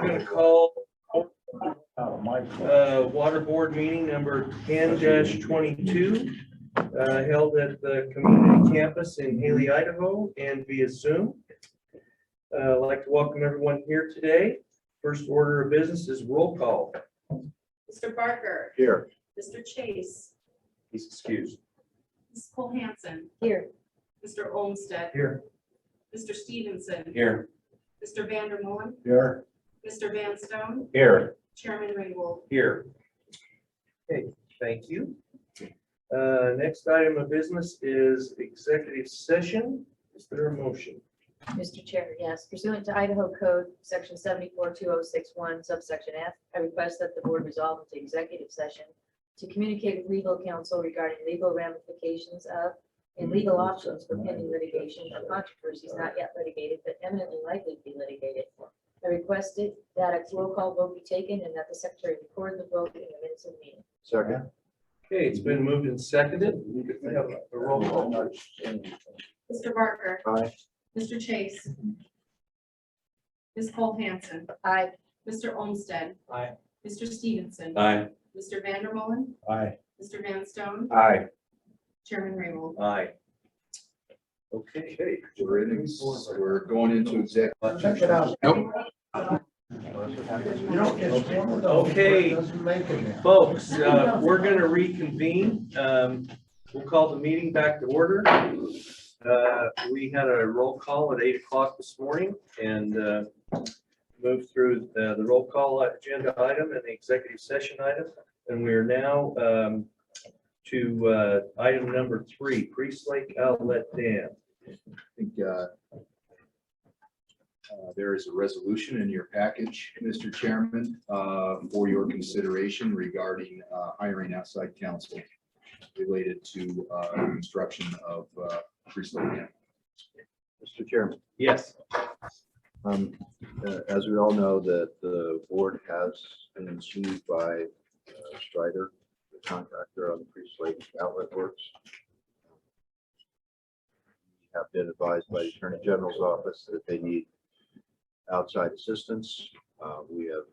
I'm going to call Water Board meeting number 10-22 held at the community campus in Hailey, Idaho, and via Zoom. I'd like to welcome everyone here today. First order of business is roll call. Mr. Barker. Here. Mr. Chase. He's excused. Ms. Cole-Hansen. Here. Mr. Olmstead. Here. Mr. Stevenson. Here. Mr. Meulen. Here. Mr. Van Stone. Here. Chairman Raybould. Here. Okay, thank you. Next item of business is executive session. Is there a motion? Mr. Chair, yes. Pursuant to Idaho Code, Section 742061, subsection F, I request that the board resolve into executive session to communicate with legal counsel regarding legal ramifications of and legal options for pending litigation or controversies not yet litigated but eminently likely to be litigated. I requested that a roll call vote be taken and that the secretary record the vote in the minutes of the meeting. Second. Okay, it's been moved and seconded. We have a roll call. Mr. Barker. Aye. Mr. Chase. Ms. Cole-Hansen. Aye. Mr. Olmstead. Aye. Mr. Stevenson. Aye. Mr. Meulen. Aye. Mr. Van Stone. Aye. Chairman Raybould. Aye. Okay. We're going into exec. Check it out. Nope. Okay, folks, we're going to reconvene. We'll call the meeting back to order. We had a roll call at 8 o'clock this morning and moved through the roll call agenda item and the executive session item. And we are now to item number 3, Priest Lake Outlet Dam. I think there is a resolution in your package, Mr. Chairman, for your consideration regarding hiring outside counsel related to construction of Priest Lake Dam. Mr. Chairman, Yes. as we all know, that the board has been sued by Strider, the contractor on the Priest Lake Outlet Works. We have been advised by the Attorney General's office that they need outside assistance. We have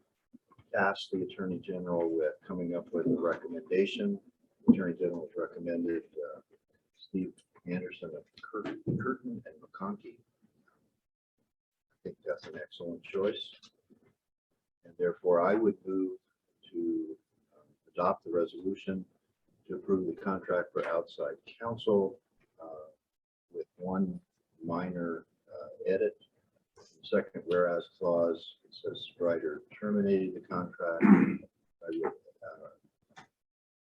tasked the Attorney General with coming up with a recommendation. The Attorney General has recommended Steve Anderson of Curtin and McConkey. I think that's an excellent choice. And therefore, I would move to adopt the resolution to approve the contract for outside counsel with one minor edit. Second whereas clause, it says Strider terminated the contract. I would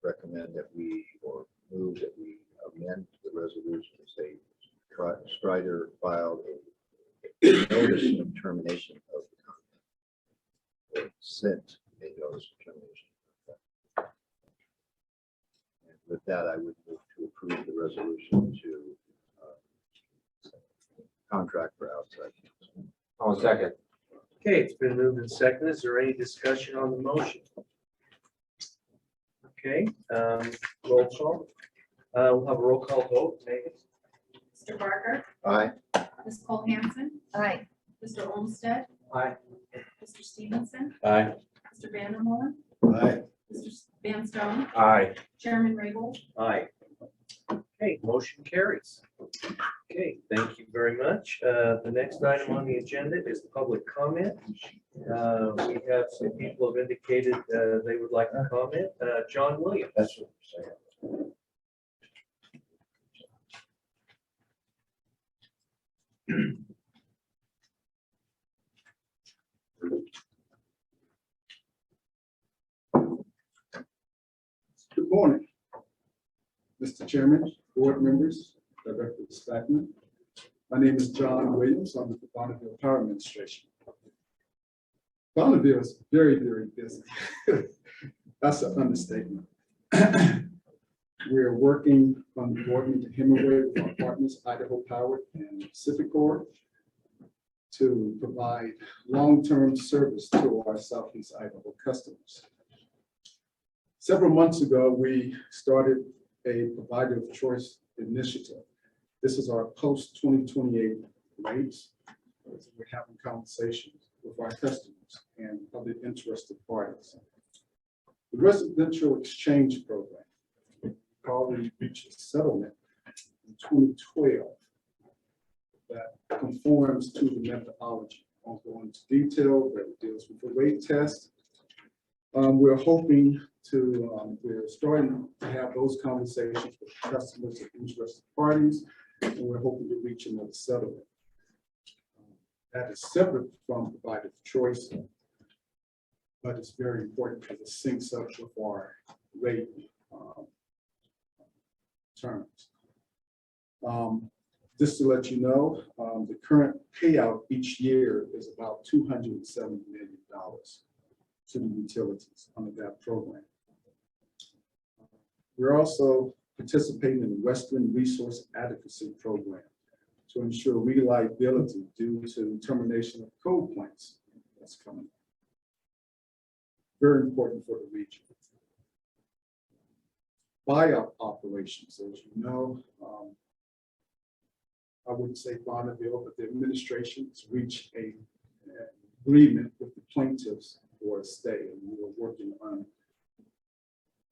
recommend that we, or move that we amend the resolution to say Strider filed a notice of termination of the contract, or sent a notice of termination. And with that, I would move to approve the resolution to contract for outside counsel. I'll second. Okay, it's been moved and seconded. Is there any discussion on the motion? Okay, roll call. We'll have a roll call vote. Megan? Mr. Barker. Aye. Ms. Cole-Hansen. Aye. Mr. Olmstead. Aye. Mr. Stevenson. Aye. Mr. Meulen. Aye. Mr. Van Stone. Aye. Chairman Raybould. Aye. Okay, motion carries. Okay, thank you very much. The next item on the agenda is the public comment. We have some people have indicated they would like to comment. John Williams. That's what I'm saying. Good morning, Mr. Chairman, board members, Director Stackman. My name is John Williams. I'm with the Bonneville Power Administration. Bonneville is very, very busy. That's an understatement. We're working on the board to Hemingway with our partners, Idaho Power and Pacific Corp, to provide long-term service to our Southeast Idaho customers. Several months ago, we started a provider of choice initiative. This is our post-2028 rates. We're having conversations with our customers. customers and other interested parties. The residential exchange program already reached a settlement in 2012 that conforms to the methodology. I won't go into detail, but it deals with the rate test. We're hoping to, we're starting to have those conversations with customers and interested parties, and we're hoping to reach another settlement. That is separate from provider choice, but it's very important because it syncs up with our rate terms. Just to let you know, the current payout each year is about $270 million to the utilities under that program. We're also participating in the Western Resource Adequacy Program to ensure reliability due to termination of coal plants that's coming. Very important for the region. Buyout operations, as you know, I wouldn't say Bonneville, but the administration has reached an agreement with the plaintiffs for a stay, and we are working on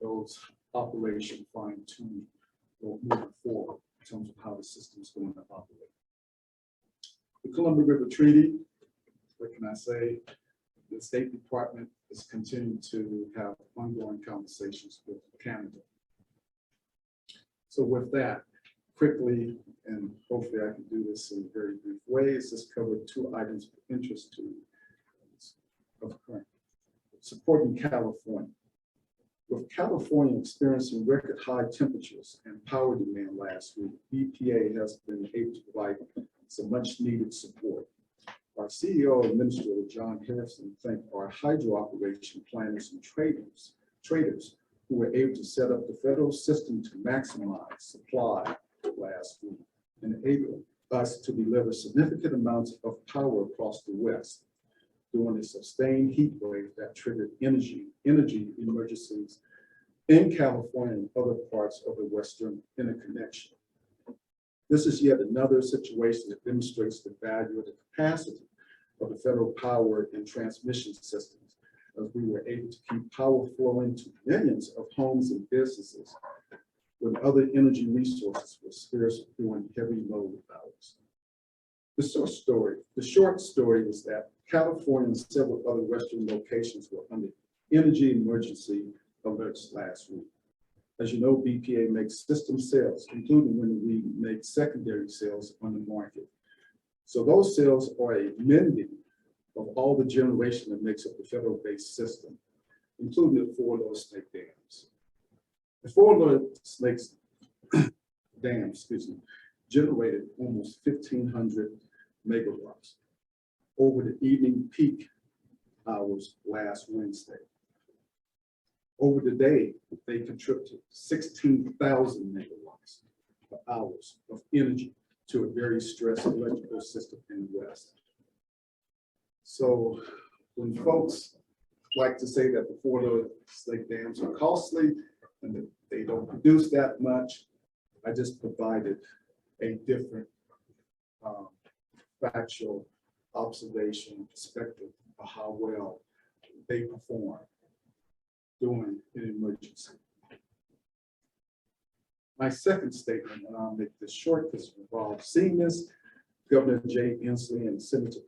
those operation fine-tuning moving forward in terms of how the system is going to operate. The Columbia River Treaty, what can I say? The State Department is continuing to have ongoing conversations with Canada. So with that, quickly, and hopefully I can do this in a very brief way, is just covered two items of interest to of current. Supporting California. With California experiencing record high temperatures and power demand last week, EPA has been able to provide some much needed support. Our CEO and Administrator John Harrison thanked our hydro operation planners and traders who were able to set up the federal system to maximize supply last week and enable us to deliver significant amounts of power across the West during a sustained heat wave that triggered energy emergencies in California and other parts of the Western interconnection. This is yet another situation that demonstrates the value of the capacity of the federal power and transmission systems, as we were able to keep power flowing to millions of homes and businesses when other energy resources were scarce during heavy load hours. The short story is that California and several other Western locations were under energy emergency alerts last week. As you know, BPA makes system sales, including when we make secondary sales on the market. So those sales are a mending of all the generation that makes up the federal-based system, including the four Lower Snake dams. The four Lower Snake dams, generated almost 1,500 megawatts over the evening peak hours last Wednesday. Over the day, they contributed 16,000 megawatts of hours of energy to a very stressed electrical system in the West. So when folks like to say that the four Lower Snake dams are costly and that they don't produce that much, I just provided a different factual observation perspective of how well they perform during an emergency. My second statement, and I'll make this short because it involves seeing this, Governor Jay Inslee and Senator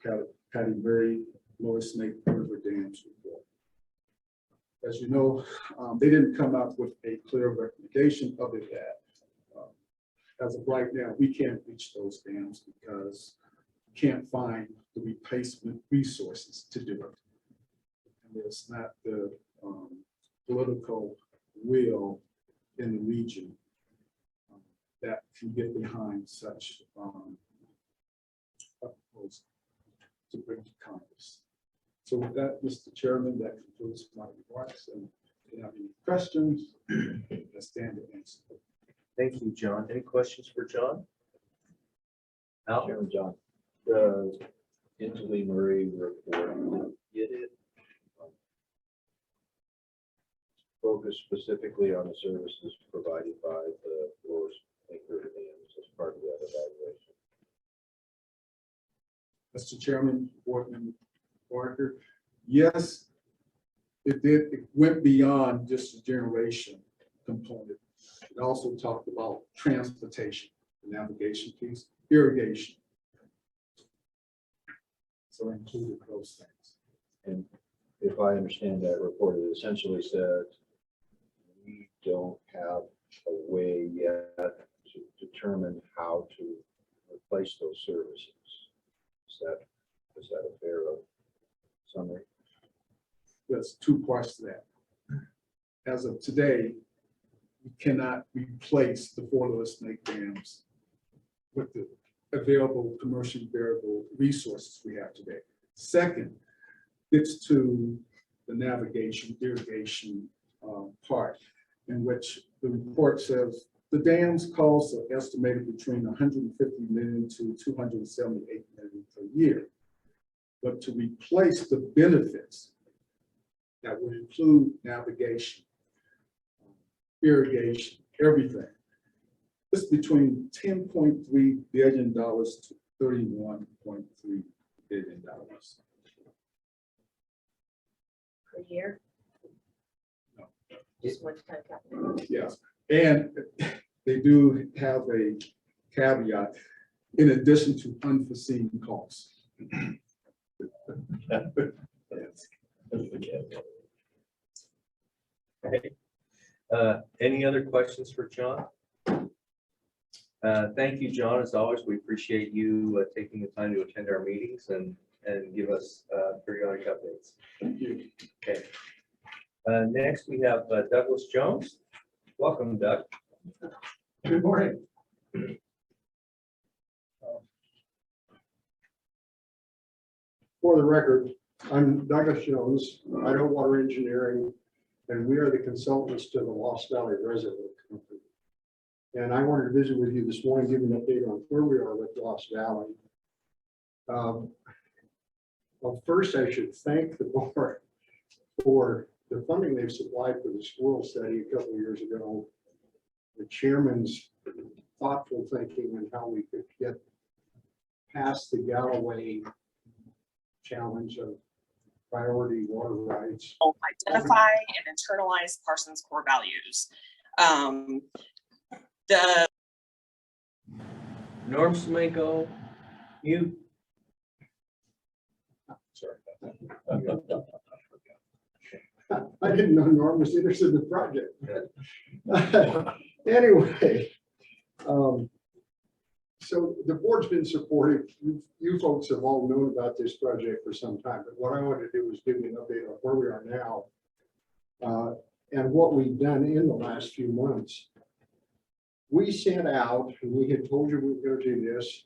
Patty Murray, Lower Snake River Dams report. As you know, they didn't come out with a clear recommendation other than as of right now, we can't reach those dams because we can't find the replacement resources to do it. And there's not the political will in the region that can get behind such a proposal to bring to Congress. So with that, Mr. Chairman, that concludes my remarks. And if you have any questions, I stand to answer. Thank you, John. Any questions for John? Al? Chairman John, the Inslee Murray report, get it focus specifically on the services provided by the Lower Snake River dams as part of that evaluation. Mr. Chairman, Board Member Barker, yes, it went beyond just the generation component. It also talked about transportation, the navigation piece, irrigation. So it included those things. And if I understand that report, it essentially said we don't have a way yet to determine how to replace those services. Is that a fair summary? There's two parts to that. As of today, we cannot replace the 4 Little Snake dams with the available commercially variable resources we have today. Second, it's to the navigation, irrigation part, in which the report says the dams costs are estimated between 150 million to 278 million per year. But to replace the benefits that would include navigation, irrigation, everything, it's between $10.3 billion to $31.3 billion. Per year? No. Just one time capital. Yes, and they do have a caveat, in addition to unforeseen costs. Yes. Okay. Any other questions for John? Thank you, John. As always, we appreciate you taking the time to attend our meetings and give us periodic updates. Thank you. Okay. Next, we have Douglas Jones. Welcome, Doug. Good morning. For the record, I'm Douglas Jones, Idaho Water Engineering, and we are the consultants to the Lost Valley Reservoir Company. And I wanted to visit with you this morning, give you an update on where we are with Lost Valley. Well, first I should thank the board for the funding they've supplied for the squirrel study a couple of years ago. The chairman's thoughtful thinking and how we could get past the Galloway challenge of priority water rights. Identify and internalize Parsons' core values. The Norm Smanko, mute. Sorry. I didn't know Norm was interested in the project. Anyway, so the board's been supportive. You folks have all known about this project for some time, but what I wanted to do was give you an update on where we are now and what we've done in the last few months. We sent out, and we had told you we were going to do this,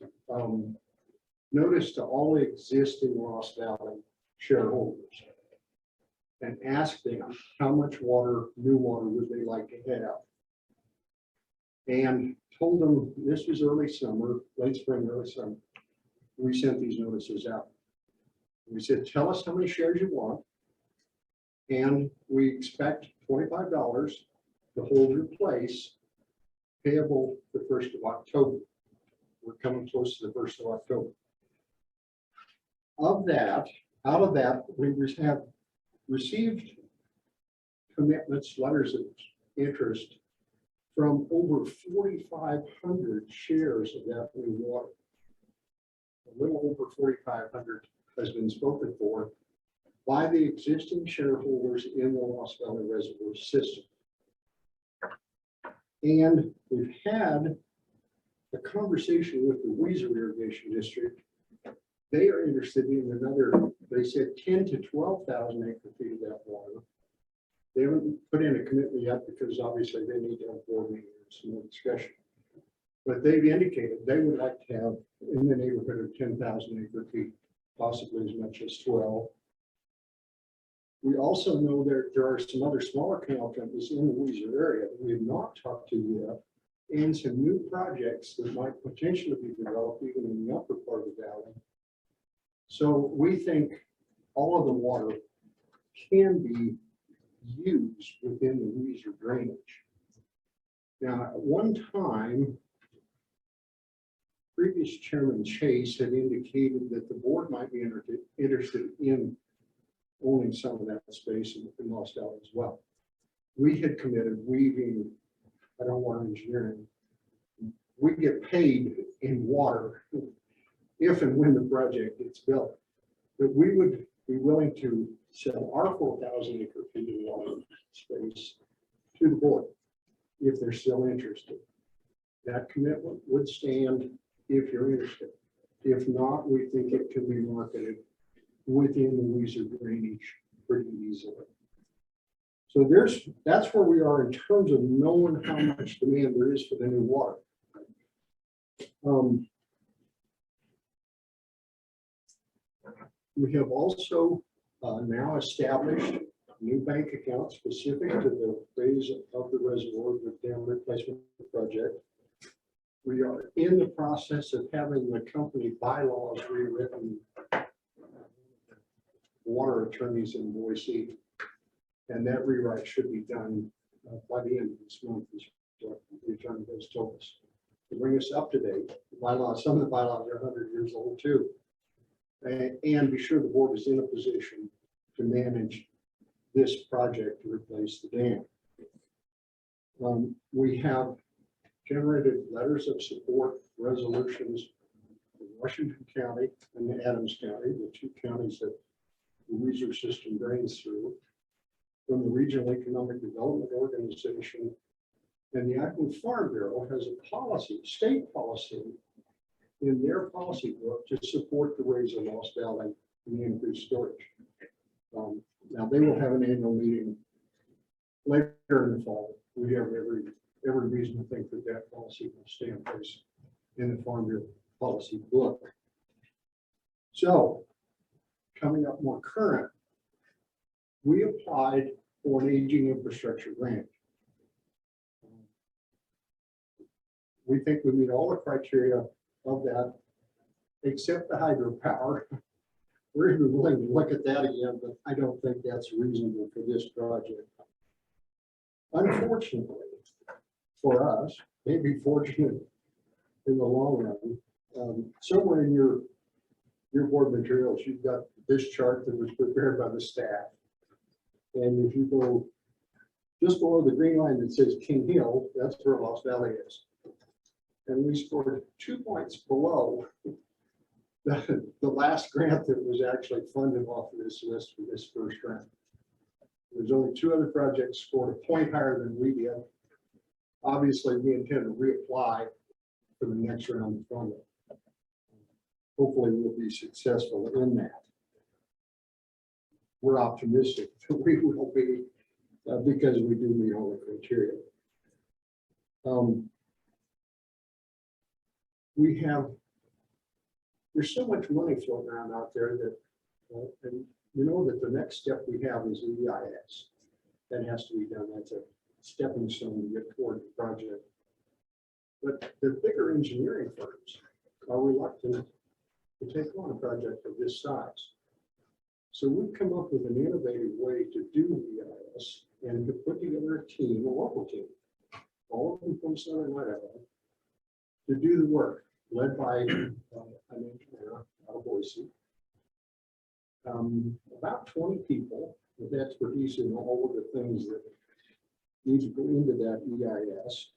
notice to all existing Lost Valley shareholders and asked them how much water, new water, would they like to have. And told them this was early summer, late spring, early summer. We sent these notices out. We said, tell us how many shares you want. And we expect $25 to hold your place, payable the 1st of October. We're coming close to the 1st of October. Of that, out of that, we have received commitments, letters of interest from over 4,500 shares of that new water. A little over 4,500 has been spoken for by the existing shareholders in the Lost Valley Reservoir system. And we've had a conversation with the Weezer Irrigation District. They are interested in another, they said 10 to 12,000 acre feet of that water. They haven't put in a commitment yet because obviously they need to have board meeting and some more discussion. But they've indicated they would like to have in the neighborhood of 10,000 acre feet, possibly as much as 12. We also know that there are some other smaller canal companies in the Weezer area that we have not talked to yet, and some new projects that might potentially be developed even in the upper part of the valley. So we think all of the water can be used within the Weezer drainage. Now, at one time, previous Chairman Chase had indicated that the board might be interested in owning some of that space in Lost Valley as well. We had committed, we being, I don't want engineering, we get paid in water if and when the project gets built. But we would be willing to sell our 4,000 acre feet of water space to the board if they're still interested. That commitment would stand if you're interested. If not, we think it can be marketed within the Weiser drainage pretty easily. So that's where we are in terms of knowing how much demand there is for the new water. We have also now established new bank accounts specific to the phase of the reservoir with dam replacement project. We are in the process of having the company bylaws rewritten. Water attorneys in Boise, and that rewrite should be done by the end of this month, is what the attorney has told us. To bring us up to date, the bylaws, some of the bylaws are 100 years old too. And be sure the board is in a position to manage this project to replace the dam. We have generated letters of support, resolutions in Washington County and Adams County, the two counties that the Weiser system drains through, from the Regional Economic Development Organization, and the Idaho Farm Bureau has a policy, state policy, in their policy book to support the raise of Lost Valley and the increased storage. Now they will have an annual meeting later in the fall. We have every reason to think that that policy will stay in place in the Farm Bureau policy book. So, coming up more current, we applied for an aging infrastructure grant. We think we meet all the criteria of that, except the hydropower. We're even willing to look at that again, but I don't think that's reasonable for this project. Unfortunately for us, maybe fortunate in the long run, somewhere in your board materials, you've got this chart that was prepared by the staff. And if you go just below the green line that says King Hill, that's where Lost Valley is. And we scored 2 points below the last grant that was actually funded off of this list for this first grant. There's only 2 other projects scored a point higher than we did. Obviously, we intend to reapply for the next round of funding. Hopefully, we'll be successful in that. We're optimistic that we will be because we do meet all the criteria. There's so much money floating around out there that, and you know that the next step we have is the EIS. That has to be done. That's a stepping stone to get toward the project. But the bigger engineering firms are reluctant to take on a project of this size. So we've come up with an innovative way to do EIS and to put together a team, a local team, all of them from Southern Idaho, to do the work, led by an engineer out of Boise. About 20 people with expertise in all of the things that need to go into that EIS.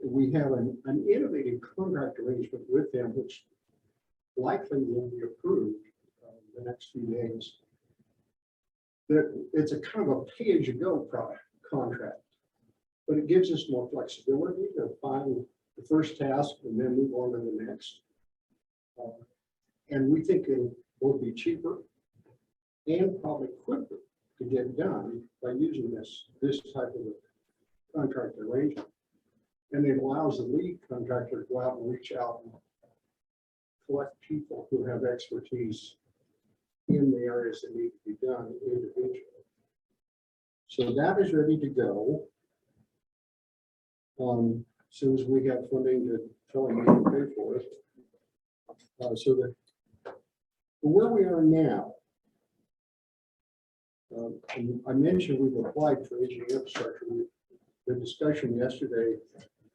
We have an innovative contract arrangement with them, which likely will be approved the next few days. That it's a kind of a pay-as-you-go contract, but it gives us more flexibility to find the first task and then move on to the next. And we think it'll both be cheaper and probably quicker to get done by using this type of a contract arrangement. And it allows the lead contractor to go out and reach out and collect people who have expertise in the areas that need to be done individually. So that is ready to go. As soon as we have funding to tell them to pay for it. So that where we are now, and I mentioned we've applied for aging infrastructure. The discussion yesterday,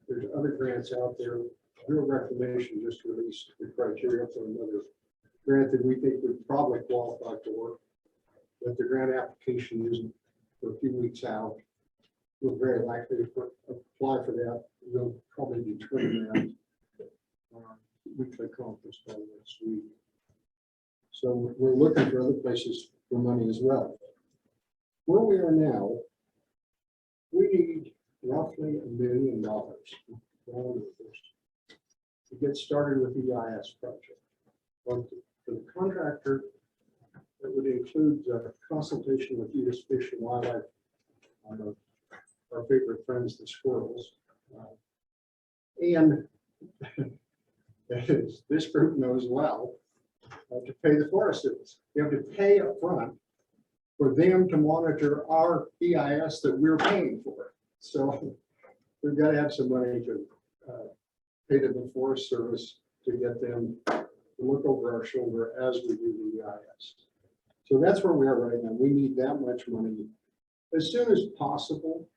there's other grants out there. Bureau of Reclamation just released the criteria for another grant that we think would probably qualify for. but the grant application isn't for a few weeks out. We're very likely to apply for that. We'll probably determine that weekly conference call next week. So we're looking for other places for money as well. Where we are now, we need roughly $1 million to get started with the EIS project. But for the contractor, that would include consultation with U.S. Fish and Wildlife, our favorite friends, the squirrels. And as this group knows well, to pay the Forest Service. You have to pay up front for them to monitor our EIS that we're paying for. So we've got to have some money to pay to the Forest Service to get them to look over our shoulder as we do the EIS. So that's where we are right now. We need that much money as soon as possible.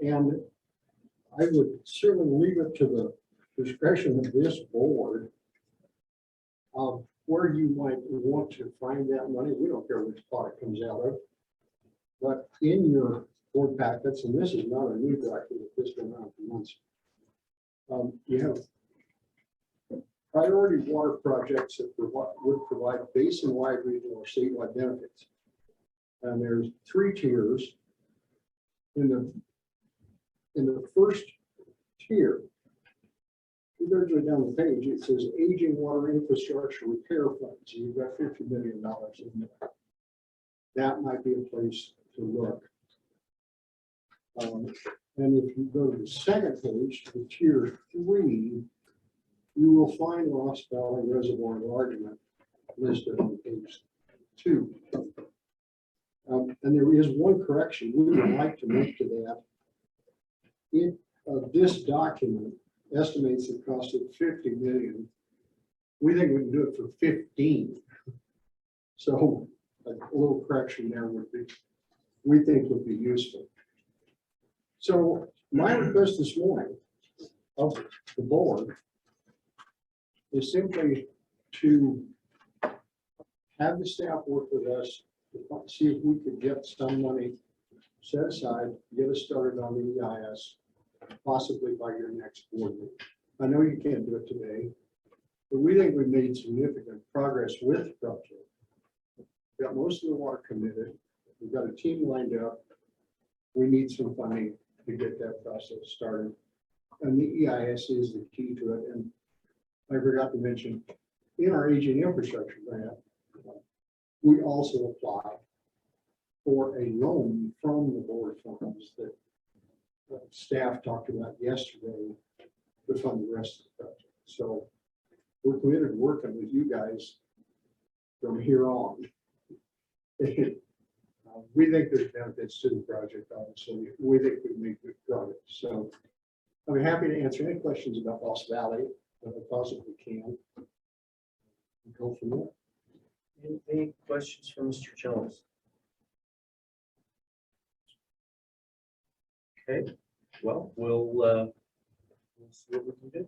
And I would certainly leave it to the discretion of this board of where you might want to find that money. We don't care which pot it comes out of. But in your board packets, and this is not a new document, this has been around for months, you have priority water projects that would provide basin-wide, regional, or statewide benefits. And there's 3 tiers. In the first tier, gradually down the page, it says aging water infrastructure repair funds. You've got $50 million in there. That might be a place to look. And if you go to the second page, to tier 3, you will find Lost Valley Reservoir enlargement listed on page 2. And there is one correction we would like to make to that. This document estimates the cost of $50 million. We think we can do it for 15. So a little correction there would be, we think would be useful. So my request this morning of the board is simply to have the staff work with us to see if we could get some money set aside, get us started on the EIS, possibly by your next board meeting. I know you can't do it today, but we think we've made significant progress with the project. We've got most of the water committed. We've got a team lined up. We need some funding to get that process started. And the EIS is the key to it. And I forgot to mention, in our aging infrastructure grant, we also apply for a loan from the board funds that staff talked about yesterday to fund the rest of the project. So we're committed to working with you guys from here on. We think there's benefits to the project, obviously. We think we make good progress. So I'm happy to answer any questions about Lost Valley if I possibly can. Go from there. Any questions from Mr. Jones? Okay, well, we'll see what we can do.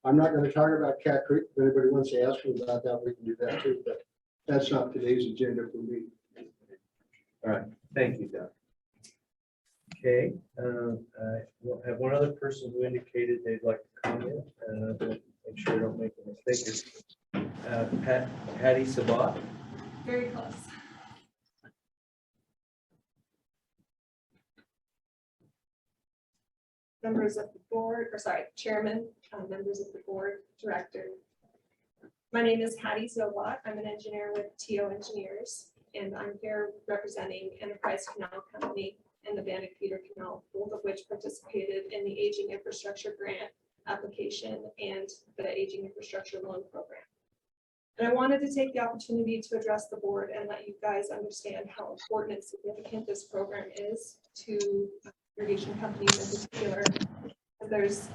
I'm not going to talk about Cat Creek. If anybody wants to ask me about that, we can do that too, but that's not today's agenda for me. All right, thank you, Doug. Okay, we'll have one other person who indicated they'd like to comment. Make sure I don't make a mistake. Patty Sabat. Very close. Members of the board, or sorry, chairman, members of the board, director. My name is Hattie Zobot. I'm an engineer with TO Engineers, and I'm here representing Enterprise Canal Company and the Bannock Feeder Canal, both of which participated in the Aging Infrastructure Grant application and the Aging Infrastructure Loan Program. And I wanted to take the opportunity to address the board and let you guys understand how important and significant this program is to irrigation companies in particular. There's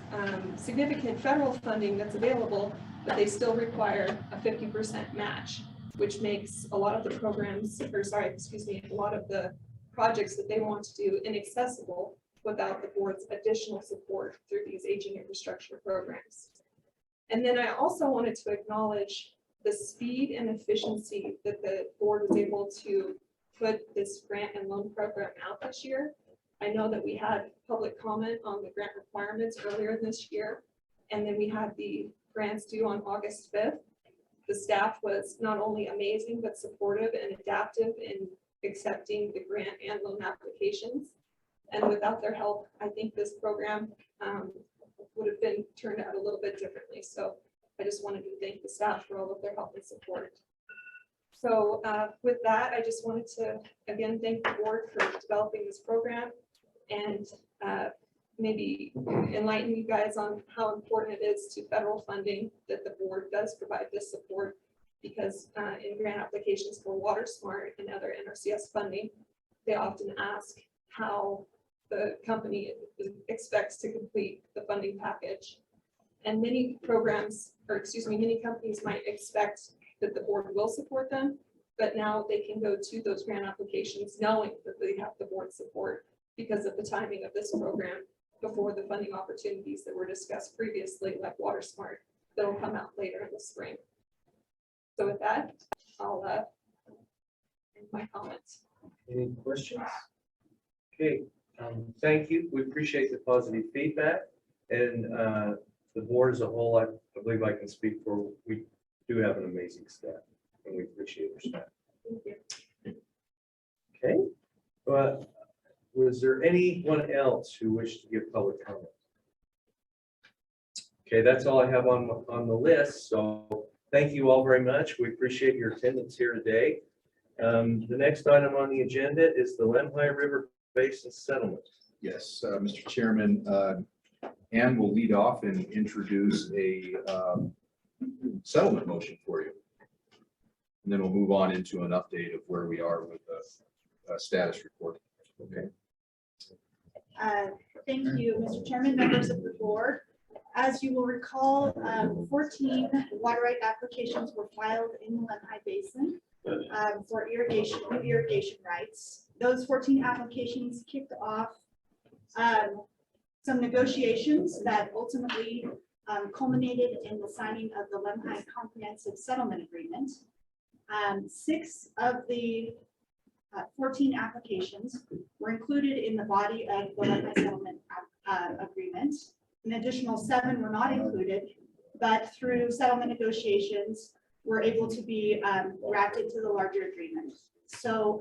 significant federal funding that's available, but they still require a 50% match, which makes a lot of the programs, or sorry, excuse me, a lot of the projects that they want to do inaccessible without the board's additional support through these aging infrastructure programs. And then I also wanted to acknowledge the speed and efficiency that the board was able to put this grant and loan program out this year. I know that we had public comment on the grant requirements earlier this year, and then we had the grants due on August 5th. The staff was not only amazing, but supportive and adaptive in accepting the grant and loan applications. And without their help, I think this program would have been turned out a little bit differently. So I just wanted to thank the staff for all of their help and support. So with that, I just wanted to, again, thank the board for developing this program and maybe enlighten you guys on how important it is to federal funding that the board does provide this support, because in grant applications for Water Smart and other NRCS funding, they often ask how the company expects to complete the funding package. And many programs, or excuse me, many companies might expect that the board will support them, but now they can go to those grant applications knowing that they have the board support because of the timing of this program before the funding opportunities that were discussed previously, like Water Smart, that will come out later in the spring. So with that, I'll end my comments. Any questions? Okay, thank you. We appreciate the positive feedback, and the board as a whole, I believe I can speak for, we do have an amazing staff, and we appreciate your staff. Thank you. Okay, but was there anyone else who wished to give public comment? Okay, that's all I have on the list. So thank you all very much. We appreciate your attendance here today. The next item on the agenda is the Lemhi River Basin Settlement. Yes, Mr. Chairman, Ann will lead off and introduce a settlement motion for you. And then we'll move on into an update of where we are with the status report. Okay. Thank you, Mr. Chairman, members of the board. As you will recall, 14 water right applications were filed in the Lemhi Basin for new irrigation rights. Those 14 applications kicked off some negotiations that ultimately culminated in the signing of the Lemhi Comprehensive Settlement Agreement. 6 of the 14 applications were included in the body of the Lemhi Settlement Agreement. An additional 7 were not included, but through settlement negotiations, were able to be drafted to the larger agreement. So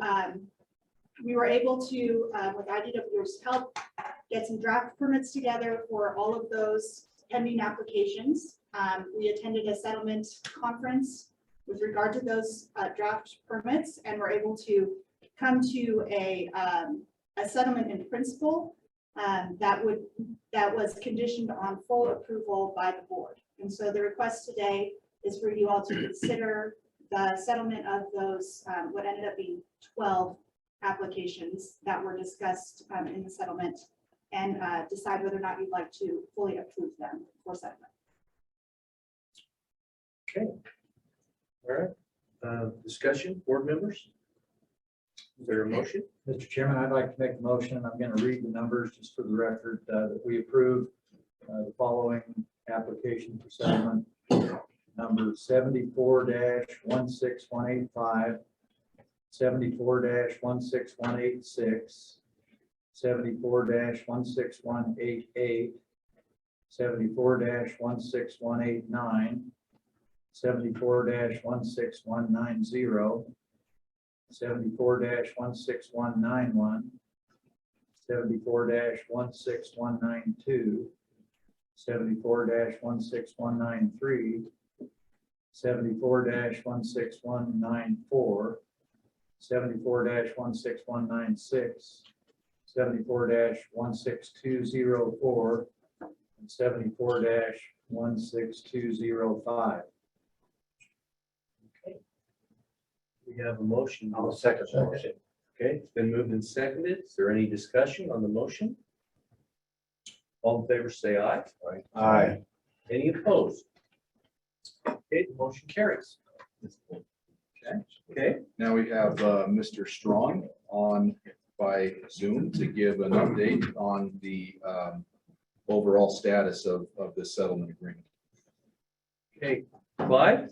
we were able to, with IDW's help, get some draft permits together for all of those pending applications. We attended a settlement conference with regard to those draft permits, and were able to come to a settlement in principle that was conditioned on full approval by the board. And so the request today is for you all to consider the settlement of those what ended up being 12 applications that were discussed in the settlement, and decide whether or not you'd like to fully approve them for settlement. Okay. All right. Discussion, board members? Is there a motion? Mr. Chairman, I'd like to make a motion. I'm going to read the numbers just for the record that we approve the following application for settlement. Number 74-16185, 74-16186, 74-16188, 74-16189, 74-16190, 74-16191, 74-16192, 74-16193, 74-16194, 74-16196, 74-16204, and 74-16205. We have a motion. I'll second that motion. Okay, it's been moved and seconded. Is there any discussion on the motion? All in favor, say aye. Aye. Any opposed? Okay, the motion carries. Okay, Now we have Mr. Strong on by Zoom to give an update on the overall status of this settlement agreement. okay, Clyde?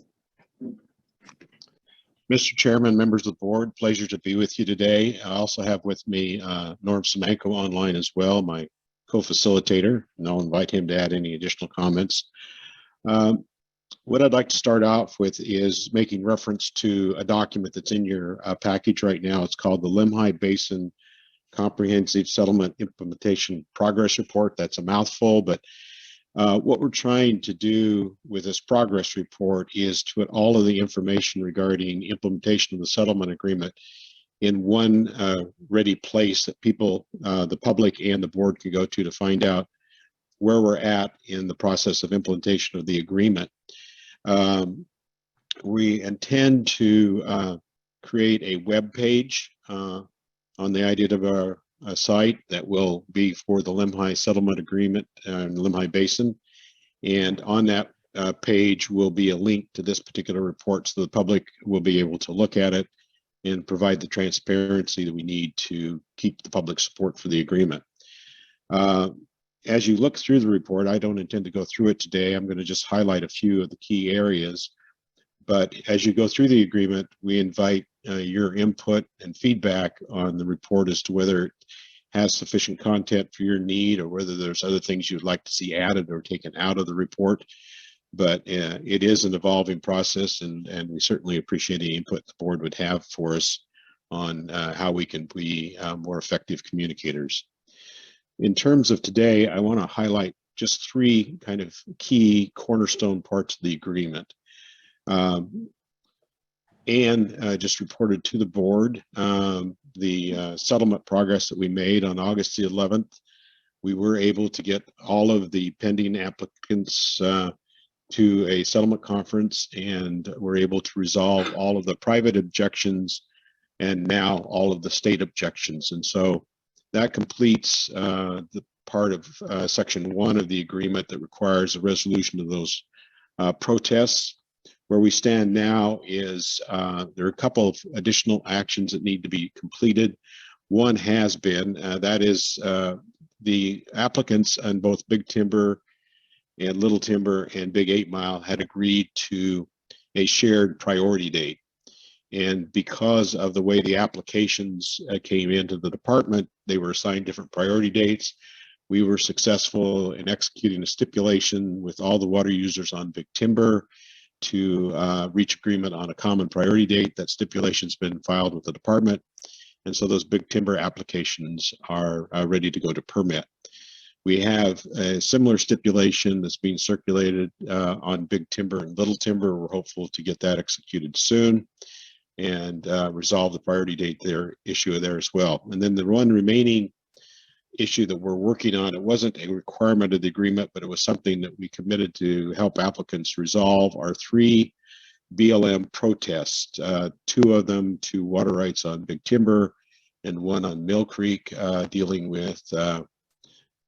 Mr. Chairman, members of the board, pleasure to be with you today. I also have with me Norm Semenko online as well, my co-facilitator, and I'll invite him to add any additional comments. What I'd like to start off with is making reference to a document that's in your package right now. It's called the Lemhi Basin Comprehensive Settlement Implementation Progress Report. That's a mouthful, but what we're trying to do with this progress report is to put all of the information regarding implementation of the settlement agreement in one ready place that people, the public and the board can go to find out where we're at in the process of implementation of the agreement. We intend to create a web page on the idea of our site that will be for the Lemhi Settlement Agreement in the Lemhi Basin. And on that page will be a link to this particular report so the public will be able to look at it and provide the transparency that we need to keep the public support for the agreement. As you look through the report, I don't intend to go through it today. I'm going to just highlight a few of the key areas. But as you go through the agreement, we invite your input and feedback on the report as to whether it has sufficient content for your need or whether there's other things you'd like to see added or taken out of the report. But it is an evolving process, and we certainly appreciate any input the board would have for us on how we can be more effective communicators. In terms of today, I want to highlight just three kind of key cornerstone parts of the agreement. Just reported to the board the settlement progress that we made on August the 11th. We were able to get all of the pending applicants to a settlement conference, and we're able to resolve all of the private objections and now all of the state objections. And so that completes the part of section 1 of the agreement that requires a resolution of those protests. Where we stand now is there are a couple of additional actions that need to be completed. One has been, that is the applicants on both Big Timber and Little Timber and Big 8 Mile had agreed to a shared priority date. And because of the way the applications came into the department, they were assigned different priority dates. We were successful in executing a stipulation with all the water users on Big Timber to reach agreement on a common priority date. That stipulation's been filed with the department. And so those Big Timber applications are ready to go to permit. We have a similar stipulation that's being circulated on Big Timber and Little Timber. We're hopeful to get that executed soon and resolve the priority date issue there as well. And then the one remaining issue that we're working on, it wasn't a requirement of the agreement, but it was something that we committed to help applicants resolve, our 3 BLM protests, 2 of them to water rights on Big Timber and 1 on Mill Creek, dealing with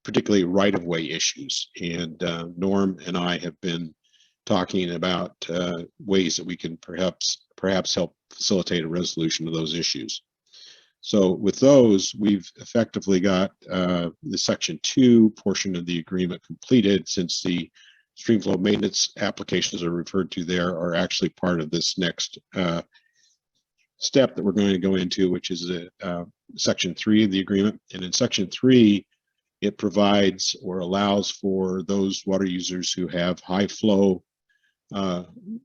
particularly right-of-way issues. And Norm and I have been talking about ways that we can perhaps help facilitate a resolution of those issues. So with those, we've effectively got the section 2 portion of the agreement completed, since the streamflow maintenance applications are referred to there are actually part of this next step that we're going to go into, which is section 3 of the agreement. And in section 3, it provides or allows for those water users who have high flow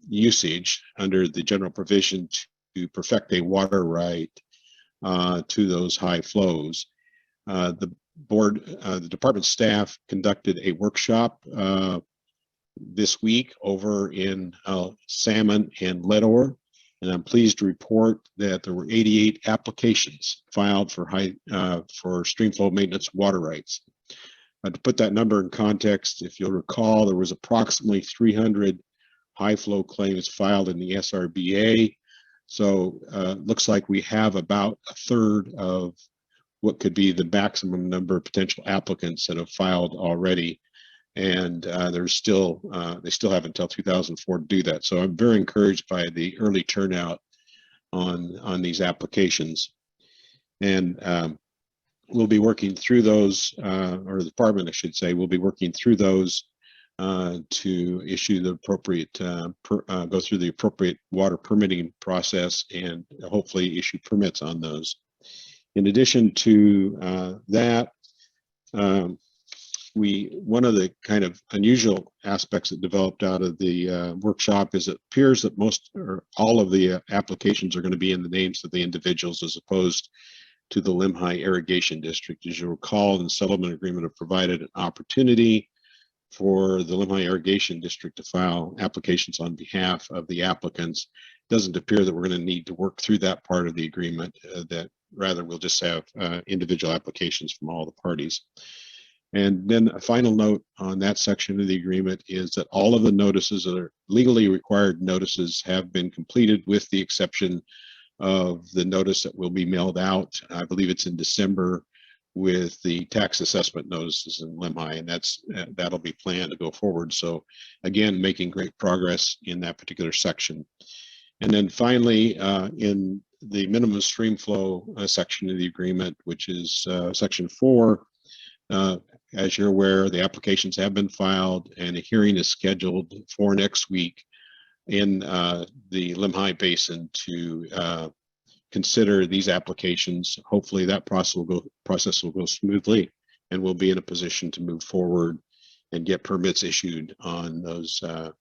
usage under the general provision to perfect a water right to those high flows. The department staff conducted a workshop this week over in Salmon and Leadore, and I'm pleased to report that there were 88 applications filed for streamflow maintenance water rights. To put that number in context, if you'll recall, there was approximately 300 high flow claims filed in the SRBA. So looks like we have about a third of what could be the maximum number of potential applicants that have filed already. And they still have until 2004 to do that. So I'm very encouraged by the early turnout on these applications. And we'll be working through those, or the department, I should say, will be working through those to issue the appropriate, go through the appropriate water permitting process and hopefully issue permits on those. In addition to that, one of the kind of unusual aspects that developed out of the workshop is it appears that most or all of the applications are going to be in the names of the individuals as opposed to the Limhi Irrigation District. As you recall, the settlement agreement have provided an opportunity for the Limhi Irrigation District to file applications on behalf of the applicants. It doesn't appear that we're going to need to work through that part of the agreement, that rather we'll just have individual applications from all the parties. And then a final note on that section of the agreement is that all of the notices that are legally required notices have been completed, with the exception of the notice that will be mailed out. I believe it's in December, with the tax assessment notices in Limhi, and that'll be planned to go forward. So again, making great progress in that particular section. And then finally, in the minimum stream flow section of the agreement, which is section 4, as you're aware, the applications have been filed and a hearing is scheduled for next week in the Limhi Basin to consider these applications. Hopefully that process will go smoothly, and we'll be in a position to move forward and get permits issued on those on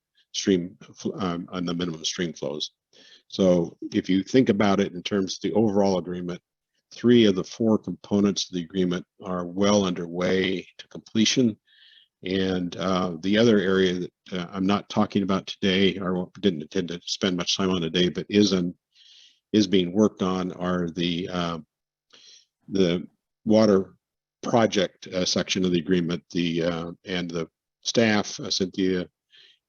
the minimum stream flows. So if you think about it in terms of the overall agreement, 3 of the 4 components of the agreement are well underway to completion. And the other area that I'm not talking about today, or didn't intend to spend much time on today, but is being worked on, are the water project section of the agreement. And the staff, Cynthia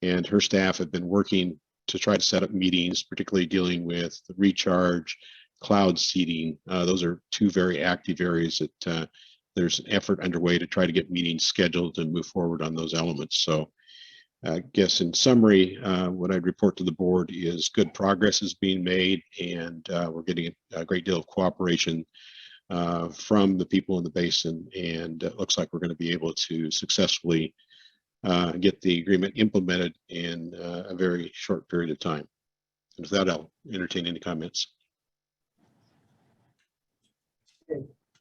and her staff, have been working to try to set up meetings, particularly dealing with the recharge, cloud seeding. Those are 2 very active areas that there's an effort underway to try to get meetings scheduled and move forward on those elements. So I guess in summary, what I'd report to the board is good progress is being made, and we're getting a great deal of cooperation from the people in the basin, and it looks like we're going to be able to successfully get the agreement implemented in a very short period of time. And with that, I'll entertain any comments.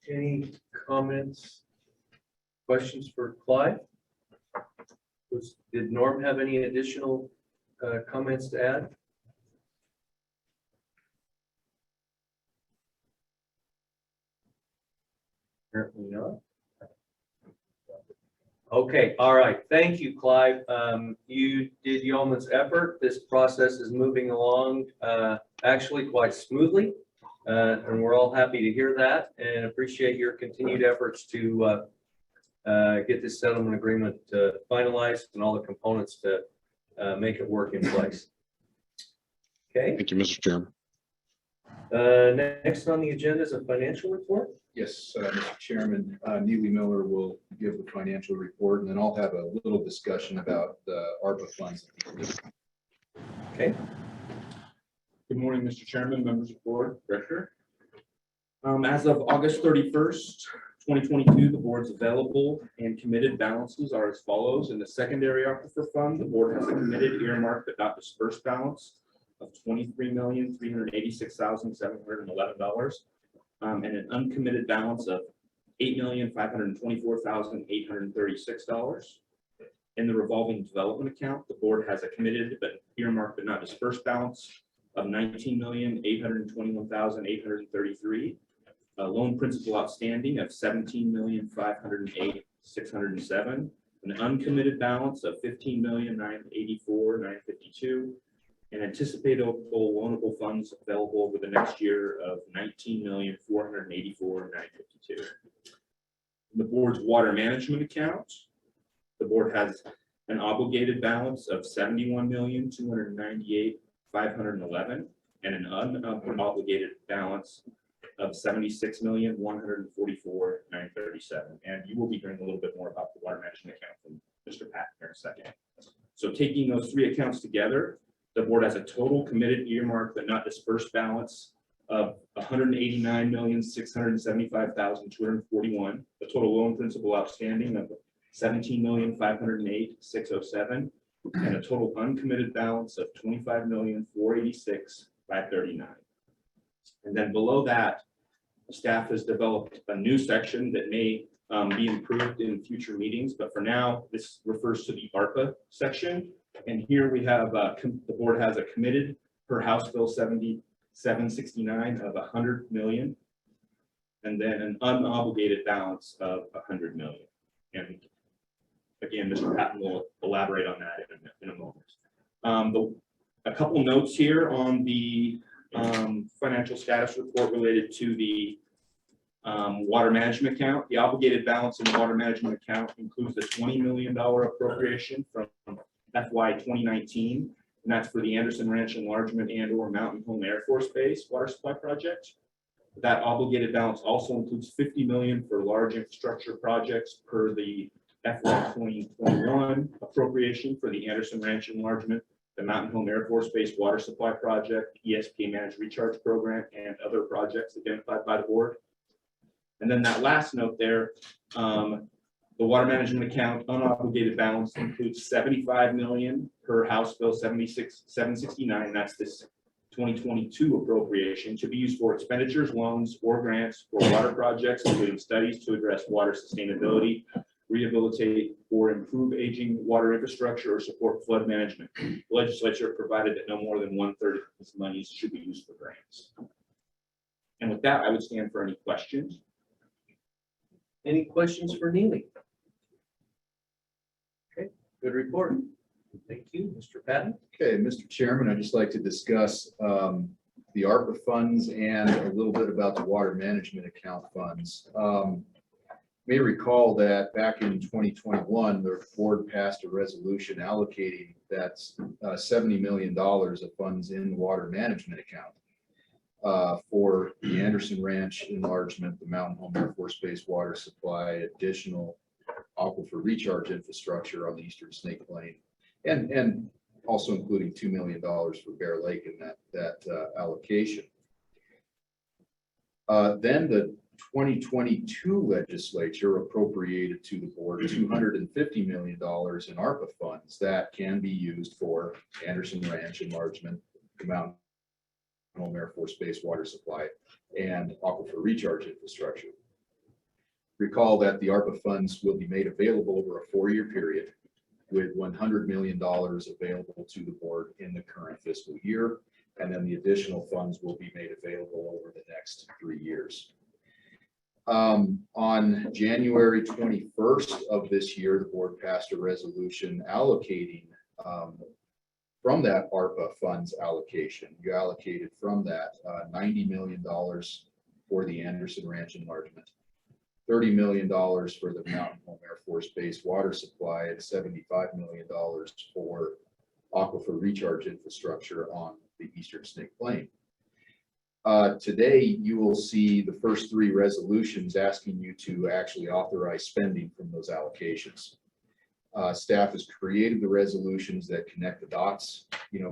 Any comments, questions for Clyde? Did Norm have any additional comments to add? Apparently not. Okay, all right. Thank you, Clive. You did yeoman's effort. This process is moving along actually quite smoothly. And we're all happy to hear that and appreciate your continued efforts to get this settlement agreement finalized and all the components to make it work in place. Okay. Thank you, Mr. Chairman. Next on the agenda is a financial report. Yes, Mr. Chairman, Neely Miller will give the financial report, and then I'll have a little discussion about the ARPA funds. Okay. Good morning, Mr. Chairman, members of the board, director. As of August 31st, 2022, the board's available and committed balances are as follows. In the secondary aquifer fund, the board has a committed earmark but not dispersed balance of $23,386,711, and an uncommitted balance of $8,524,836. In the revolving development account, the board has a committed but earmarked but not dispersed balance of $19,821,833, a loan principal outstanding of $17,508,607, an uncommitted balance of $15,984,952, and anticipated loanable funds available over the next year of $19,484,952. The board's water management account, the board has an obligated balance of $71,298,511 and an unobligated balance of $76,144,937. And you will be hearing a little bit more about the water management account from Mr. Pat here in a second. So taking those 3 accounts together, the board has a total committed earmark but not dispersed balance of $189,675,241, a total loan principal outstanding of $17,508,607, and a total uncommitted balance of $25,486,539. And then below that, staff has developed a new section that may be improved in future meetings, but for now, this refers to the ARPA section. And here we have, the board has a committed per House Bill 7769 of $100 million, and then an unobligated balance of $100 million. And again, Mr. Patton will elaborate on that in a moment. A couple notes here on the financial status report related to the water management account. The obligated balance in the water management account includes the $20 million appropriation from FY 2019, and that's for the Anderson Ranch enlargement and/or Mountain Home Air Force Base water supply project. That obligated balance also includes $50 million for large infrastructure projects per the FY 2021 appropriation for the Anderson Ranch enlargement, the Mountain Home Air Force Base water supply project, ESP managed recharge program, and other projects identified by the board. And then that last note there, the water management account unobligated balance includes $75 million per House Bill 769. That's this 2022 appropriation to be used for expenditures, loans, or grants for water projects, including studies to address water sustainability, rehabilitate or improve aging water infrastructure, or support flood management. The legislature provided that no more than 1/3 of this money should be used for grants. And with that, I would stand for any questions. Any questions for Neely? Okay, good report. Thank you, Mr. Patton. Okay, Mr. Chairman, I'd just like to discuss the ARPA funds and a little bit about the water management account funds. May recall that back in 2021, the board passed a resolution allocating that $70 million of funds in the water management account for the Anderson Ranch enlargement, the Mountain Home Air Force Base water supply, additional aquifer recharge infrastructure on the Eastern Snake Plain, and also including $2 million for Bear Lake in that allocation. Then the 2022 legislature appropriated to the board $250 million in ARPA funds that can be used for Anderson Ranch enlargement, the Mountain Home Air Force Base water supply, and aquifer recharge infrastructure. Recall that the ARPA funds will be made available over a 4-year period, with $100 million available to the board in the current fiscal year, and then the additional funds will be made available over the next 3 years. On January 21st of this year, the board passed a resolution allocating from that ARPA funds allocation. You allocated from that $90 million for the Anderson Ranch enlargement, $30 million for the Mountain Home Air Force Base water supply, and $75 million for aquifer recharge infrastructure on the Eastern Snake Plain. Today, you will see the first 3 resolutions asking you to actually authorize spending from those allocations. Staff has created the resolutions that connect the dots,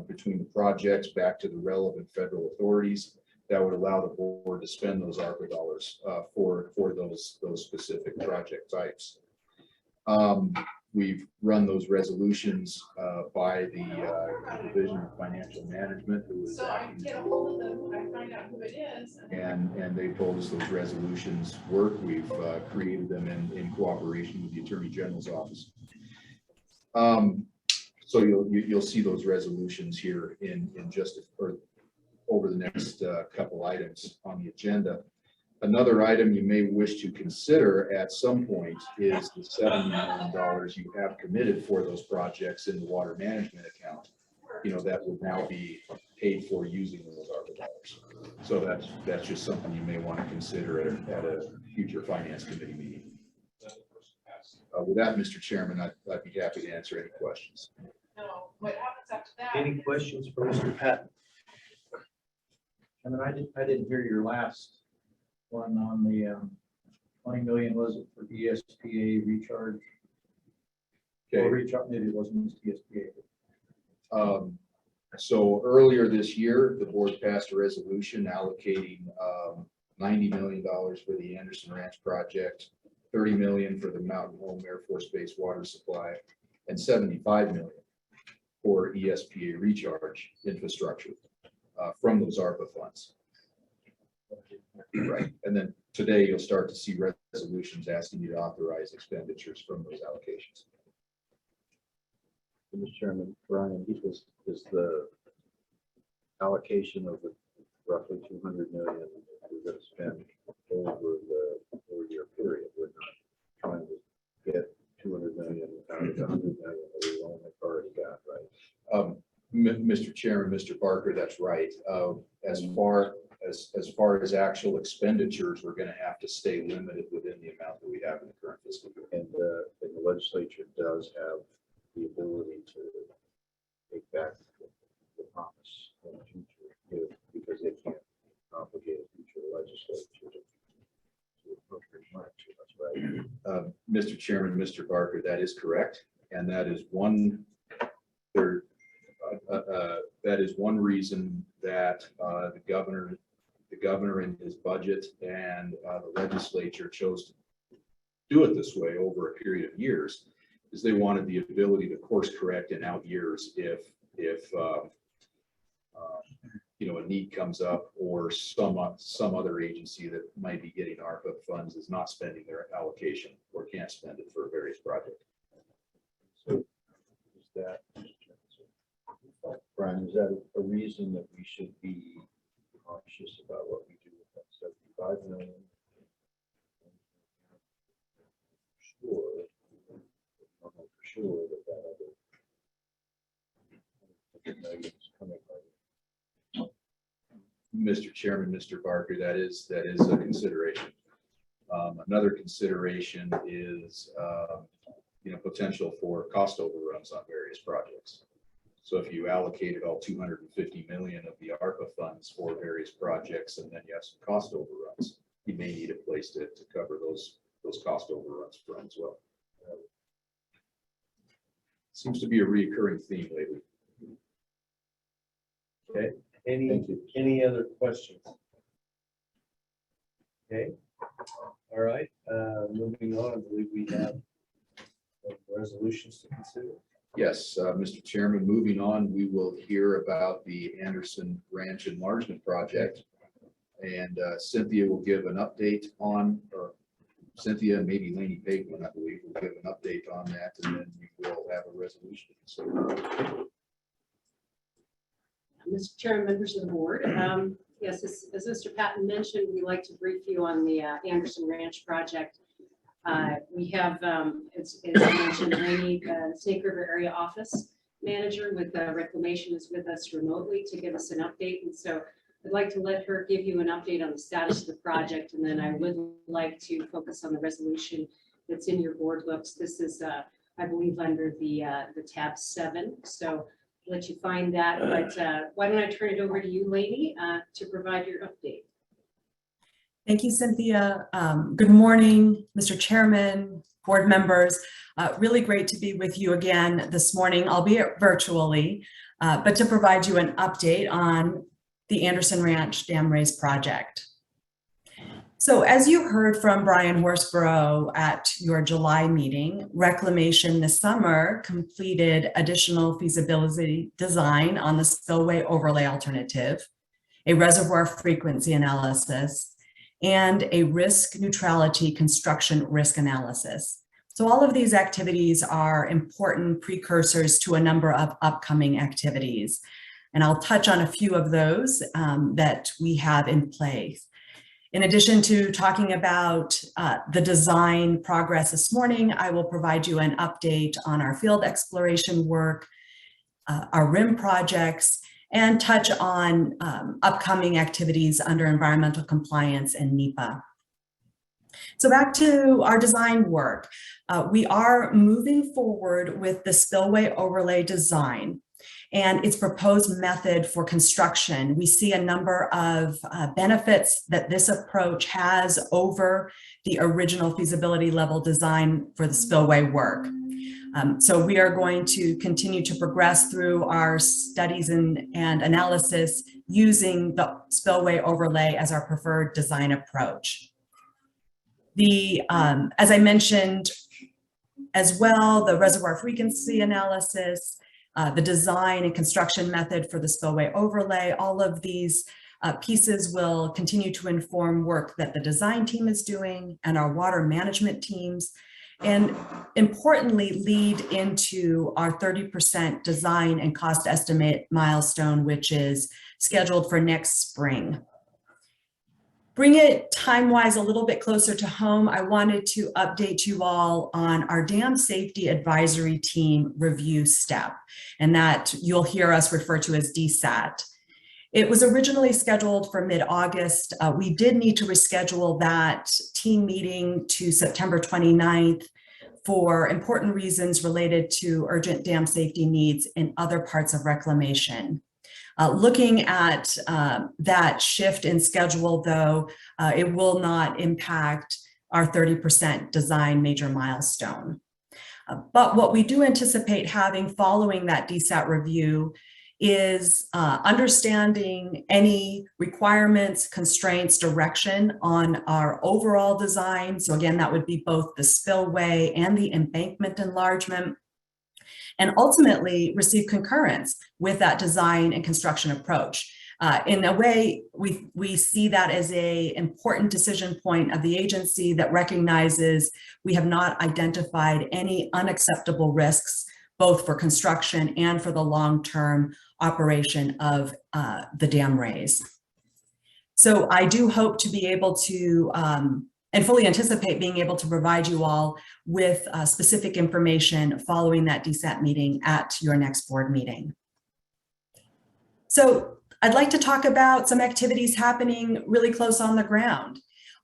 between the projects back to the relevant federal authorities that would allow the board to spend those ARPA dollars for those specific project types. We've run those resolutions by the Division of Financial Management, who is acting, and they told us those resolutions work. We've created them in cooperation with the Attorney General's office. So you'll see those resolutions here in just over the next couple items on the agenda. Another item you may wish to consider at some point is the $70 million you have committed for those projects in the water management account. That would now be paid for using those ARPA dollars. So that's just something you may want to consider at a future finance committee meeting. With that, Mr. Chairman, I'd be happy to answer any questions. Any questions for Mr. Patton? And then I didn't hear your last one on the 20 million, was it for ESPA recharge? Okay. Or recharge, maybe it wasn't ESPA. So earlier this year, the board passed a resolution allocating $90 million for the Anderson Ranch project, $30 million for the Mountain Home Air Force Base water supply, and $75 million for ESPA recharge infrastructure from those ARPA funds. Right, and then today you'll start to see resolutions asking you to authorize expenditures from those allocations. Mr. Chairman, Brian, is the allocation of the roughly 200 million we're going to spend over the 4-year period? We're not trying to get 200 million out of the 100 million that we've only already got, right? Mr. Chairman, Mr. Barker, that's right. As far as actual expenditures, we're going to have to stay limited within the amount that we have in the current fiscal year. And the legislature does have the ability to take back the promise in the future because they can't obligate a future legislature to appropriate money to us, right? Mr. Chairman, Mr. Barker, that is correct. And that is one reason that the governor in his budget and the legislature chose to do it this way over a period of years, is they wanted the ability to course correct in out years if a need comes up or some other agency that might be getting ARPA funds is not spending their allocation or can't spend it for a various project. So is that, Brian, is that a reason that we should be cautious about what we do with that 75 million? Sure, I don't know for sure that other million is coming from. Mr. Chairman, Mr. Barker, that is a consideration. Another consideration is potential for cost overruns on various projects. So if you allocated all 250 million of the ARPA funds for various projects and then you have some cost overruns, you may need a place to cover those cost overruns from as well. Seems to be a reoccurring theme lately. Okay, any other questions? Okay, all right, moving on, I believe we have resolutions to consider. Yes, Mr. Chairman, moving on, we will hear about the Anderson Ranch Enlargement Project. And Cynthia will give an update on, or Cynthia and maybe Laney Pegman, I believe, will give an update on that, and then we will have a resolution. So, Mr. Chairman, members of the board, yes, as Mr. Patton mentioned, we'd like to brief you on the Anderson Ranch project. We have, as I mentioned, Laney, Snake River Area Office Manager with Reclamation is with us remotely to give us an update. And so I'd like to let her give you an update on the status of the project. And then I would like to focus on the resolution that's in your board books. This is, I believe, under the tab 7. So I'll let you find that. But why don't I turn it over to you, Laney, to provide your update. Thank you, Cynthia. Good morning, Mr. Chairman, board members. Really great to be with you again this morning, albeit virtually, but to provide you an update on the Anderson Ranch Dam Raise project. So as you heard from Brian Horsborough at your July meeting, Reclamation this summer completed additional feasibility design on the spillway overlay alternative, a reservoir frequency analysis, and a risk neutrality construction risk analysis. So all of these activities are important precursors to a number of upcoming activities. And I'll touch on a few of those that we have in place. In addition to talking about the design progress this morning, I will provide you an update on our field exploration work, our RIM projects, and touch on upcoming activities under environmental compliance and NEPA. So back to our design work. We are moving forward with the spillway overlay design and its proposed method for construction. We see a number of benefits that this approach has over the original feasibility level design for the spillway work. So we are going to continue to progress through our studies and analysis using the spillway overlay as our preferred design approach. As I mentioned as well, the reservoir frequency analysis, the design and construction method for the spillway overlay, all of these pieces will continue to inform work that the design team is doing and our water management teams, and importantly lead into our 30% design and cost estimate milestone, which is scheduled for next spring. Bring it time-wise a little bit closer to home, I wanted to update you all on our dam safety advisory team review step, and that you'll hear us refer to as DSAT. It was originally scheduled for mid-August. We did need to reschedule that team meeting to September 29th for important reasons related to urgent dam safety needs in other parts of reclamation. Looking at that shift in schedule, though, it will not impact our 30% design major milestone. But what we do anticipate having following that DSAT review is understanding any requirements, constraints, direction on our overall design. So again, that would be both the spillway and the embankment enlargement, and ultimately receive concurrence with that design and construction approach. In a way, we see that as an important decision point of the agency that recognizes we have not identified any unacceptable risks, both for construction and for the long-term operation of the dam raise. So I do hope to be able to, and fully anticipate being able to provide you all with specific information following that DSAT meeting at your next board meeting. So I'd like to talk about some activities happening really close on the ground.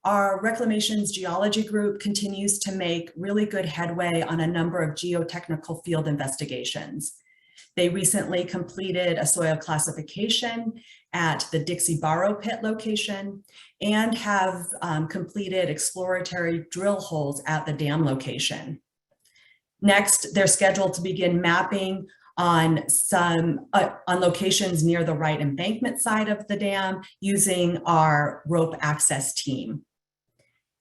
Our Reclamations Geology Group continues to make really good headway on a number of geotechnical field investigations. They recently completed a soil classification at the Dixie Barrow Pit location and have completed exploratory drill holes at the dam location. Next, they're scheduled to begin mapping on locations near the right embankment side of the dam using our rope access team.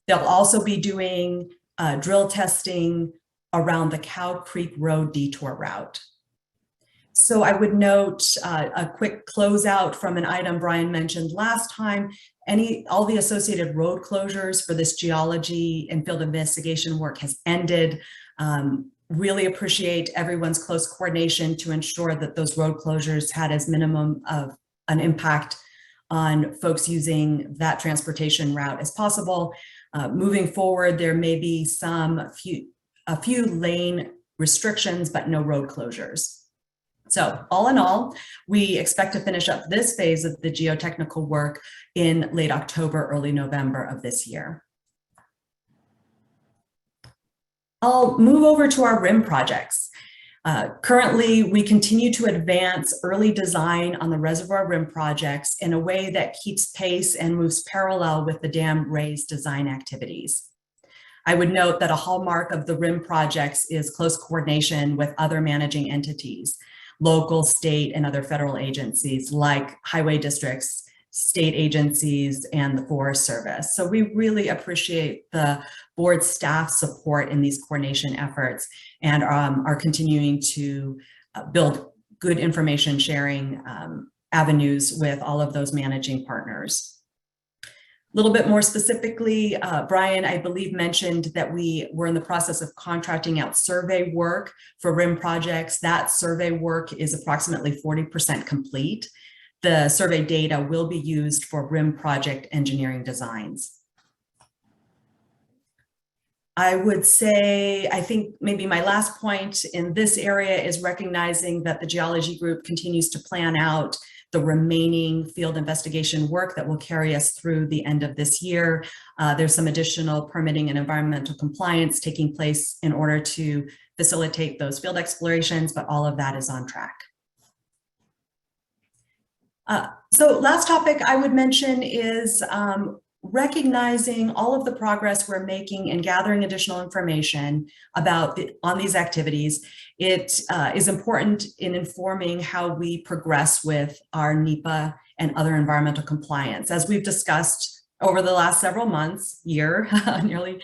They'll also be doing drill testing around the Cow Creek Road detour route. So I would note a quick closeout from an item Brian mentioned last time. All the associated road closures for this geology and field investigation work has ended. Really appreciate everyone's close coordination to ensure that those road closures had as minimum of an impact on folks using that transportation route as possible. Moving forward, there may be a few lane restrictions, but no road closures. So all in all, we expect to finish up this phase of the geotechnical work in late October, early November of this year. I'll move over to our RIM projects. Currently, we continue to advance early design on the reservoir RIM projects in a way that keeps pace and moves parallel with the dam raise design activities. I would note that a hallmark of the RIM projects is close coordination with other managing entities, local, state, and other federal agencies like highway districts, state agencies, and the Forest Service. So we really appreciate the board staff support in these coordination efforts and are continuing to build good information sharing avenues with all of those managing partners. A little bit more specifically, Brian, I believe, mentioned that we were in the process of contracting out survey work for RIM projects. That survey work is approximately 40% complete. The survey data will be used for RIM project engineering designs. I would say, I think maybe my last point in this area is recognizing that the geology group continues to plan out the remaining field investigation work that will carry us through the end of this year. There's some additional permitting and environmental compliance taking place in order to facilitate those field explorations, but all of that is on track. So last topic I would mention is recognizing all of the progress we're making in gathering additional information on these activities. It is important in informing how we progress with our NEPA and other environmental compliance. As we've discussed over the last several months, year, nearly,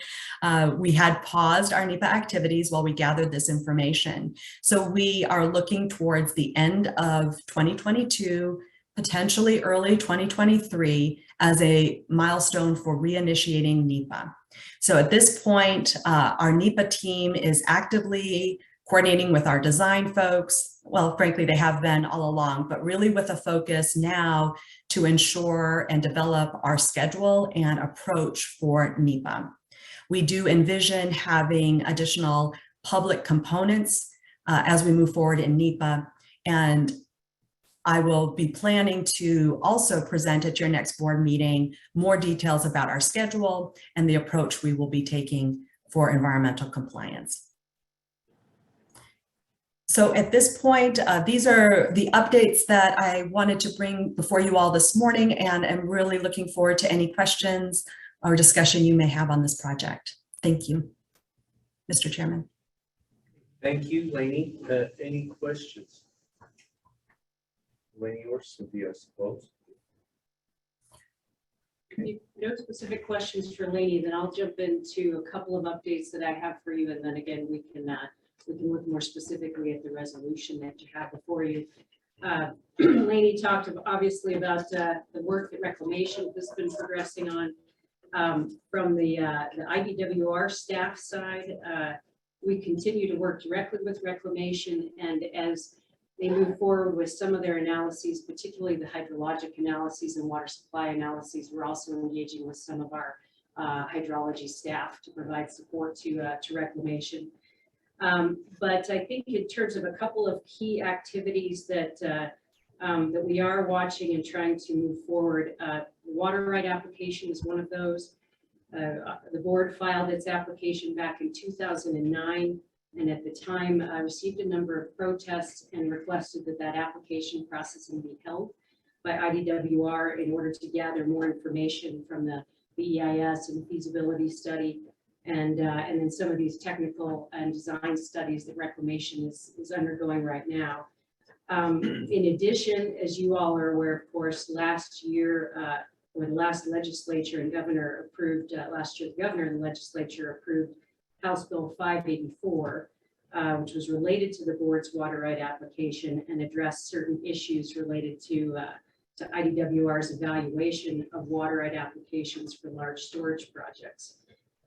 we had paused our NEPA activities while we gathered this information. So we are looking towards the end of 2022, potentially early 2023, as a milestone for reinitiating NEPA. So at this point, our NEPA team is actively coordinating with our design folks. Well, frankly, they have been all along, but really with a focus now to ensure and develop our schedule and approach for NEPA. We do envision having additional public components as we move forward in NEPA, and I will be planning to also present at your next board meeting more details about our schedule and the approach we will be taking for environmental compliance. So at this point, these are the updates that I wanted to bring before you all this morning, and I'm really looking forward to any questions or discussion you may have on this project. Thank you, Mr. Chairman. Thank you, Lainey. Any questions? Lainey or Cynthia, I suppose. No specific questions for Lainey, then I'll jump into a couple of updates that I have for you, and then again, we can look more specifically at the resolution that you have before you. Lainey talked obviously about the work that Reclamation has been progressing on. From the IDWR staff side, we continue to work directly with Reclamation, and as they move forward with some of their analyses, particularly the hydrologic analyses and water supply analyses, we're also engaging with some of our hydrology staff to provide support to Reclamation. But I think in terms of a couple of key activities that that we are watching and trying to move forward, water right application is one of those. The board filed its application back in 2009, and at the time received a number of protests and requested that that application processing be held by IDWR in order to gather more information from the EIS and feasibility study. And then some of these technical and design studies that Reclamation is undergoing right now. In addition, as you all are aware, of course, last year, or the last legislature and governor approved, last year, the governor and the legislature approved House Bill 584, which was related to the board's water right application and addressed certain issues related to IDWR's evaluation of water right applications for large storage projects.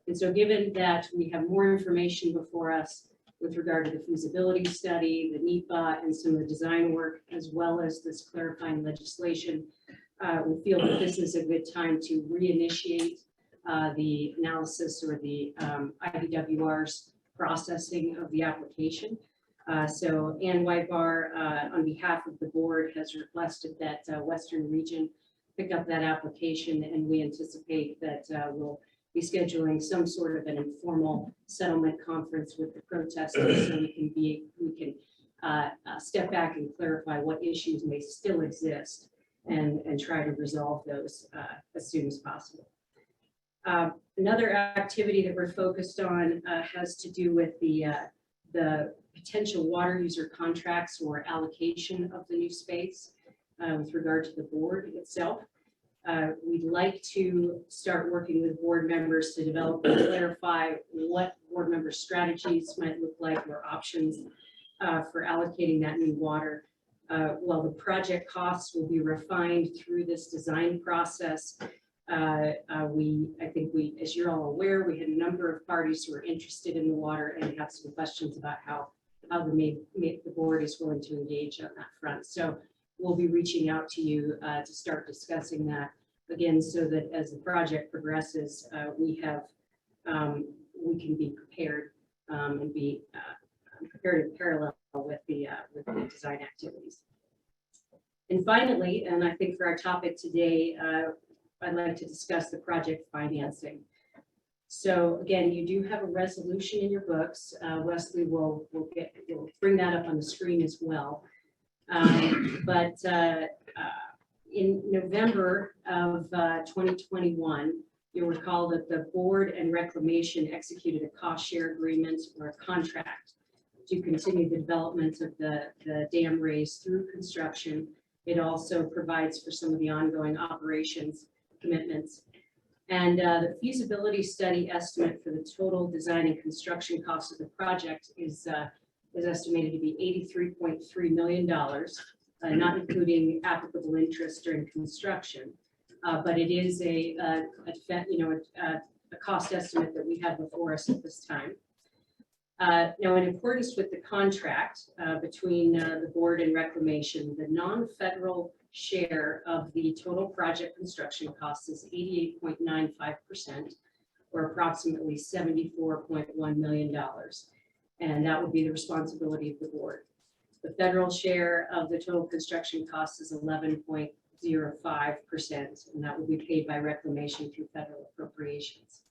And so given that we have more information before us with regard to the feasibility study, the NEPA, and some of the design work, as well as this clarifying legislation, we feel that this is a good time to reinitiate the analysis or the IDWR's processing of the application. So Ann Whitebar, on behalf of the board, has requested that Western Region pick up that application, and we anticipate that we'll be scheduling some sort of an informal settlement conference with the protesters, so we can step back and clarify what issues may still exist and try to resolve those as soon as possible. Another activity that we're focused on has to do with the potential water user contracts or allocation of the new space with regard to the board itself. We'd like to start working with board members to develop and clarify what board member strategies might look like or options for allocating that new water. While the project costs will be refined through this design process, I think as you're all aware, we had a number of parties who are interested in the water and have some questions about how the board is willing to engage on that front. So we'll be reaching out to you to start discussing that again, so that as the project progresses, we can be prepared and be prepared in parallel with the design activities. And finally, and I think for our topic today, I'd like to discuss the project financing. So again, you do have a resolution in your books. Wesley will bring that up on the screen as well. But in November of 2021, you'll recall that the board and Reclamation executed a cost share agreement or a contract to continue the development of the dam raise through construction. It also provides for some of the ongoing operations commitments. And the feasibility study estimate for the total design and construction cost of the project is estimated to be $83.3 million, not including applicable interest during construction. But it is a cost estimate that we have before us at this time. Now, in accordance with the contract between the board and Reclamation, the non-federal share of the total project construction cost is 88.95%, or approximately $74.1 million. And that would be the responsibility of the board. The federal share of the total construction cost is 11.05%, and that will be paid by Reclamation through federal appropriations.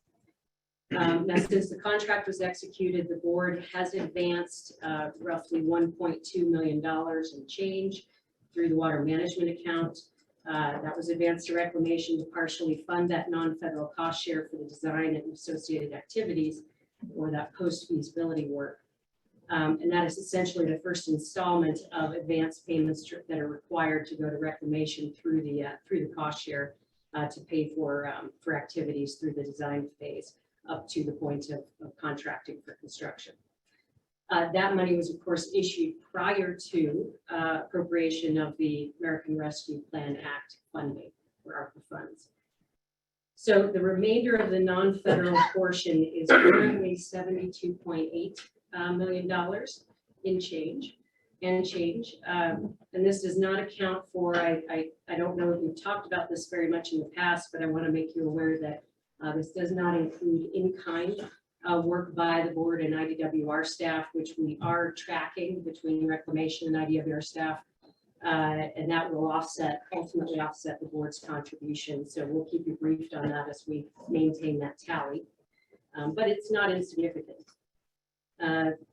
Now, since the contract was executed, the board has advanced roughly $1.2 million in change through the water management account. That was advanced to Reclamation to partially fund that non-federal cost share for the design and associated activities, or that post-feasibility work. And that is essentially the first installment of advanced payments that are required to go to Reclamation through the cost share to pay for activities through the design phase up to the point of contracting for construction. That money was, of course, issued prior to appropriation of the American Rescue Plan Act funding for ARPA funds. So the remainder of the non-federal portion is currently $72.8 million in change. And this does not account for, I don't know if we've talked about this very much in the past, but I want to make you aware that this does not include in-kind work by the board and IDWR staff, which we are tracking between Reclamation and IDWR staff. And that will ultimately offset the board's contribution. So we'll keep you briefed on that as we maintain that tally. But it's not insignificant.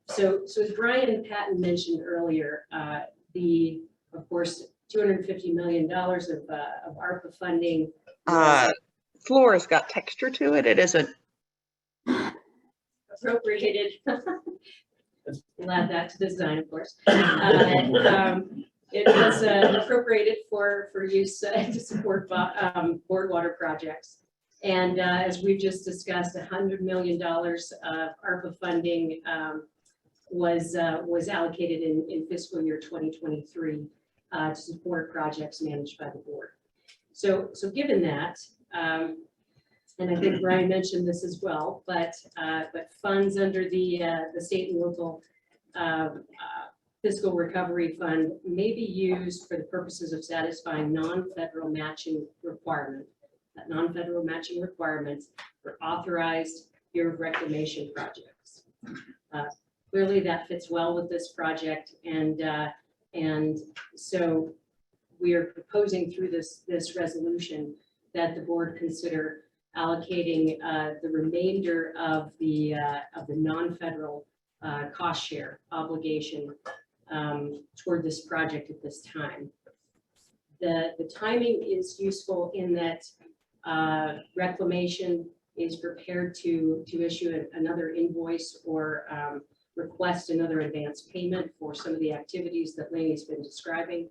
So as Brian and Patton mentioned earlier, of course, $250 million of ARPA funding. Floor has got texture to it. It isn't. Appropriated. We'll add that to the design, of course. It was appropriated for use to support board water projects. And as we've just discussed, $100 million of ARPA funding was allocated in fiscal year 2023 to support projects managed by the board. So given that, and I think Brian mentioned this as well, but funds under the state and local fiscal recovery fund may be used for the purposes of satisfying non-federal matching requirements. That non-federal matching requirements for authorized Bureau of Reclamation projects. Clearly, that fits well with this project, and so we are proposing through this resolution that the board consider allocating the remainder of the non-federal cost share obligation toward this project at this time. The timing is useful in that Reclamation is prepared to issue another invoice or request another advance payment for some of the activities that Lainey's been describing.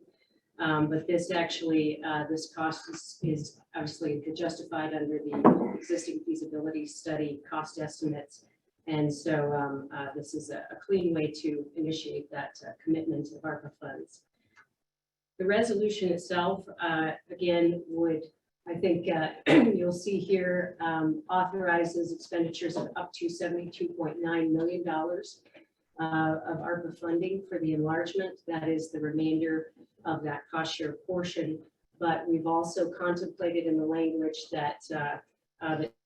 But this actually, this cost is obviously justified under the existing feasibility study cost estimates. And so this is a clean way to initiate that commitment of ARPA funds. The resolution itself, again, would, I think you'll see here, authorizes expenditures of up to $72.9 million of ARPA funding for the enlargement. That is the remainder of that cost share portion. But we've also contemplated in the language that, that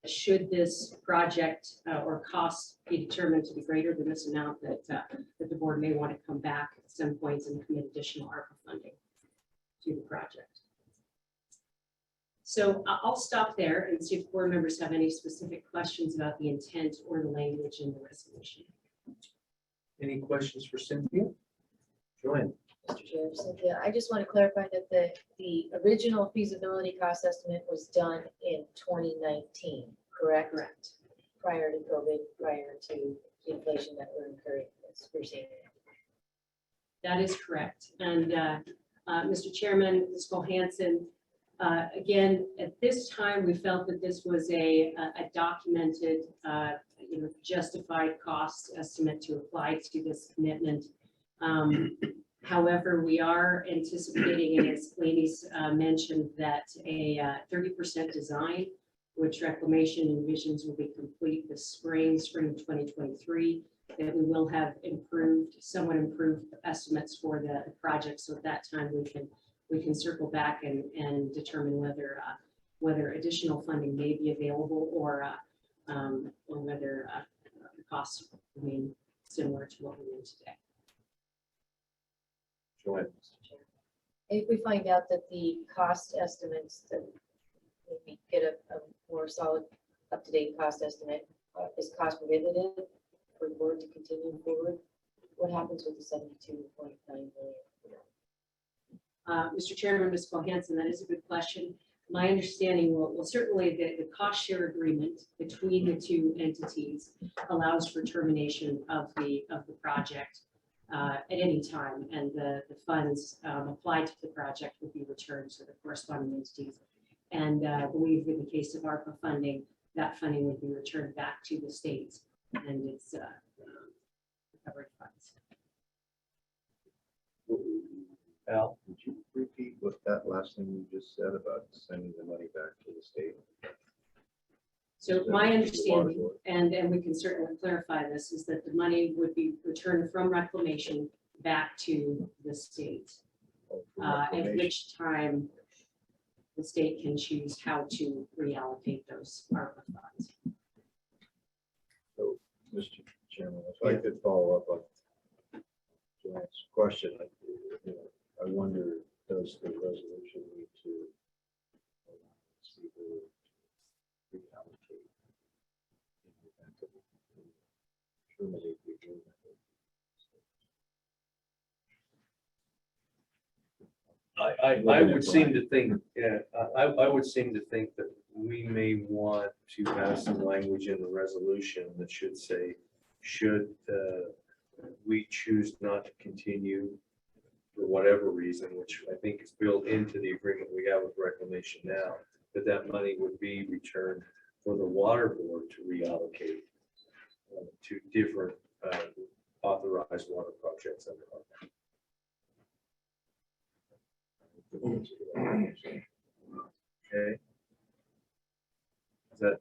should this project or cost be determined to be greater than this amount, that the board may want to come back at some points and commit additional ARPA funding to the project. So I'll stop there and see if board members have any specific questions about the intent or the language in the resolution. Any questions for Cynthia? Joanne? Mr. Chair, Cynthia, I just want to clarify that the original feasibility cost estimate was done in 2019, correct? Correct. Prior to COVID, prior to the inflation that we're incurring, we're seeing. That is correct. And Mr. Chairman, Ms. Cole-Hansen, Again, at this time, we felt that this was a documented, justified cost estimate to apply to this commitment. However, we are anticipating, and as ladies mentioned, that a 30% design, which Reclamation envisions will be complete this spring 2023, that we will have somewhat improved estimates for the project. So at that time, we can circle back and determine whether additional funding may be available or whether the costs remain similar to what we're in today. Go ahead. If we find out that the cost estimates, that we get a more solid, up-to-date cost estimate, is cost prohibitive for the board to continue forward, what happens with the 72.9 million? Mr. Chairman, Ms. Cole-Hansen, that is a good question. My understanding will certainly the cost share agreement between the two entities allows for termination of the project at any time, and the funds applied to the project would be returned to the corresponding entities. And I believe in the case of ARPA funding, that funding would be returned back to the states and its recovery funds. Al? Would you repeat what that last thing you just said about sending the money back to the state? So my understanding, and we can certainly clarify this, is that the money would be returned from Reclamation back to the state, at which time the state can choose how to reallocate those ARPA funds. So, Mr. Chairman, if I could follow up on Joanne's question, I wonder, does the resolution need to reallocate in the event of terminate the agreement? I would seem to think, I would seem to think that we may want to have some language in the resolution that should say, should we choose not to continue for whatever reason, which I think is built into the agreement we have with Reclamation now, that money would be returned for the water board to reallocate to different authorized water projects under ARPA. Okay. Is that,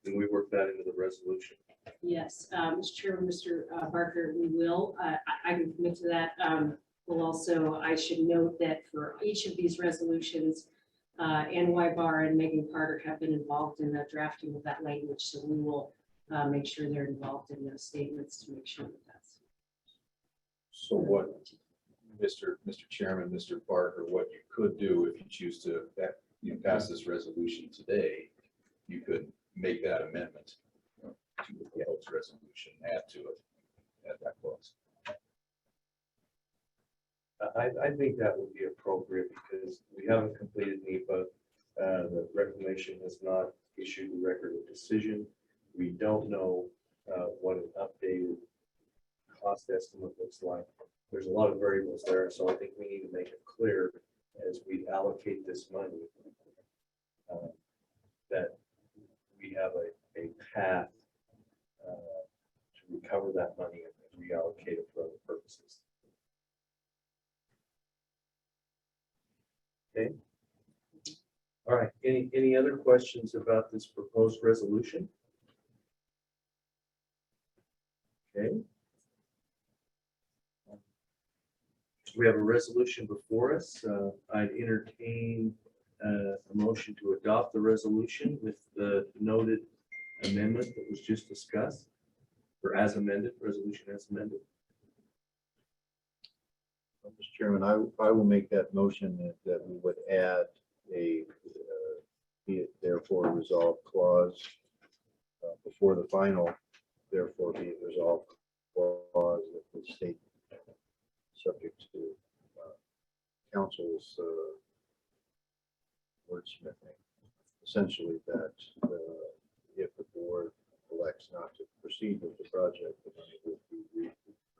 can we work that into the resolution? Yes, Mr. Chairman, Mr. Barker, we will. I can commit to that. We'll also, I should note that for each of these resolutions, NY Bar and Megan Carter have been involved in the drafting of that language, so we will make sure they're involved in those statements to make sure that that's. So what, Mr. Chairman, Mr. Barker, what you could do if you choose to pass this resolution today, you could make that amendment to the proposed resolution, add to it at that clause. I think that would be appropriate because we haven't completed NEPA. The Reclamation has not issued a record of decision. We don't know what an updated cost estimate looks like. There's a lot of variables there, so I think we need to make it clear as we allocate this money that we have a path to recover that money and reallocate it for other purposes. Okay. All right. Any other questions about this proposed resolution? Okay. We have a resolution before us. I'd entertain a motion to adopt the resolution with the noted amendment that was just discussed, or as amended, resolution as amended. Mr. Chairman, I will make that motion that we would add a be it therefore resolved clause before the final therefore be it resolved clause that the state subject to council's wordsmithing. Essentially that if the board elects not to proceed with the project, the money would be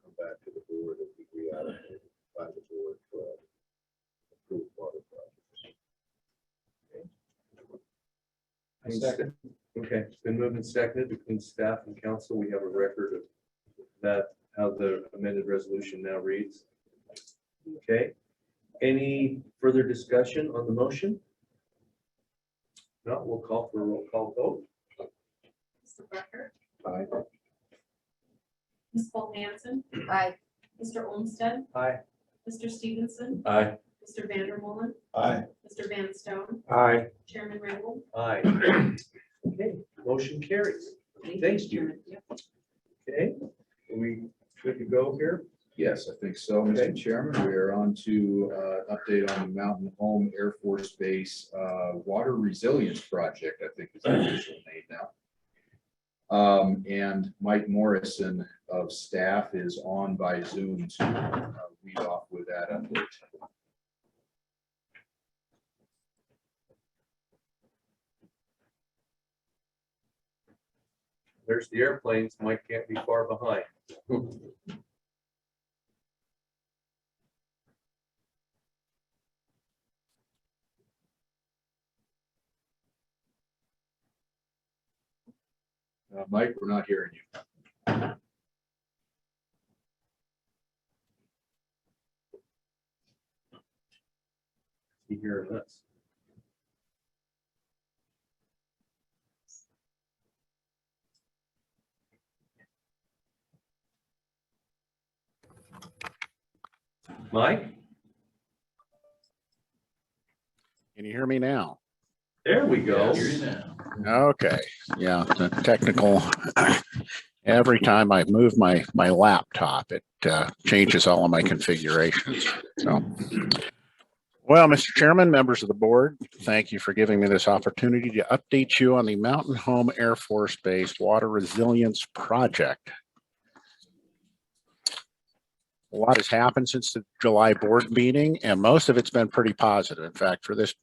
come back to the board and be reallocated by the board for approved water projects. Second. Okay, it's been moved and seconded between staff and council. We have a record of that, how the amended resolution now reads. Okay, any further discussion on the motion? No, we'll call for a roll call vote. Mr. Becker, Aye. Ms. Cole-Hansen, Aye. Mr. Olmstead, Aye. Mr. Stevenson, Aye. Mr. Meulen, Aye. Mr. Van Stone, Aye. Chairman Raybould. Aye. Okay, motion carries. Thanks, you. Okay, are we good to go here? Yes, I think so, Mr. Chairman. We are on to update on the Mountain Home Air Force Base Water Resilience Project, I think is the official name now. And Mike Morrison of staff is on by Zoom to lead off with that update. There's the airplanes. Mike can't be far behind. Mike, we're not hearing you. You hearing us? Mike? Can you hear me now? There we go. Okay, yeah, the technical, every time I move my laptop, it changes all of my configurations. So, well, Mr. Chairman, members of the board, thank you for giving me this opportunity to update you on the Mountain Home Air Force Base Water Resilience Project. A lot has happened since the July board meeting, and most of it's been pretty positive. In fact, for this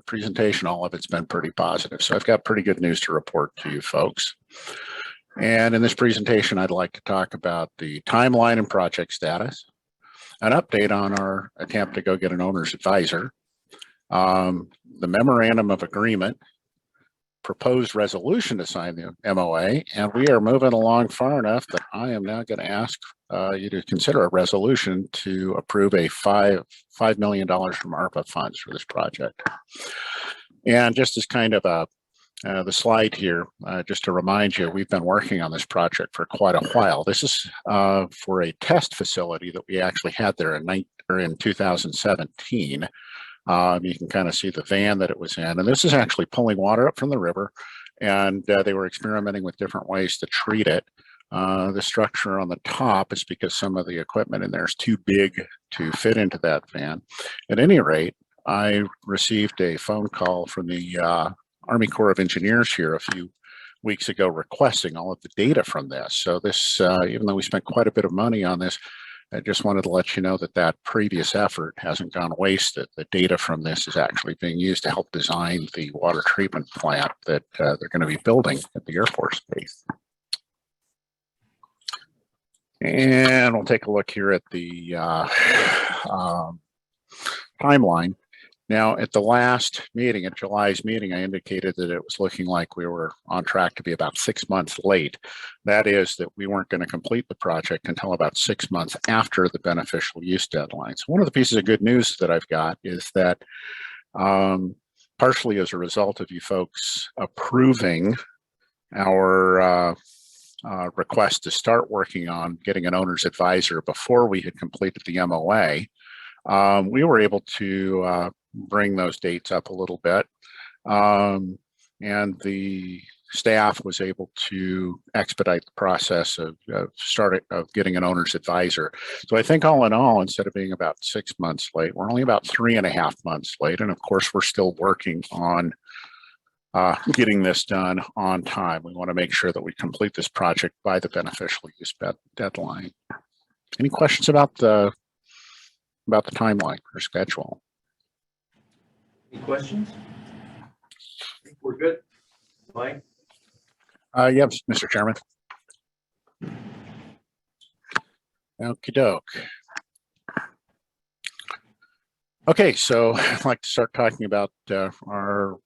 presentation, all of it's been pretty positive. So I've got pretty good news to report to you folks. And in this presentation, I'd like to talk about the timeline and project status, an update on our attempt to go get an owner's advisor, the memorandum of agreement, proposed resolution to sign the MOA, and we are moving along far enough that I am now going to ask you to consider a resolution to approve a $5 million from ARPA funds for this project. And just as kind of the slide here, just to remind you, we've been working on this project for quite a while. This is for a test facility that we actually had there in 2017. You can kind of see the van that it was in, and this is actually pulling water up from the river, and they were experimenting with different ways to treat it. The structure on the top is because some of the equipment in there is too big to fit into that van. At any rate, I received a phone call from the Army Corps of Engineers here a few weeks ago requesting all of the data from this. So this, even though we spent quite a bit of money on this, I just wanted to let you know that that previous effort hasn't gone wasted. The data from this is actually being used to help design the water treatment plant that they're going to be building at the Air Force Base. And we'll take a look here at the timeline. Now, at the last meeting, at July's meeting, I indicated that it was looking like we were on track to be about 6 months late. That is that we weren't going to complete the project until about 6 months after the beneficial use deadline. So one of the pieces of good news that I've got is that partially as a result of you folks approving our request to start working on getting an owner's advisor before we had completed the MOA, we were able to bring those dates up a little bit. And the staff was able to expedite the process of getting an owner's advisor. So I think all in all, instead of being about 6 months late, we're only about 3.5 months late. And of course, we're still working on getting this done on time. We want to make sure that we complete this project by the beneficial use deadline. Any questions about the timeline or schedule? Any questions? I think we're good. Mike? Yes, Mr. Chairman. Okie doke. Okay, so I'd like to start talking about our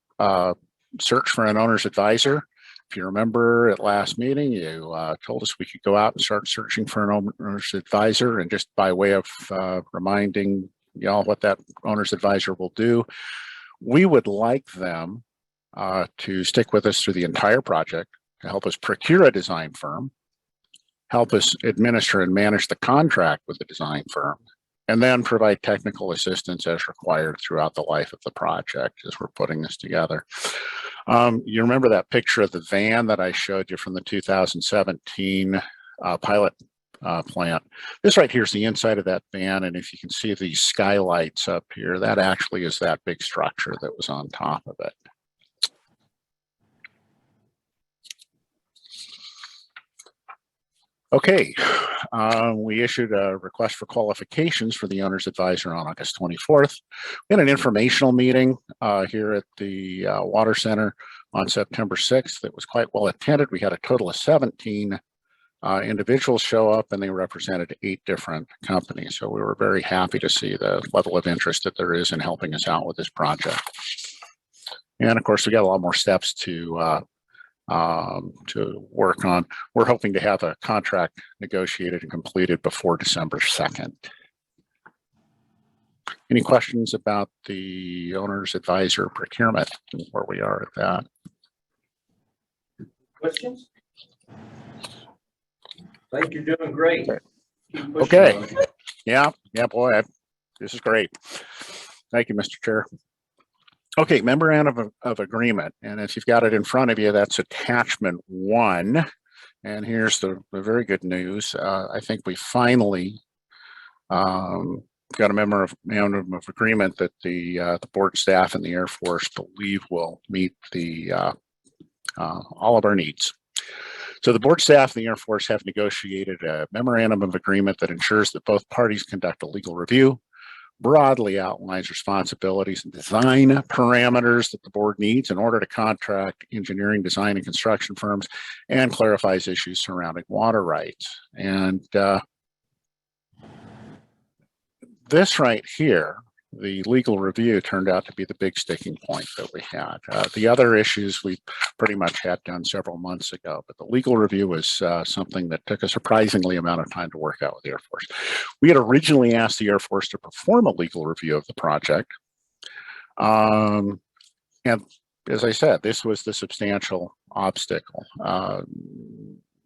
search for an owner's advisor. If you remember at last meeting, you told us we could go out and start searching for an owner's advisor. And just by way of reminding y'all what that owner's advisor will do, we would like them to stick with us through the entire project, to help us procure a design firm, help us administer and manage the contract with the design firm, and then provide technical assistance as required throughout the life of the project as we're putting this together. You remember that picture of the van that I showed you from the 2017 pilot plant? This right here is the inside of that van, and if you can see these skylights up here, that actually is that big structure that was on top of it. Okay, we issued a request for qualifications for the owner's advisor on August 24th. We had an informational meeting here at the Water Center on September 6th. That was quite well attended. We had a total of 17 individuals show up, and they represented 8 different companies. So we were very happy to see the level of interest that there is in helping us out with this project. And of course, we got a lot more steps to work on. We're hoping to have a contract negotiated and completed before December 2nd. Any questions about the owner's advisor procurement and where we are at that? Questions? I think you're doing great. Keep pushing Okay. on. Yeah, boy, this is great. Thank you, Mr. Chair. Okay, memorandum of agreement, and if you've got it in front of you, that's attachment 1. And here's the very good news. I think we finally got a memorandum of agreement that the board staff and the Air Force believe will meet the all of our needs. So the board staff and the Air Force have negotiated a memorandum of agreement that ensures that both parties conduct a legal review, broadly outlines responsibilities and design parameters that the board needs in order to contract engineering, design, and construction firms, and clarifies issues surrounding water rights. And this right here, the legal review, turned out to be the big sticking point that we had. The other issues we pretty much had done several months ago, but the legal review was something that took a surprisingly amount of time to work out with the Air Force. We had originally asked the Air Force to perform a legal review of the project. And as I said, this was the substantial obstacle.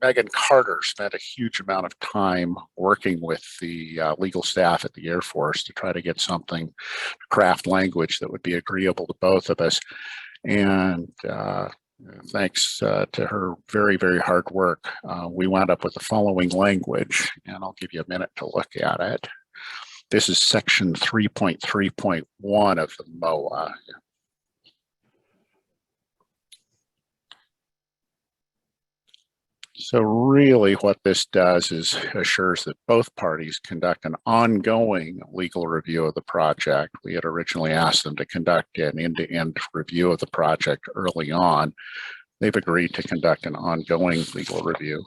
Megan Carter spent a huge amount of time working with the legal staff at the Air Force to try to get something, craft language that would be agreeable to both of us. And thanks to her very, very hard work, we wound up with the following language, and I'll give you a minute to look at it. This is section 3.3.1 of the MOA. So really what this does is assures that both parties conduct an ongoing legal review of the project. We had originally asked them to conduct an end-to-end review of the project early on. They've agreed to conduct an ongoing legal review.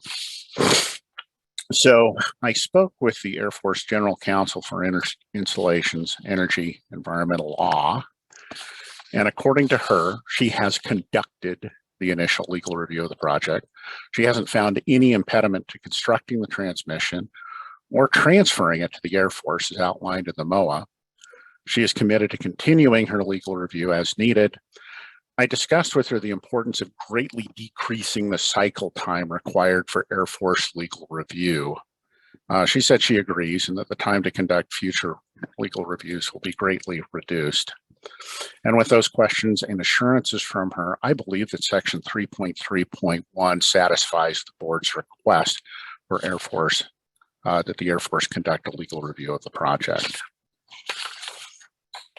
So I spoke with the Air Force General Counsel for Installations, Energy, Environmental Law. And according to her, she has conducted the initial legal review of the project. She hasn't found any impediment to constructing the transmission or transferring it to the Air Force as outlined in the MOA. She is committed to continuing her legal review as needed. I discussed with her the importance of greatly decreasing the cycle time required for Air Force legal review. She said she agrees and that the time to conduct future legal reviews will be greatly reduced. And with those questions and assurances from her, I believe that section 3.3.1 satisfies the board's request for Air Force, that the Air Force conduct a legal review of the project.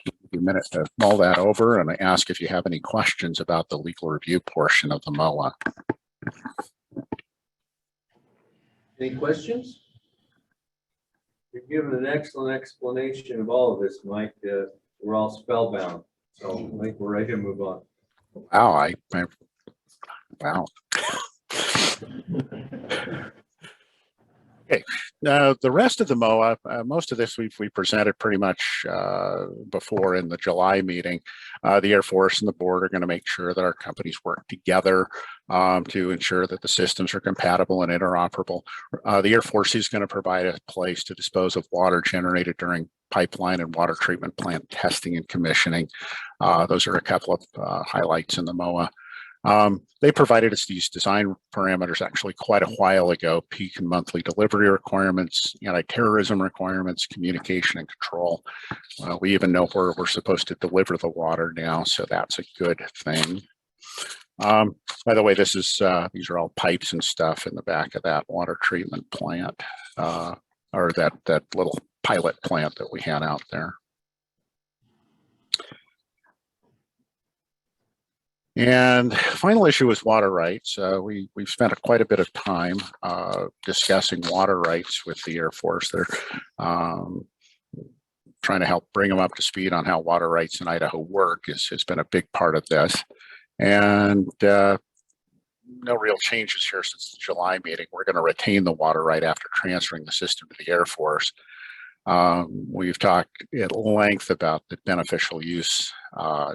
Give you a minute to mull that over and I ask if you have any questions about the legal review portion of the MOA. Any questions? You're giving an excellent explanation of all of this, Mike. We're all spellbound, so I think we're ready to move on. Wow, wow. The rest of the MOA, most of this we presented pretty much before in the July meeting. The Air Force and the board are going to make sure that our companies work together to ensure that the systems are compatible and interoperable. The Air Force is going to provide a place to dispose of water generated during pipeline and water treatment plant testing and commissioning. Those are a couple of highlights in the MOA. They provided us these design parameters actually quite a while ago: peak and monthly delivery requirements, anti-terrorism requirements, communication and control. We even know where we're supposed to deliver the water now, so that's a good thing. By the way, these are all pipes and stuff in the back of that water treatment plant, or that little pilot plant that we had out there. And final issue is water rights. We've spent quite a bit of time discussing water rights with the Air Force. They're trying to help bring them up to speed on how water rights in Idaho work has been a big part of this. And no real changes here since the July meeting. We're going to retain the water right after transferring the system to the Air Force. We've talked at length about the beneficial use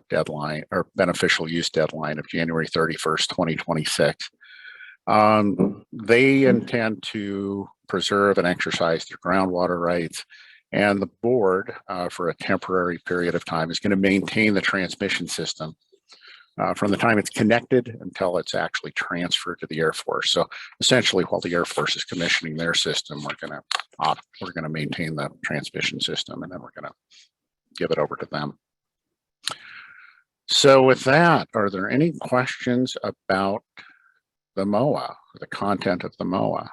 deadline of January 31st, 2026. They intend to preserve and exercise their groundwater rights, and the board, for a temporary period of time, is going to maintain the transmission system from the time it's connected until it's actually transferred to the Air Force. So essentially, while the Air Force is commissioning their system, we're going to maintain the transmission system, and then we're going to give it over to them. So with that, are there any questions about the MOA, the content of the MOA?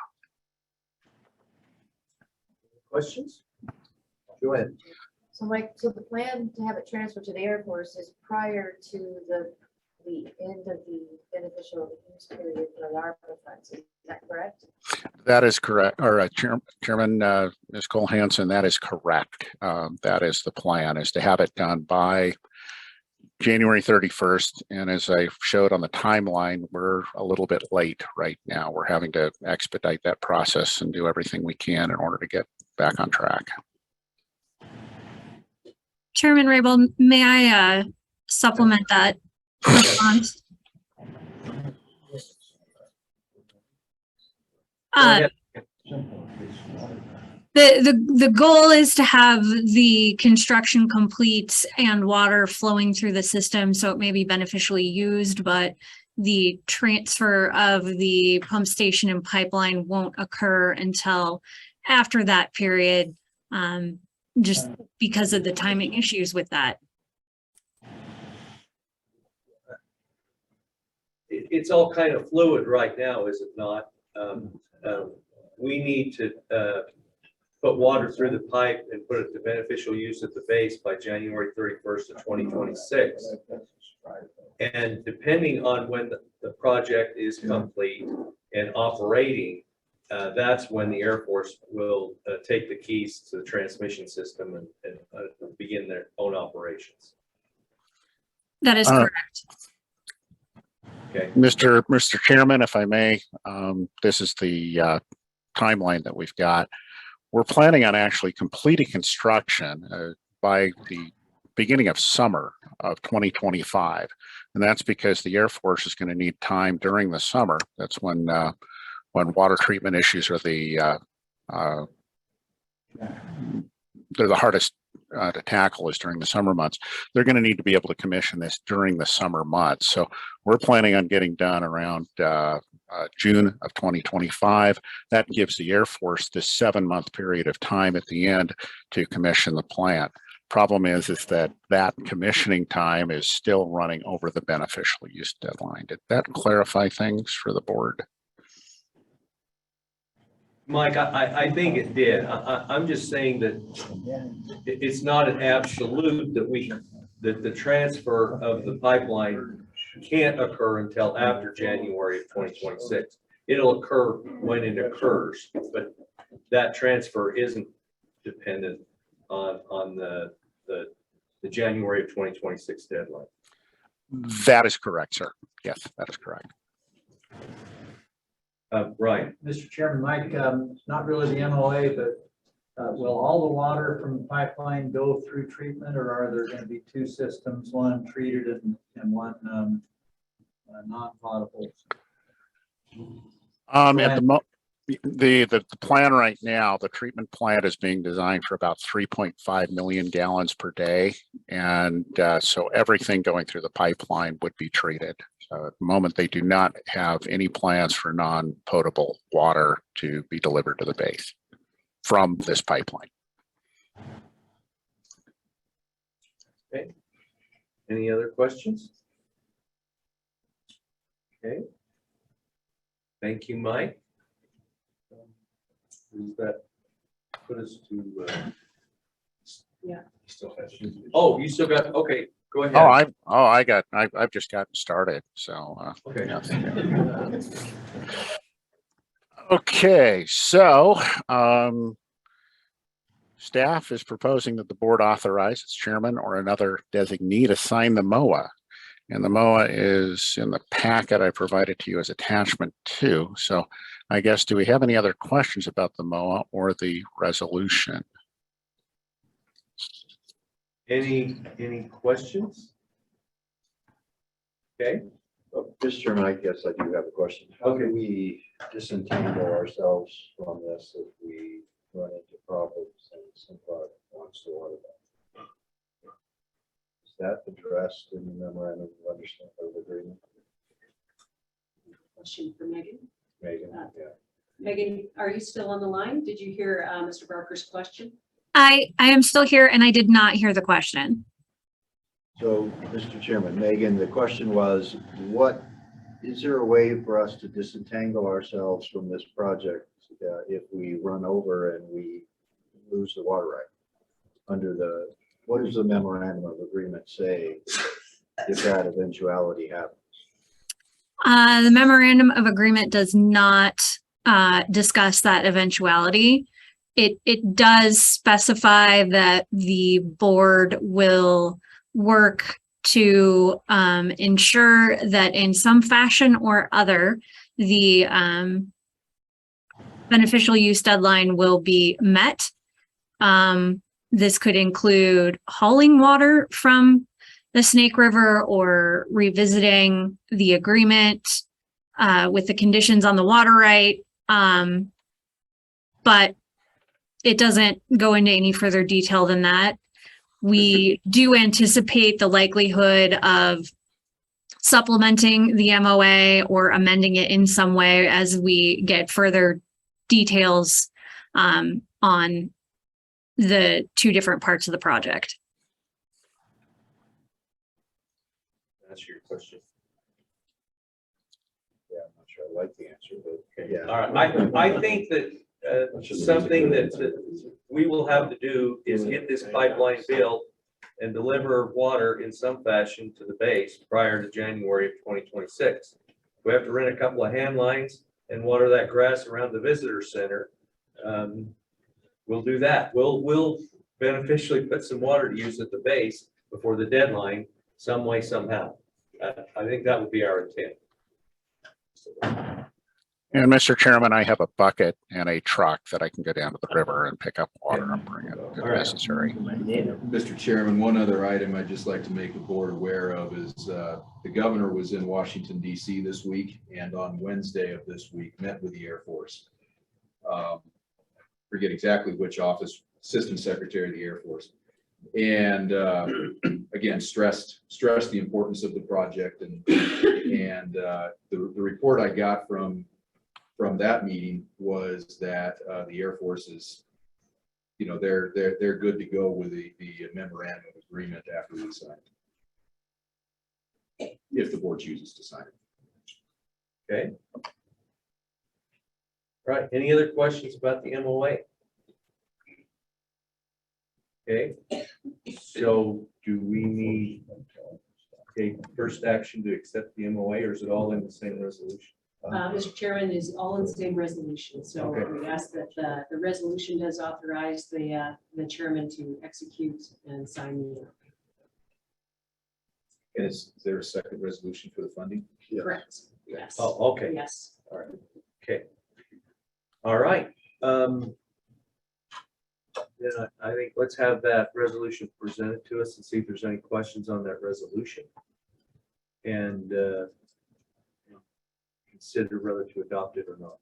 Questions? Go ahead. So Mike, so the plan to have it transferred to the Air Force is prior to the end of the beneficial use period for the ARPA funds, is that correct? That is correct. Or Chairman, Ms. Cole-Hansen, that is correct. That is the plan, is to have it done by January 31st. And as I showed on the timeline, we're a little bit late right now. We're having to expedite that process and do everything we can in order to get back on track. Chairman Raybould, may I supplement that response? The goal is to have the construction complete and water flowing through the system so it may be beneficially used, but the transfer of the pump station and pipeline won't occur until after that period, just because of the timing issues with that. It's all kind of fluid right now, is it not? We need to put water through the pipe and put it to beneficial use at the base by January 31st of 2026. And depending on when the project is complete and operating, that's when the Air Force will take the keys to the transmission system and begin their own operations. That is correct. Okay. Mr. Chairman, if I may, this is the timeline that we've got. We're planning on actually completing construction by the beginning of summer of 2025. And that's because the Air Force is going to need time during the summer. That's when water treatment issues are they're the hardest to tackle, is during the summer months. They're going to need to be able to commission this during the summer months. So we're planning on getting done around June of 2025. That gives the Air Force this 7-month period of time at the end to commission the plant. Problem is that commissioning time is still running over the beneficial use deadline. Did that clarify things for the board? Mike, I think it did. I'm just saying that it's not an absolute that the transfer of the pipeline can't occur until after January of 2026. It'll occur when it occurs, but that transfer isn't dependent on the January of 2026 deadline. That is correct, sir. Yes, that is correct. Brian, Mr. Chairman, Mike, not really the MOA, but will all the water from the pipeline go through treatment, or are there going to be two systems, one treated and one non-potable? The plan right now, the treatment plant is being designed for about 3.5 million gallons per day. And so everything going through the pipeline would be treated. So at the moment, they do not have any plans for non-potable water to be delivered to the base from this pipeline. okay. Any other questions? Okay. Thank you, Mike. Does that put us to? Yeah. Still has. Oh, you still got, okay, go ahead. I've just gotten started. So, Okay. yeah. Okay, so staff is proposing that the board authorize its chairman or another designee to sign the MOA. And the MOA is in the packet I provided to you as attachment 2. So I guess, do we have any other questions about the MOA or the resolution? Any questions? Okay. Mr. Chairman, I guess I do have a question. How do we disentangle ourselves from this if we run into problems and somebody wants to order that? Is that addressed in the memorandum of understanding of agreement? Question for Megan. Megan, yeah. Megan, are you still on the line? Did you hear Mr. Barker's question? I am still here and I did not hear the question. So, Mr. Chairman, Megan, the question was, is there a way for us to disentangle ourselves from this project if we run over and we lose the water right? What does the memorandum of agreement say if that eventuality happens? The memorandum of agreement does not discuss that eventuality. It does specify that the board will work to ensure that in some fashion or other, the beneficial use deadline will be met. This could include hauling water from the Snake River or revisiting the agreement with the conditions on the water right. But it doesn't go into any further detail than that. We do anticipate the likelihood of supplementing the MOA or amending it in some way as we get further details on the two different parts of the project. That's your question. Yeah, I'm not sure I like the answer, but Okay. yeah. All right. I think that something that we will have to do is get this pipeline built and deliver water in some fashion to the base prior to January of 2026. We have to rent a couple of hand lines and water that grass around the visitor center. We'll do that. We'll beneficially put some water to use at the base before the deadline, some way, somehow. I think that would be our intent. And Mr. Chairman, I have a bucket and a truck that I can go down to the river and pick up water and bring it if necessary. Mr. Chairman, one other item I'd just like to make the board aware of is the governor was in Washington, D.C. this week, and on Wednesday of this week met with the Air Force. Forget exactly which office, Assistant Secretary of the Air Force. And again, stressed the importance of the project, and the report I got from that meeting was that the Air Force is, they're good to go with the memorandum of agreement after we sign it, if the board chooses to sign it. Okay. Right. Any other questions about the MOA? Okay. So do we need a first action to accept the MOA, or is it all in the same resolution? Mr. Chairman, is all in the same resolution. So Okay. we ask that the resolution does authorize the chairman to execute and sign the. And is there a second resolution for the funding? Yeah. Correct. Yes. Oh, okay. Yes. All right. Okay. All right. Then I think let's have that resolution presented to us and see if there's any questions on that resolution. And consider whether to adopt it or not.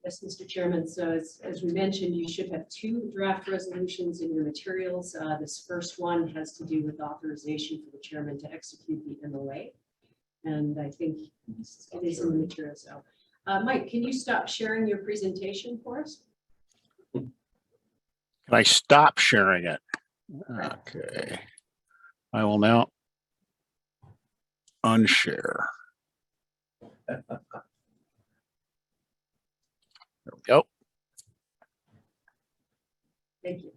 Yes, Mr. Chairman. So as we mentioned, you should have two draft resolutions in your materials. This first one has to do with authorization for the chairman to execute the MOA. And I think it is in the materials. So, Mike, can you stop sharing your presentation for us? Can I stop sharing it? Okay. I will now unshare. There we go. Thank you.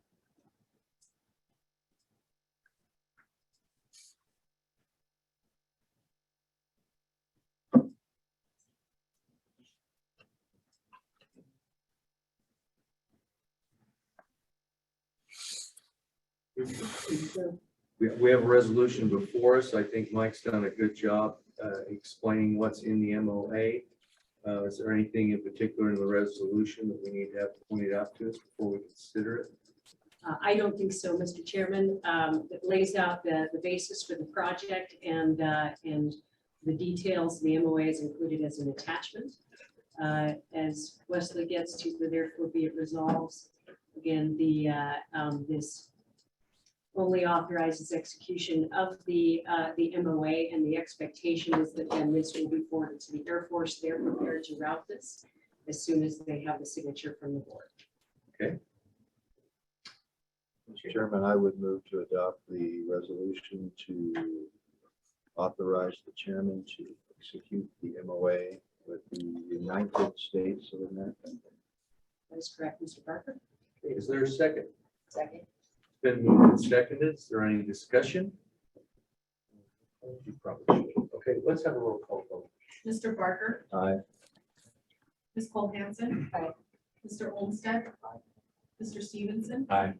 We have a resolution before us. I think Mike's done a good job explaining what's in the MOA. Is there anything in particular in the resolution that we need to have pointed out to us before we consider it? I don't think so, Mr. Chairman. It lays out the basis for the project and the details. The MOA is included as an attachment. As Wesley gets to the therefore be it resolves. Again, this only authorizes execution of the MOA, and the expectation is that then this will be forwarded to the Air Force. They're prepared to route this as soon as they have the signature from the board. Okay. Mr. Chairman, I would move to adopt the resolution to authorize the chairman to execute the MOA with the United States of America. That is correct, Mr. Parker. Okay, is there a second? Second. It's been moved and seconded. Is there any discussion? You probably should. Okay, let's have a roll call vote. Mr. Barker, Aye. Ms. Cole-Hansen. Aye. Mr. Olmstead. Mr. Stevenson. Aye.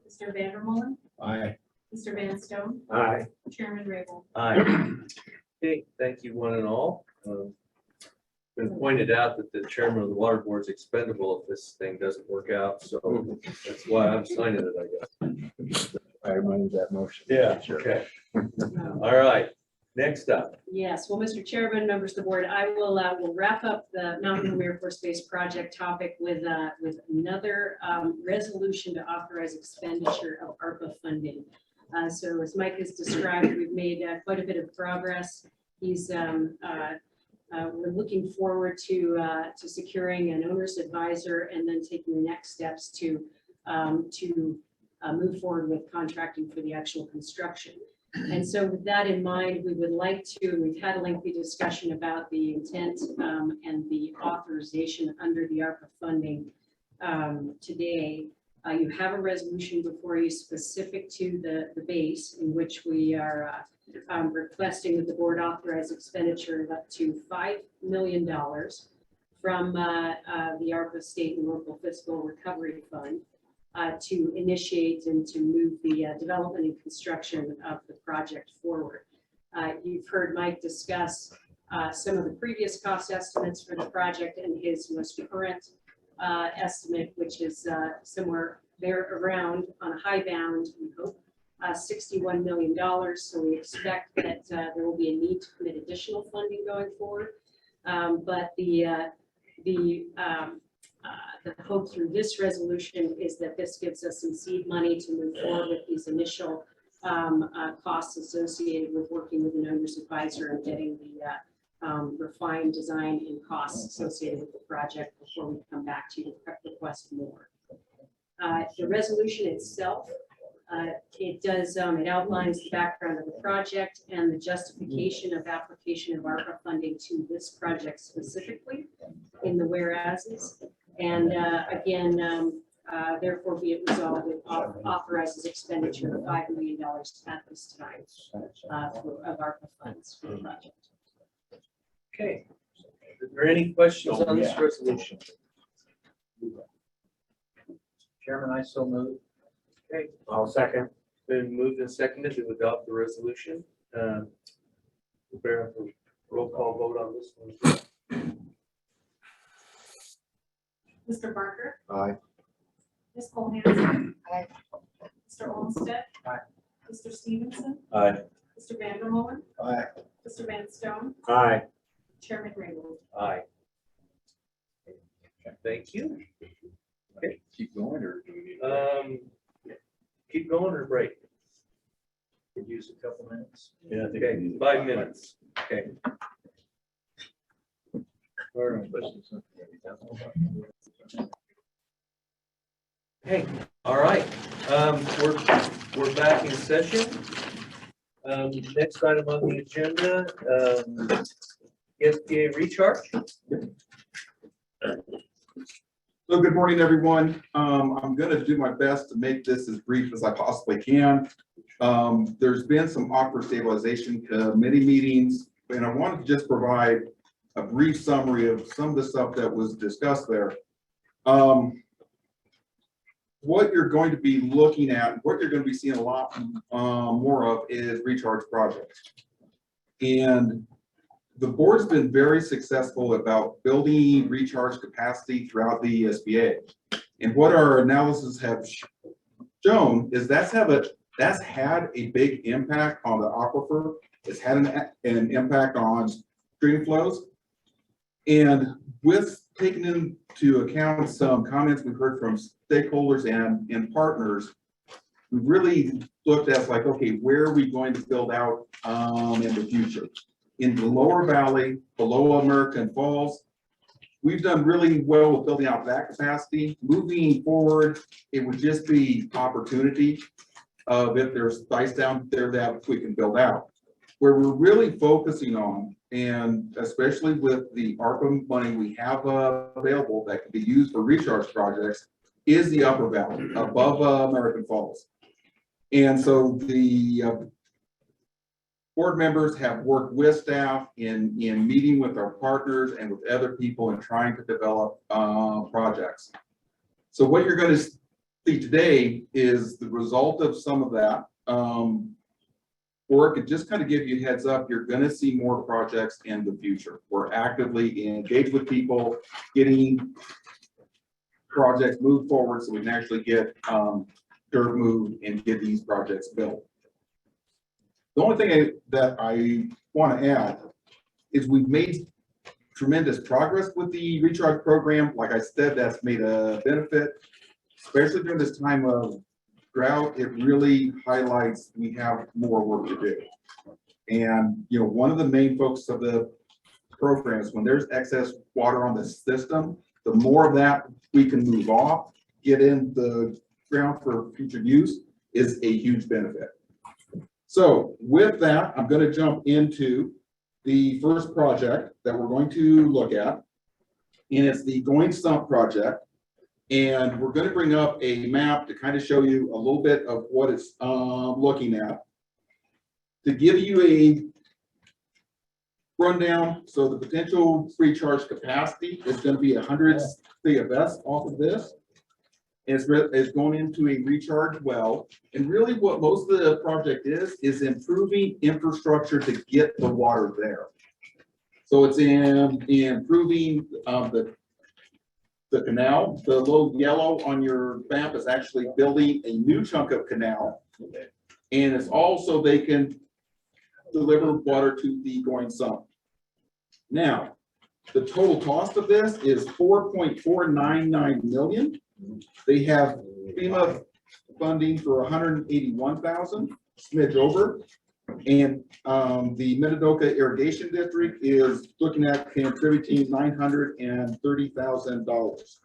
Mr. Vandermolen. Aye. Mr. Van Stone. Aye. Chairman Raybould. Aye. Okay, thank you one and all. Been pointed out that the chairman of the water board is expendable if this thing doesn't work out, so that's why I'm signing it, I guess. I remind that motion. Yeah, Sure. okay. All right, next up. Yes, well, Mr. Chairman, members of the board, I will wrap up the Mountain Home Air Force Base project topic with another resolution to authorize expenditure of ARPA funding. So as Mike has described, we've made quite a bit of progress. We're looking forward to securing an owner's advisor and then taking the next steps to move forward with contracting for the actual construction. And so with that in mind, we would like to, we've had a lengthy discussion about the intent and the authorization under the ARPA funding today. You have a resolution before you specific to the base, in which we are requesting that the board authorize expenditure of up to $5 million from the ARPA State and Local Fiscal Recovery Fund to initiate and to move the development and construction of the project forward. You've heard Mike discuss some of the previous cost estimates for the project and his most current estimate, which is somewhere there around on a high bound, we hope, $61 million. So we expect that there will be a need to commit additional funding going forward. But the hope through this resolution is that this gives us some seed money to move forward with these initial costs associated with working with an owner's advisor and getting the refined design and costs associated with the project before we come back to you to request more. The resolution itself, it outlines the background of the project and the justification of application of ARPA funding to this project specifically in the whereases. And again, therefore be it resolved, it authorizes expenditure of $5 million at this time of ARPA funds for the project. Okay. Is there any questions on this resolution? Chairman, I so move. Okay, I'll second. Been moved and seconded to adopt the resolution. Prepare for roll call vote on this one. Mr. Barker, Aye. Ms. Cole-Hansen. Aye. Mr. Olmstead. Aye. Mr. Stevenson, Aye. Mr. Vandermolen, Aye. Mr. Van Stone, Aye. Chairman Raybould. Aye. Thank you. Keep going, or do we need? Keep going or break? Could use a couple minutes. Yeah, okay, 5 minutes. Okay. Hey, all right. We're back in session. Next item on the agenda, SBA recharge. So good morning, everyone. I'm gonna do my best to make this as brief as I possibly can. There's been some Aquifer Stabilization Committee meetings, and I wanted to just provide a brief summary of some of the stuff that was discussed there. What you're going to be looking at, what you're going to be seeing a lot more of is recharge projects. And the board's been very successful about building recharge capacity throughout the SBA. And what our analysis have shown is that's had a big impact on the aquifer. It's had an impact on stream flows. And with taking into account some comments we've heard from stakeholders and partners, we really looked at like, okay, where are we going to build out in the future? In the lower valley, below American Falls, we've done really well with building out that capacity. Moving forward, it would just be opportunity of if there's ice down there that we can build out. Where we're really focusing on, and especially with the ARPA money we have available that can be used for recharge projects, is the upper valley above American Falls. And so the board members have worked with staff in meeting with our partners and with other people and trying to develop projects. So what you're going to see today is the result of some of that work. And just kind of give you a heads up, you're going to see more projects in the future. We're actively engaged with people, getting projects moved forward so we can actually get dirt moved and get these projects built. The only thing that I want to add is we've made tremendous progress with the recharge program. Like I said, that's made a benefit, especially during this time of drought. It really highlights we have more work to do. And, you know, one of the main focus of the program is when there's excess water on the system, the more of that we can move off, get in the ground for future use is a huge benefit. So with that, I'm going to jump into the first project that we're going to look at, and it's the Going Stump project. And we're going to bring up a map to kind of show you a little bit of what it's looking at. To give you a rundown, so the potential recharge capacity is going to be 100 CFS off of this. It's going into a recharge well. And really what most of the project is improving infrastructure to get the water there. So it's in improving the canal. The little yellow on your map is actually building a new chunk of canal. And it's also they can deliver water to the Going Stump. Now, the total cost of this is $4.499 million. They have FEMA funding for 181,000, smidge over. And the Minidoka Irrigation District is looking at contributing $930,000.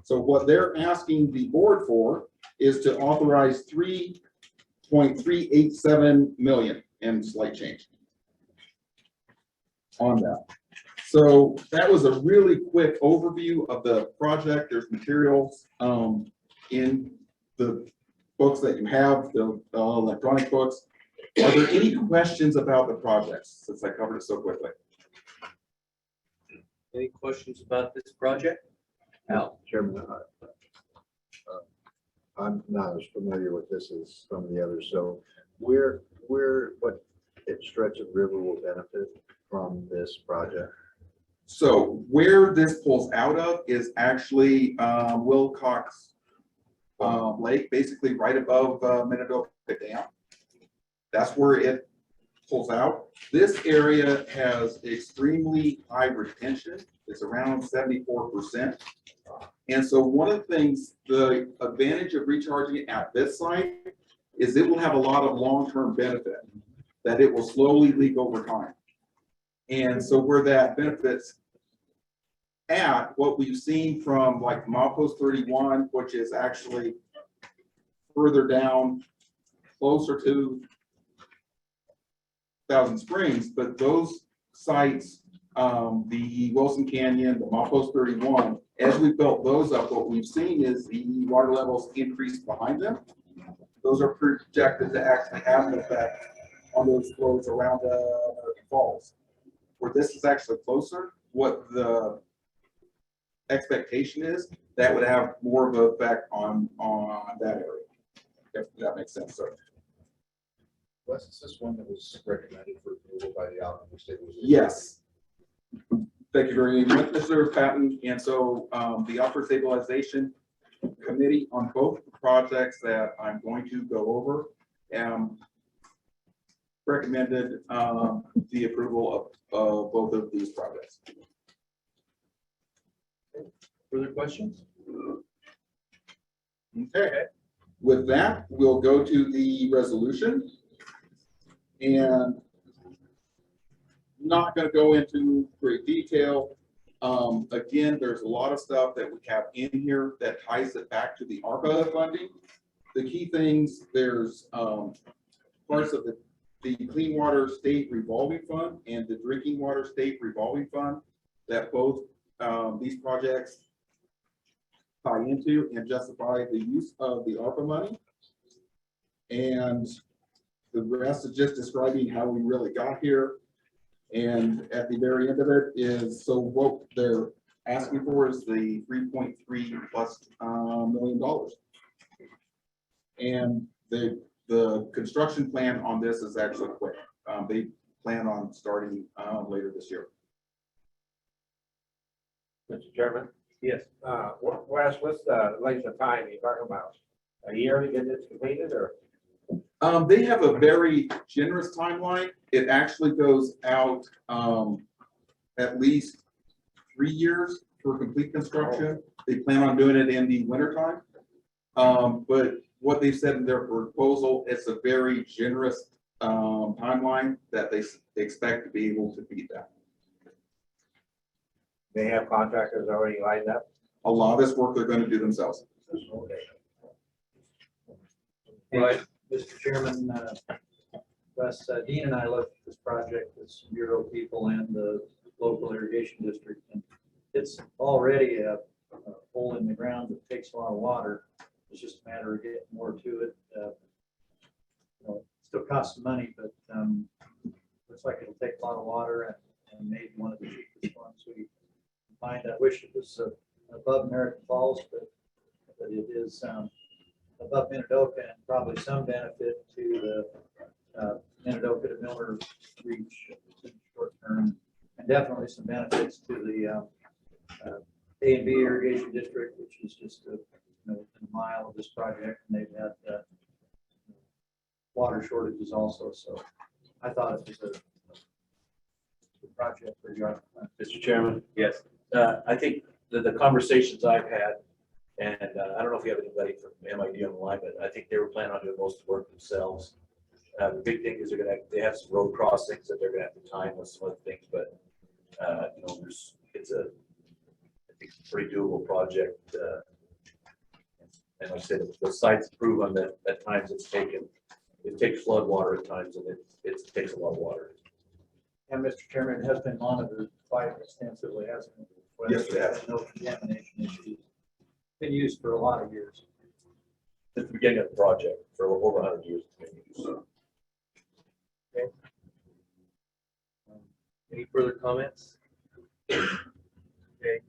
So what they're asking the board for is to authorize $3.387 million and slight change on that. So that was a really quick overview of the project. There's materials in the books that you have, the electronic books. Are there any questions about the projects since I covered it so quickly? Any questions about this project? Al? Chairman, I'm not as familiar with this as some of the others. So what stretch of river will benefit from this project? So where this pulls out of is actually Wilcox Lake, basically right above Minidoka Dam. That's where it pulls out. This area has extremely high retention. It's around 74%. And so one of the things, the advantage of recharging it at this site is it will have a lot of long-term benefit, that it will slowly leak over time. And so where that benefits at, what we've seen from like milepost 31, which is actually further down, closer to Thousand Springs, but those sites, the Wilson Canyon, the milepost 31, as we built those up, what we've seen is the water levels increase behind them. Those are projected to actually have an effect on those flows around the falls. Where this is actually closer, what the expectation is, that would have more of an effect on that area, if that makes sense. So Wes, is this one that was recommended for approval by the Alabama Stabilization? yes. Thank you very much, Mr. Patton. And so the Aquifer Stabilization Committee on both projects that I'm going to go over recommended the approval of both of these projects. Further questions? Okay. With that, we'll go to the resolution. And not going to go into great detail. Again, there's a lot of stuff that we have in here that ties it back to the ARPA funding. The key things, there's parts of the Clean Water State Revolving Fund and the Drinking Water State Revolving Fund that both these projects tie into and justify the use of the ARPA money. And the rest is just describing how we really got here. And at the very end of it is, so what they're asking for is the $3.3+ million. And the construction plan on this is actually quick. They plan on starting later this year. Mr. Chairman? Yes. Wes, what's the length of time you're talking about? A year to get this completed, or? They have a very generous timeline. It actually goes out at least 3 years for complete construction. They plan on doing it in the wintertime. But what they said in their proposal, it's a very generous timeline that they expect to be able to beat that. They have contractors already lined up? A lot of this work they're going to do themselves. Okay. Right. Mr. Chairman, Wes, Dean and I looked at this project with some Bureau people and the local irrigation district, and it's already a hole in the ground that takes a lot of water. It's just a matter of getting more to it. You know, it still costs some money, but looks like it'll take a lot of water and maybe one of the cheapest ones we find. I wish it was above American Falls, but it is above Minidoka, and probably some benefit to the Minidoka to Miller reach in the short term, and definitely some benefits to the A and B irrigation district, which is just a mile of this project, and they've had water shortages also. So I thought it was a project for your. Mr. Chairman? Yes. I think the conversations I've had, and I don't know if you have anybody from MID on the line, but I think they were planning on doing most of the work themselves. The big thing is they have some road crossings that they're gonna have to time with some other things, but you know, it's a pretty doable project. And like I said, the site's proven that at times it takes flood water at times, and it takes a lot of water. And Mr. Chairman, it has been monitored quite extensively, hasn't it? Yes, it has. No contamination issues. Been used for a lot of years. Since the beginning of the project, for over 100 years. It's been used. Okay. Any further comments? Okay.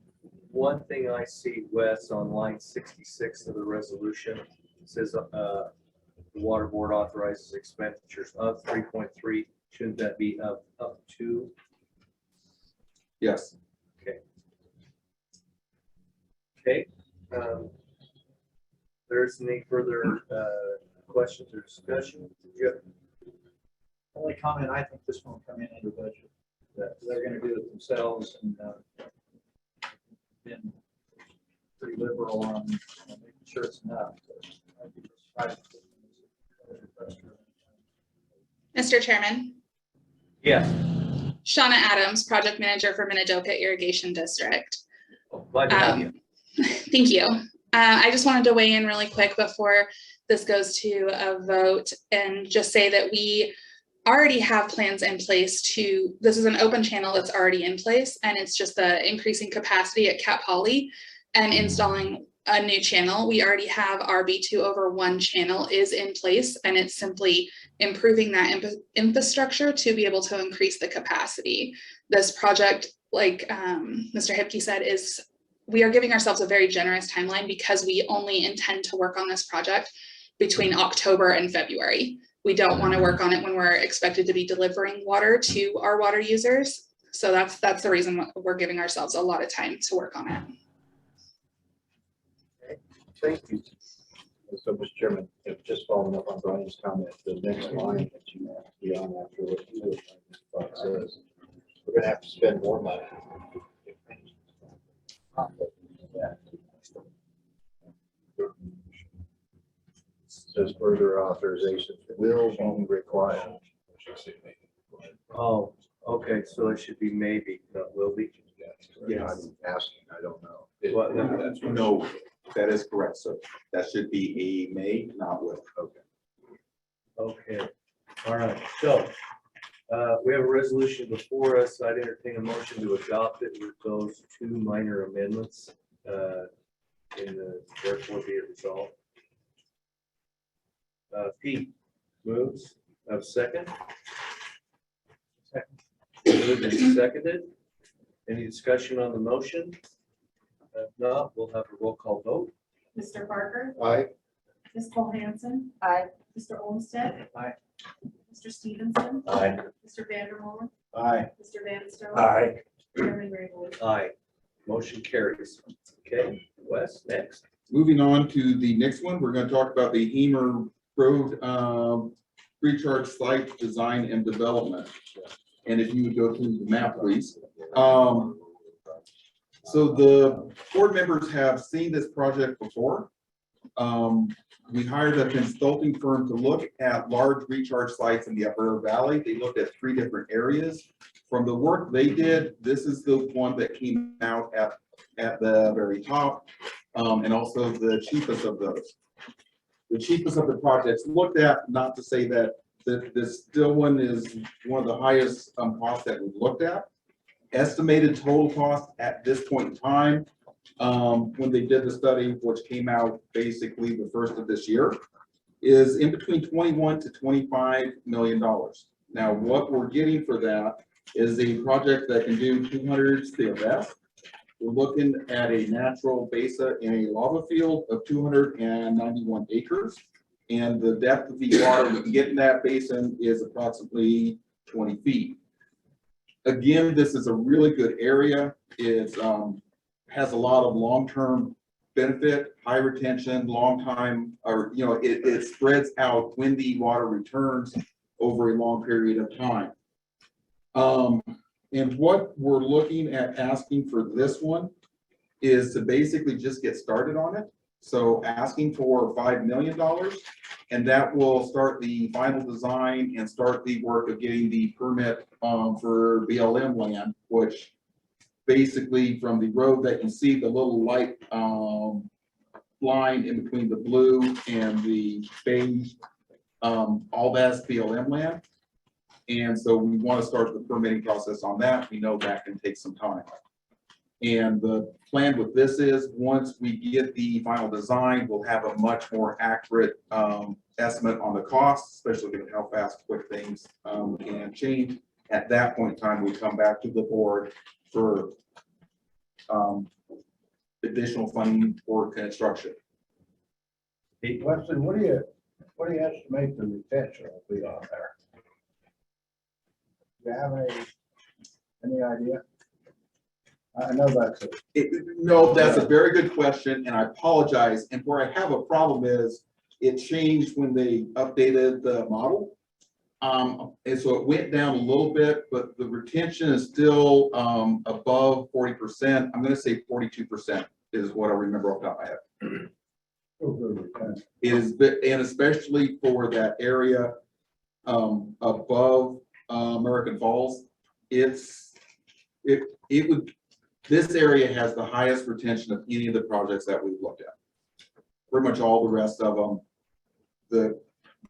One thing I see, Wes, on line 66 of the resolution, it says the water board authorizes expenditures of 3.3. Shouldn't that be up to? Yes. Okay. There's any further questions or discussion? Only comment, I think this won't come in under budget. That they're gonna do it themselves and been pretty liberal on making sure it's enough. I'd be surprised if Mr. Chairman, Yes. Shauna Adams, Project Manager for Minidoka Irrigation District. Glad to have you. Thank you. I just wanted to weigh in really quick before this goes to a vote and just say that we already have plans in place this is an open channel that's already in place, and it's just the increasing capacity at Cap Holly and installing a new channel. We already have our B2/1 channel is in place, and it's simply improving that infrastructure to be able to increase the capacity. This project, like Mr. Hipke said, we are giving ourselves a very generous timeline because we only intend to work on this project between October and February. We don't want to work on it when we're expected to be delivering water to our water users. So that's the reason we're giving ourselves a lot of time to work on it. Thank you. So, Mr. Chairman, just following up on Brian's comment, the next line that you have to be on after what you do, says, we're gonna have to spend more money. Says further authorizations will be required. Oh, okay, so it should be maybe, not will be. Yeah, I'm asking, I don't know. No, that is correct, sir. That should be a may, not will. Okay. Okay, all right, so we have a resolution before us. I'd entertain a motion to adopt it with those two minor amendments. Therefore be it resolved. Pete moves. Have a second? Second. Moved and seconded. Any discussion on the motion? If not, we'll have a roll call vote. Mr. Parker? Aye. Ms. Cole-Hansen? Aye. Mr. Olmstead? Aye. Mr. Stevenson? Aye. Mr. Vandermolen? Aye. Mr. Van Stone? Aye. Chairman Raybould? Aye. Motion carries. Okay, Wes, next. Moving on to the next one, we're going to talk about the Hemer Road recharge site design and development. And if you would go to the map, please. So the board members have seen this project before. We hired a consulting firm to look at large recharge sites in the Upper Valley. They looked at 3 different areas. From the work they did, this is the one that came out at the very top, and also the cheapest of those. The cheapest of the projects looked at, not to say that this still one is one of the highest costs that we've looked at. Estimated total cost at this point in time, when they did the study, which came out basically the first of this year, is in between $21 to $25 million. Now, what we're getting for that is a project that can do 200 CFS. We're looking at a natural basin in a lava field of 291 acres. And the depth of the water we can get in that basin is approximately 20 feet. Again, this is a really good area. It has a lot of long-term benefit, high retention, long time, or, it spreads out when the water returns over a long period of time. And what we're looking at asking for this one is to basically just get started on it. So asking for $5 million, and that will start the final design and start the work of getting the permit for BLM land, which basically from the road that you see the little light line in between the blue and the beige, all that's BLM land. And so we want to start the permitting process on that. We know that can take some time. And the plan with this is once we get the final design, we'll have a much more accurate estimate on the cost, especially given how fast quick things can change. At that point in time, we come back to the board for additional funding for construction. Wesley, what do you estimate the retention will be on there? Do you have any idea? I know that's No, that's a very good question, and I apologize. And where I have a problem is it changed when they updated the model. And so it went down a little bit, but the retention is still above 40%. I'm gonna say 42% is what I remember off the top of my head. Is, and especially for that area above American Falls, it would, this area has the highest retention of any of the projects that we've looked at. Pretty much all the rest of them, the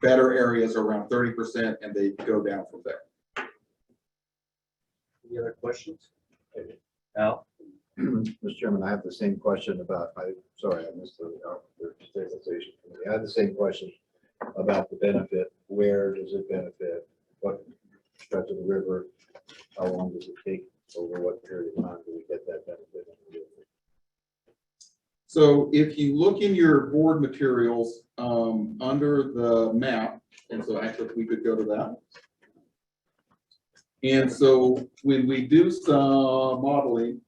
better areas are around 30% and they go down from there. Any other questions? Al? Mr. Chairman, I have the same question about, sorry, I missed the stabilization committee. I had the same question about the benefit. Where does it benefit? What stretch of the river? How long does it take? Over what period of time do we get that benefit? So if you look in your board materials under the map, and so actually we could go to that. And so when we do some modeling,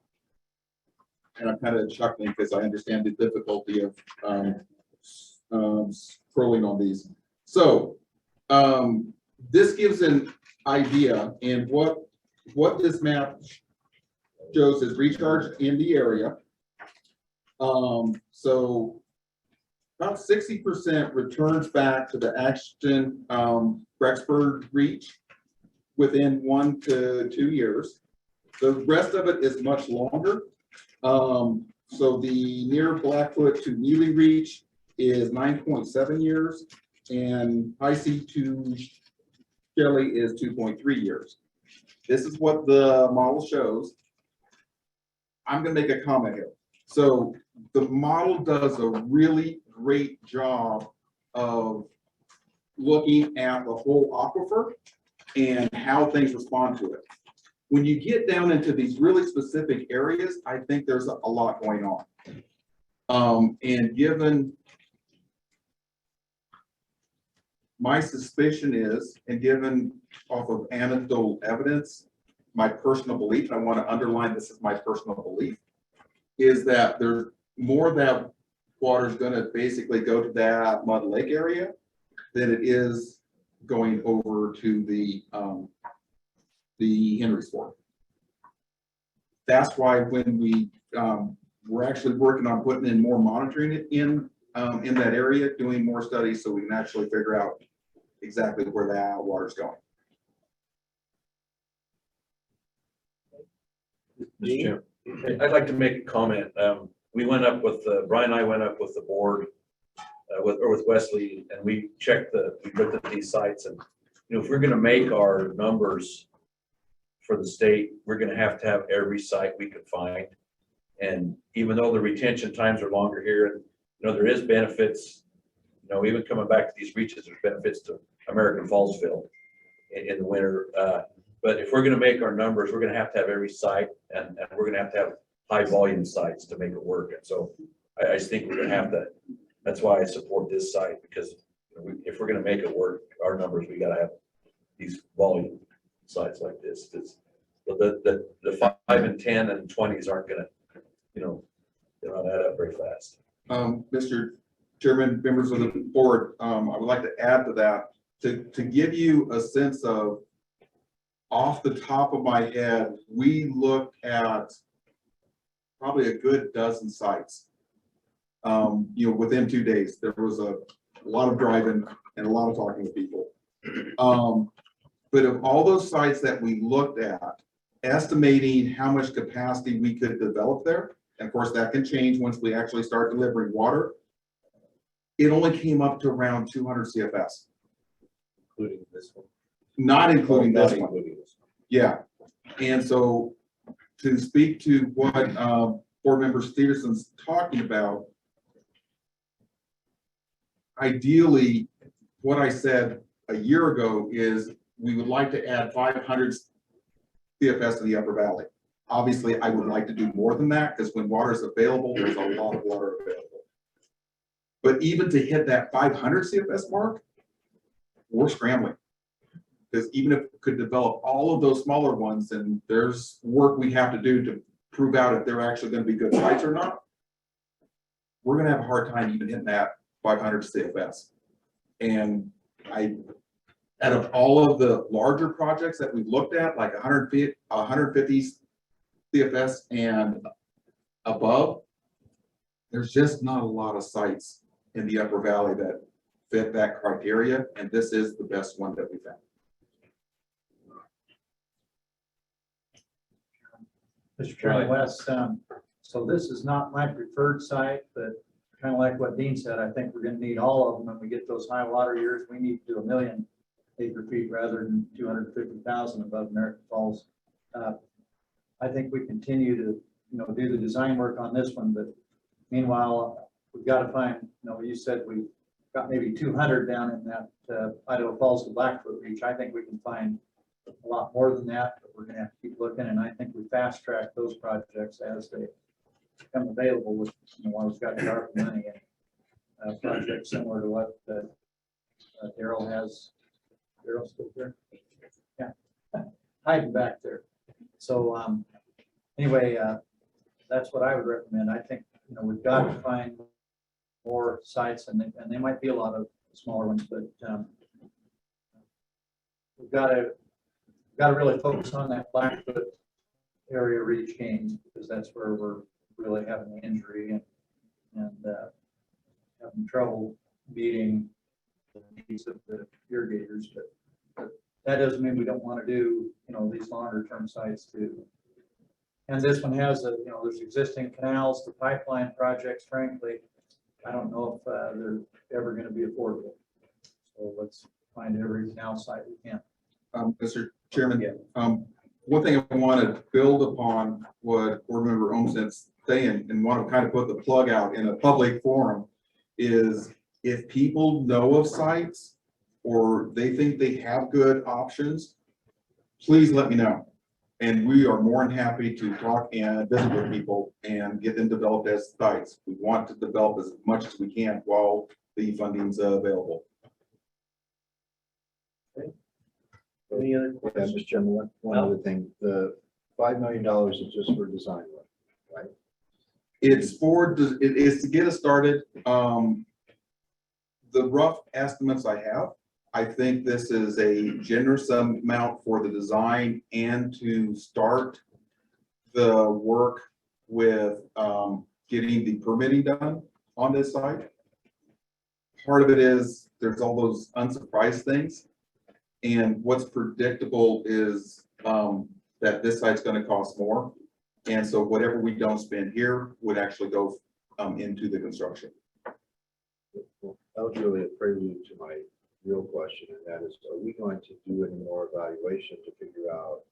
and I'm kind of chuckling because I understand the difficulty of scrolling on these. So this gives an idea, and what this map shows is recharge in the area. So about 60% returns back to the Ashton Rexburg reach within 1 to 2 years. The rest of it is much longer. So the near Blackfoot to Meulen reach is 9.7 years, and High C to Shelley is 2.3 years. This is what the model shows. I'm going to make a comment here. So the model does a really great job of looking at the whole aquifer and how things respond to it. When you get down into these really specific areas, I think there's a lot going on. And given my suspicion is, and given off of anecdotal evidence, my personal belief, I want to underline this is my personal belief, is that there's more of that water is going to basically go to that Mud Lake area than it is going over to the Henry's Fork. That's why when we're actually working on putting in more monitoring in that area, doing more studies so we can actually figure out exactly where that water's going. Mr. Chair, I'd like to make a comment. We went up with, Brian and I went up with the board with Wesley, and we looked at these sites, and if we're gonna make our numbers for the state, we're gonna have to have every site we could find. And even though the retention times are longer here, and there is benefits, even coming back to these reaches, there's benefits to American Fallsville in the winter. But if we're going to make our numbers, we're going to have every site, and we're going to have high volume sites to make it work. And so I just think we're going to have to, that's why I support this site, because if we're going to make it work, our numbers, we got to have these volume sites like this. But the 5 and 10 and 20s aren't going to, they don't add up very fast. Mr. Chairman, members of the board, I would like to add to that, to give you a sense of, off the top of my head, we looked at probably a good dozen sites. Within 2 days, there was a lot of driving and a lot of talking with people. But of all those sites that we looked at, estimating how much capacity we could develop there, and of course that can change once we actually start delivering water, it only came up to around 200 CFS. Including this one. Not including this Not one. including this one. Yeah. And so to speak to what board member Stevenson's talking about, ideally, what I said a year ago is we would like to add 500 CFS to the upper valley. Obviously, I would like to do more than that, because when water is available, there's a lot of water available. But even to hit that 500 CFS mark, we're scrambling. Because even if we could develop all of those smaller ones, and there's work we have to do to prove out if they're actually gonna be good sites or not, we're gonna have a hard time even hitting that 500 CFS. And out of all of the larger projects that we've looked at, like 150 CFS and above, there's just not a lot of sites in the Upper Valley that fit that criteria, and this is the best one that we found. Mr. Chairman, Wes, so this is not my preferred site, but kind of like what Dean said, I think we're gonna need all of them. When we get those high water years, we need to do 1 million acre-feet rather than 250,000 above American Falls. I think we continue to, do the design work on this one, but meanwhile, we've got to find, you said we've got maybe 200 down in that Idaho Falls to Blackfoot Reach. I think we can find a lot more than that, but we're gonna have to keep looking, and I think we fast track those projects as they become available with, while we've got the ARPA money and projects similar to what Daryl has. Daryl's still there? Yeah, hiding back there. So anyway, that's what I would recommend. I think, we've got to find more sites, and they might be a lot of smaller ones, but we've got to really focus on that Blackfoot area reach gains, because that's where we're really having the injury and having trouble beating the needs of the irrigators. But that doesn't mean we don't want to do, these longer term sites too. And this one has there's existing canals, the pipeline projects, frankly, I don't know if they're ever going to be affordable. So let's find every canal site we can. Mr. Chairman, one thing I want to build upon what Board Member Olmstead's saying, and want to kind of put the plug out in a public forum, is if people know of sites or they think they have good options, please let me know. And we are more than happy to talk and visit with people and get them developed as sites. We want to develop as much as we can while the funding's available. Any other Yeah, questions? Mr. Chairman, one other thing, the $5 million is just for design work, right? It's it is to get us started. The rough estimates I have, I think this is a generous amount for the design and to start the work with getting the permitting done on this site. Part of it is there's all those unsurprised things. And what's predictable is that this site's going to cost more. And so whatever we don't spend here would actually go into the construction. That was really a prelude to my real question, and that is, are we going to do any more evaluation to figure out,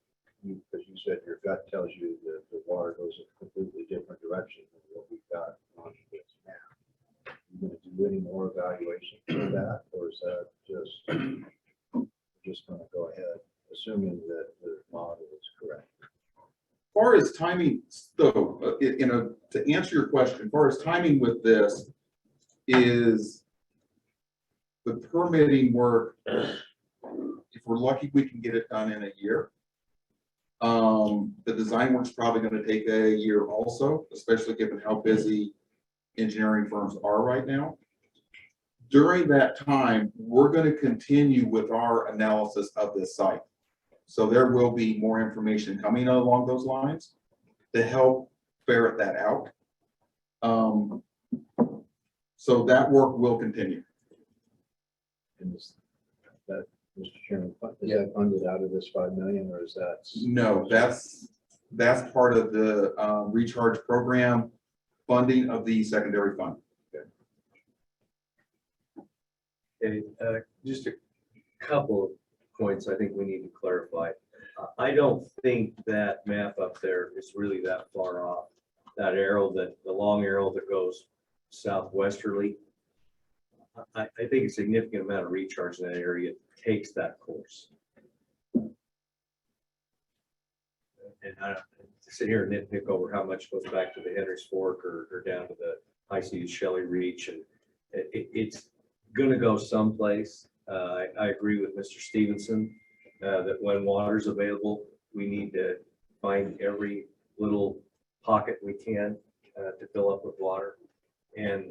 because you said your gut tells you that the water goes a completely different direction than what we've got on this map. Are you going to do any more evaluation for that, or is that just going to go ahead, assuming that the model is correct? As far as timing, though, to answer your question, as far as timing with this is the permitting work. If we're lucky, we can get it done in a year. The design work's probably going to take a year also, especially given how busy engineering firms are right now. During that time, we're going to continue with our analysis of this site. So there will be more information coming along those lines to help ferret that out. So that work will continue. And is that, Mr. Chairman, is that funded out of this $5 million, or is that? No, that's part of the recharge program funding of the secondary fund. Okay, just a couple of points I think we need to clarify. I don't think that map up there is really that far off. That arrow, the long arrow that goes southwesterly, I think a significant amount of recharge in that area takes that course. And I don't sit here and nitpick over how much goes back to the Henry's Fork or down to the High Seas Shelley Reach, and it's going to go someplace. I agree with Mr. Stevenson that when water's available, we need to find every little pocket we can to fill up with water. And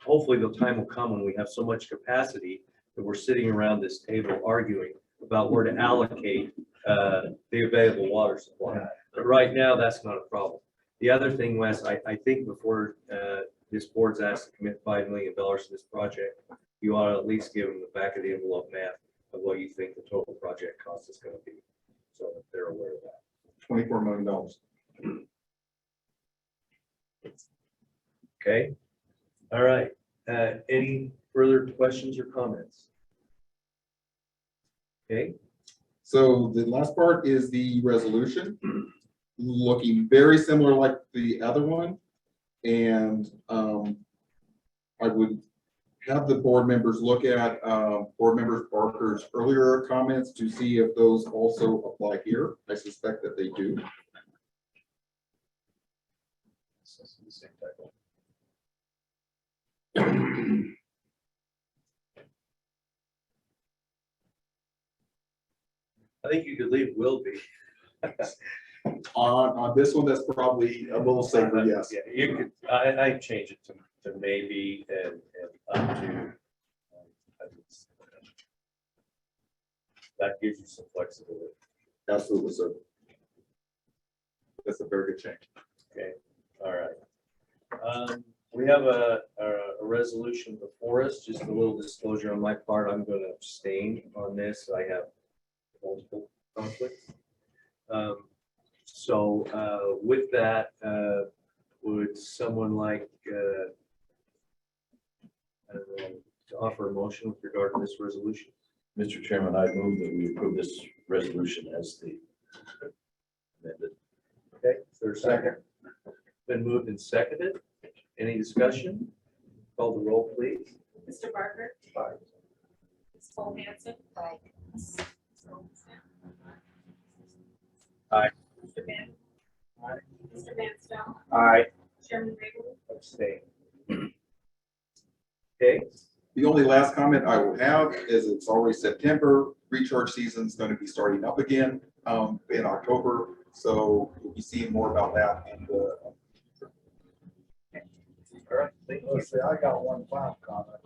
hopefully the time will come when we have so much capacity that we're sitting around this table arguing about where to allocate the available water supply. But right now, that's not a problem. The other thing, Wes, I think before this board's asked to commit $5 million to this project, you ought to at least give them the back of the envelope math of what you think the total project cost is going to be, so that they're aware of that. $24 million. Okay. All right. Any further questions or comments? Okay. So the last part is the resolution, looking very similar like the other one. And I would have the board members look at board members Barker's earlier comments to see if those also apply here. I suspect that they do. I think you could leave will be. On this one, that's probably a little safer, yes. Yeah, you could, I change it to maybe and up to. That gives you some flexibility. Absolutely, sir. That's a very good change. Okay, all right. We have a resolution before us, just a little disclosure on my part. I'm going to abstain on this. I have multiple conflicts. So with that, would someone like to offer a motion with regard to this resolution? Mr. Chairman, I move that we approve this resolution as the amended. Okay, is there a second? Been moved and seconded. Any discussion? Call the roll, please. Mr. Barker. Aye. Ms. Cole-Hansen. Aye. Ms. Olmstead. Aye. Mr. Van. Aye. Mr. Mansell. Aye. Chairman Raybould. Abstain. Okay. The only last comment I will have is it's already September. Recharge season is going to be starting up again in October. So we'll be seeing more about that in the. All right. Thank you. Let's see, I got one final comment.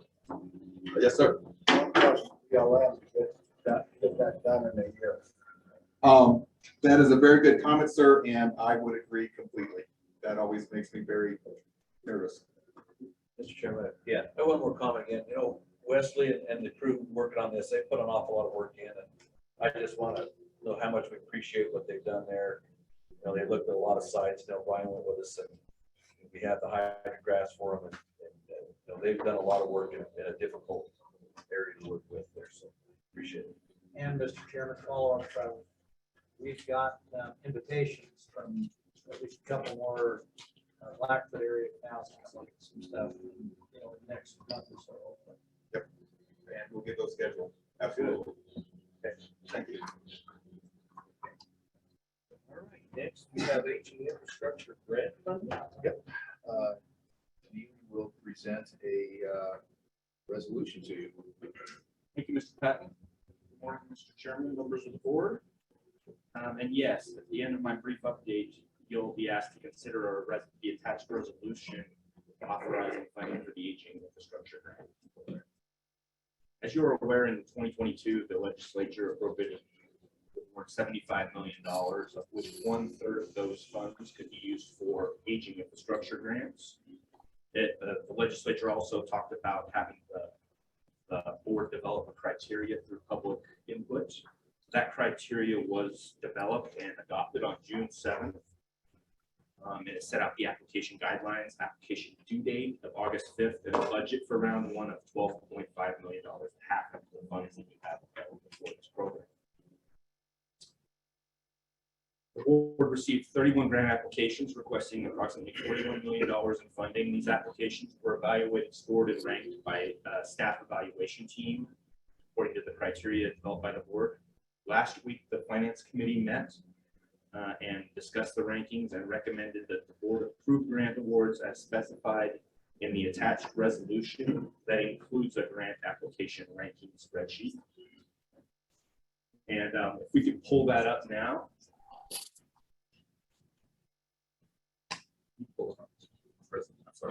Yes, sir. One question, BLM, get that done in a year. That is a very good comment, sir, and I would agree completely. That always makes me very nervous. Mr. Chairman, Yeah. I have one more comment again. You know, Wesley and the crew working on this, they put an awful lot of work in, and I just want to know how much we appreciate what they've done there. You know, they looked at a lot of sites, you know, Brian went with us, and we had the hybrid grass for them, and you know, they've done a lot of work in a difficult area to work with there, so appreciate it. And Mr. Chairman, follow up, we've got invitations from at least a couple more Blackfoot area councils, some stuff, you know, next month or so. Yep. And we'll get those scheduled. Absolutely. Okay. Thank you. All right. Next, we have aging infrastructure grant funding. Yep. We will present a resolution to you. Thank you, Mr. Patton. Good morning, Mr. Chairman, members of the board. And yes, at the end of my brief update, you'll be asked to consider the attached resolution authorizing funding for the aging infrastructure grant. As you're aware, in 2022, the legislature appropriated over $75 million, of which 1/3 of those funds could be used for aging infrastructure grants. The legislature also talked about having the board develop a criteria through public input. That criteria was developed and adopted on June 7th. And it set out the application guidelines, application due date of August 5th, and a budget for round one of $12.5 million, half of the funds that you have available for this program. The board received 31 grant applications requesting approximately $41 million in funding. These applications were evaluated, scored, and ranked by a staff evaluation team according to the criteria developed by the board. Last week, the Finance Committee met and discussed the rankings and recommended that the board approve grant awards as specified in the attached resolution that includes a grant application ranking spreadsheet. And if we could pull that up now.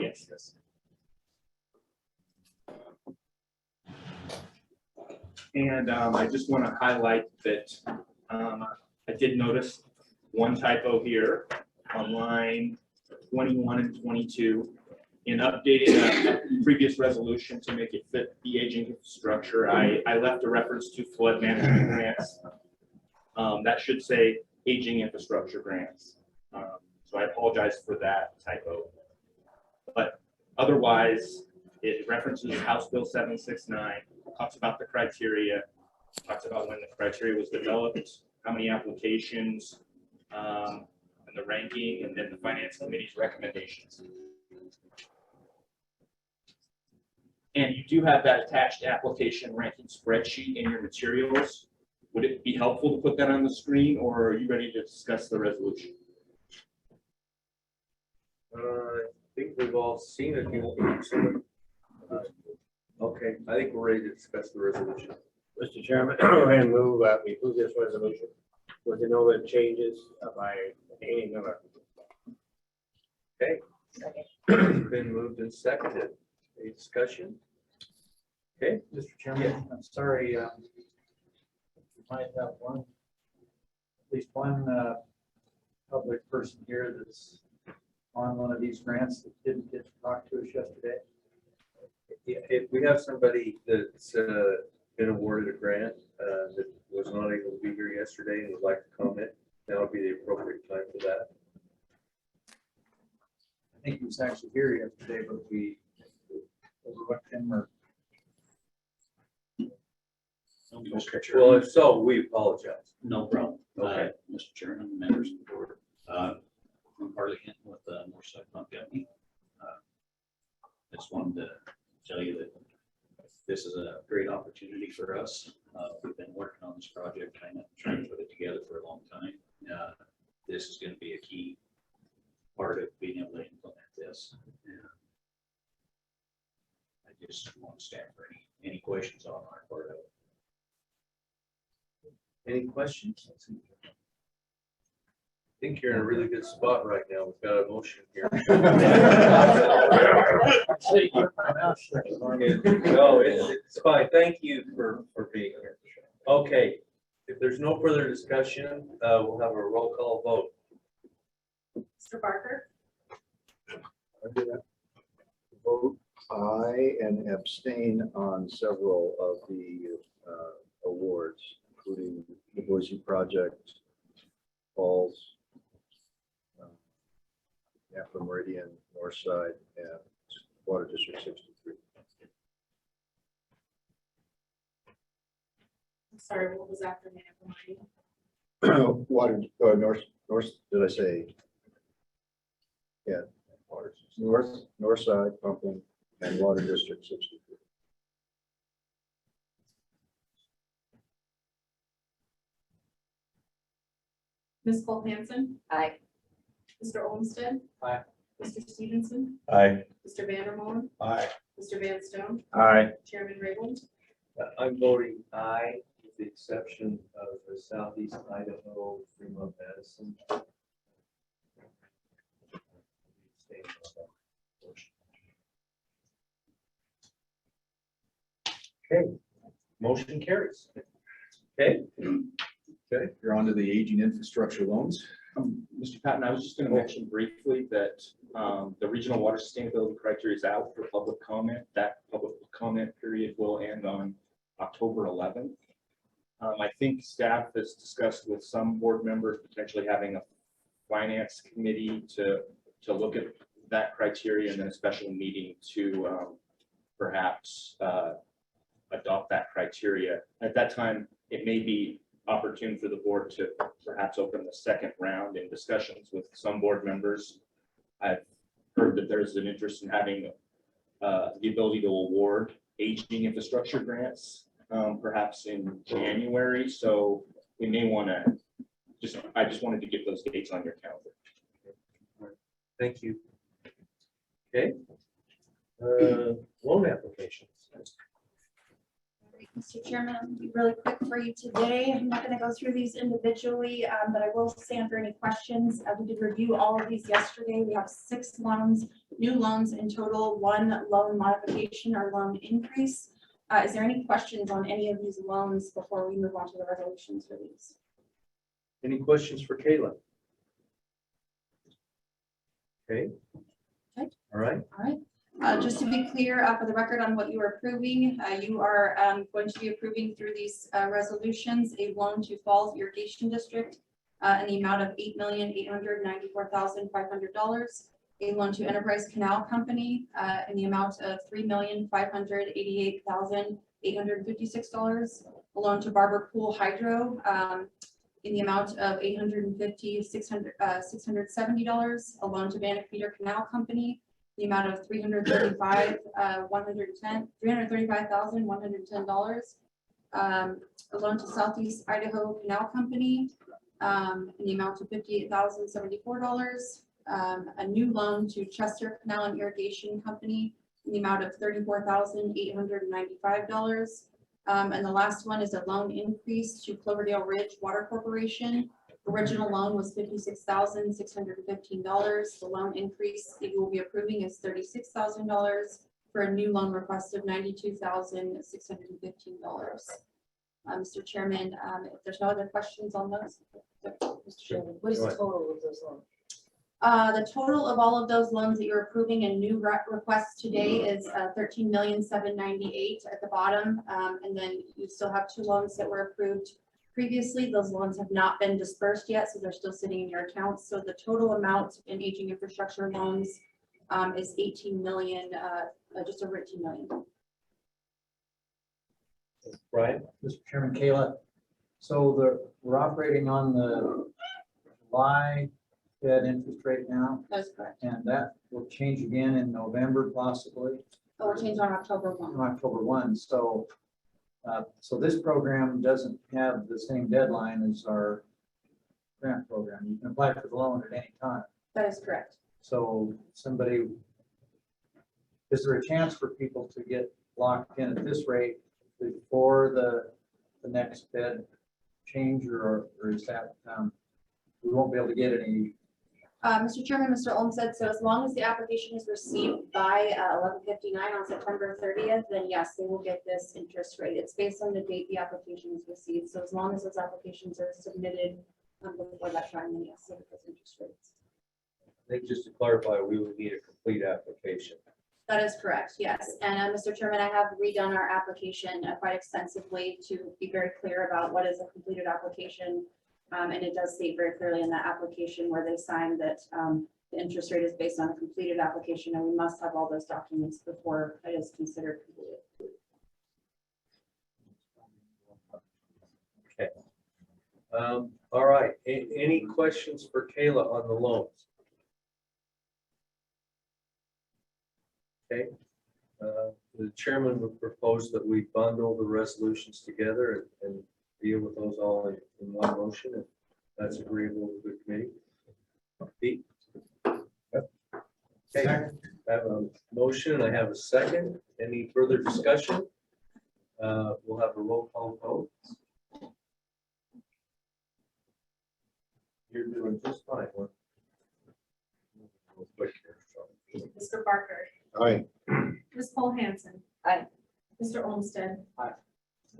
Yes, yes. And I just want to highlight that I did notice one typo here on line 21 and 22. In updating a previous resolution to make it fit the aging infrastructure, I left a reference to flood management grants. That should say aging infrastructure grants. So I apologize for that typo. But otherwise, it references House Bill 769, talks about the criteria, talks about when the criteria was developed, how many applications, and the ranking, and then the Finance Committee's recommendations. And you do have that attached application ranking spreadsheet in your materials. Would it be helpful to put that on the screen, or are you ready to discuss the resolution? I think we've all seen it. You want someone? Okay, I think we're ready to discuss the resolution. Mr. Chairman, go ahead and move, we move this resolution with the no changes by any number. Okay. It's been moved and seconded. Any discussion? Okay, Mr. Chairman, I'm sorry, we might have at least one public person here that's on one of these grants that didn't get to talk to us yesterday. If we have somebody that's been awarded a grant that was not able to be here yesterday and would like to comment, that would be the appropriate time for that. I think he was actually here yesterday, but we overlooked him or. Okay. Well, if so, we apologize. No problem. Okay. Mr. Chairman, members of the board, I'm Harley Hinton with the Northside Pump Company. I just wanted to tell you that this is a great opportunity for us. We've been working on this project, trying to put it together for a long time. This is going to be a key part of being able to implement this. I just want to stand for any questions on our part of it. Any questions? I think you're in a really good spot right now. We've got a motion here. No, it's fine. Thank you for being here. Okay, if there's no further discussion, we'll have a roll call vote. Mr. Barker, Vote aye and abstain on several of the awards, including the Boise Project, Falls, Napa Meridian, Northside, and Water District 63. I'm sorry, what was after Napa? Water, north, did I say? Yeah, Northside pumping and Water District 63. Ms. Cole-Hansen, Aye. Mr. Olmstead, Aye. Mr. Stevenson, Aye. Mr. Vandermolen, Aye. Mr. Van Stone, Aye. Chairman Raybould. I'm voting aye, with the exception of the Southeast Idaho, Fremont, Madison. Okay, motion carries. Okay. Okay, you're on to the aging infrastructure loans. Mr. Patton, I was just going to mention briefly that the regional water sustainability criteria is out for public comment. That public comment period will end on October 11th. I think staff has discussed with some board members potentially having a finance committee to look at that criteria and then a special meeting to perhaps adopt that criteria. At that time, it may be opportune for the board to perhaps open the second round in discussions with some board members. I've heard that there's an interest in having the ability to award aging infrastructure grants, perhaps in January. So we may want to I just wanted to get those dates on your calendar. Thank you. Okay. Loan applications. Mr. Chairman, I'm gonna be really quick for you today. I'm not gonna go through these individually, but I will stand for any questions. We did review all of these yesterday. We have 6 loans, new loans in total, 1 loan modification or loan increase. Is there any questions on any of these loans before we move on to the resolutions for these? Any questions for Kayla? Okay. Okay. All right. All right. Just to be clear, for the record on what you are approving, you are going to be approving through these resolutions a loan to Falls Irrigation District in the amount of $8,894,500. A loan to Enterprise Canal Company in the amount of $3,588,856. A loan to Barber Pool Hydro in the amount of $670. A loan to Bannock Feeder Canal Company, the amount of $335,110. A loan to Southeast Idaho Canal Company in the amount of $58,074. A new loan to Chester Canal and Irrigation Company in the amount of $34,895. And the last one is a loan increase to Cloverdale Ridge Water Corporation. Original loan was $56,615. The loan increase that you will be approving is $36,000 for a new loan request of $92,615. Mr. Chairman, if there's no other questions on those. Mr. Chairman, what is the total of those loans? The total of all of those loans that you're approving and new requests today is $13,798,000 at the bottom. And then you still have 2 loans that were approved previously. Those loans have not been dispersed yet, so they're still sitting in your accounts. So the total amount in aging infrastructure loans is 18 million, just over 18 million. Brian? Mr. Chairman, Kayla, so we're operating on the July Fed interest rate now, That's correct. and that will change again in November possibly, Oh, we're changing on October 1. on October 1. So, so this program doesn't have the same deadline as our grant program. You can apply for the loan at any time. That is correct. So is there a chance for people to get locked in at this rate before the next Fed change, or is that, we won't be able to get any? Mr. Chairman, Mr. Olmstead, so as long as the application is received by 11:59 on September 30th, then yes, they will get this interest rate. It's based on the date the application is received. So as long as those applications are submitted before that time, then yes, they get those interest rates. I think just to clarify, we would need a complete application. That is correct, yes. And Mr. Chairman, I have redone our application quite extensively to be very clear about what is a completed application. And it does state very clearly in that application where they sign that the interest rate is based on a completed application, and we must have all those documents before it is considered completed. Okay. All right. Any questions for Kayla on the loans? Okay. The chairman would propose that we bundle the resolutions together and deal with those all in one motion, if that's agreeable with the committee. Pete? Yep. Okay, I have a motion, I have a second. Any further discussion? We'll have a roll call vote. You're doing just fine. Mr. Barker. Aye. Ms. Cole-Hansen. Aye. Mr. Olmstead. Aye.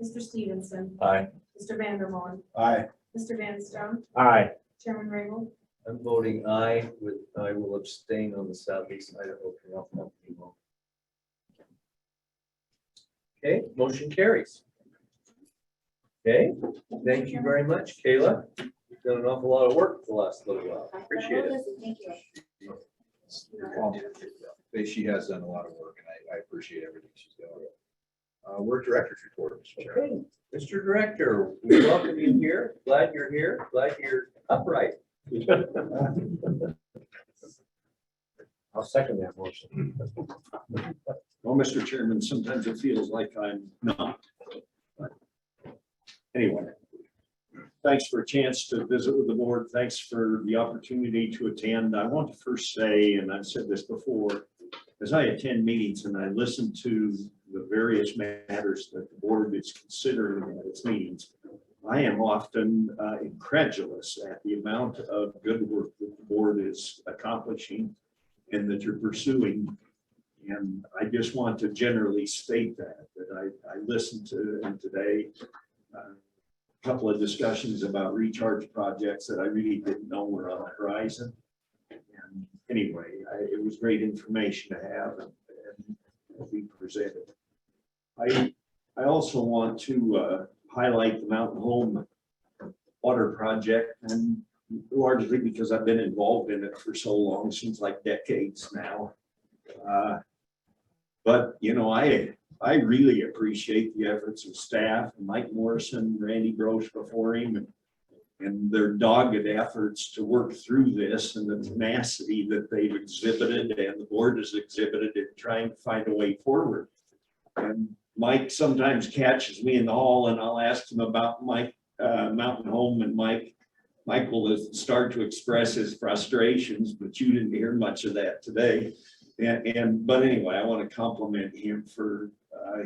Mr. Stevenson. Aye. Mr. Vandermolen. Aye. Mr. Van Stone. Aye. Chairman Raybould. I'm voting aye I will abstain on the Southeast Idaho Canal Company vote. Okay, motion carries. Okay, thank you very much, Kayla. You've done an awful lot of work the last little while. Appreciate it. Thank you. She has done a lot of work, and I appreciate everything she's doing. Work director's report, Mr. Chairman. Okay, Mr. Director, we welcome you here. Glad you're here. Glad you're upright. I'll second that motion. Well, Mr. Chairman, sometimes it feels like I'm not. But anyway, thanks for a chance to visit with the board. Thanks for the opportunity to attend. I want to first say, and I've said this before, as I attend meetings and I listen to the various matters that the board is considering at its meetings, I am often incredulous at the amount of good work that the board is accomplishing and that you're pursuing. And I just want to generally state that I listened to them today, a couple of discussions about recharge projects that I really didn't know were on the horizon. And anyway, it was great information to have and be presented. I also want to highlight the Mountain Home water project, and largely because I've been involved in it for so long, seems like decades now. But you know, I really appreciate the efforts of staff and Mike Morrison, Randy Broche before him, and their dogged efforts to work through this, and the tenacity that they've exhibited and the board has exhibited in trying to find a way forward. And Mike sometimes catches me in the hall and I'll ask him about Mike Mountain Home, and Mike will start to express his frustrations, but you didn't hear much of that today. But anyway, I want to compliment him for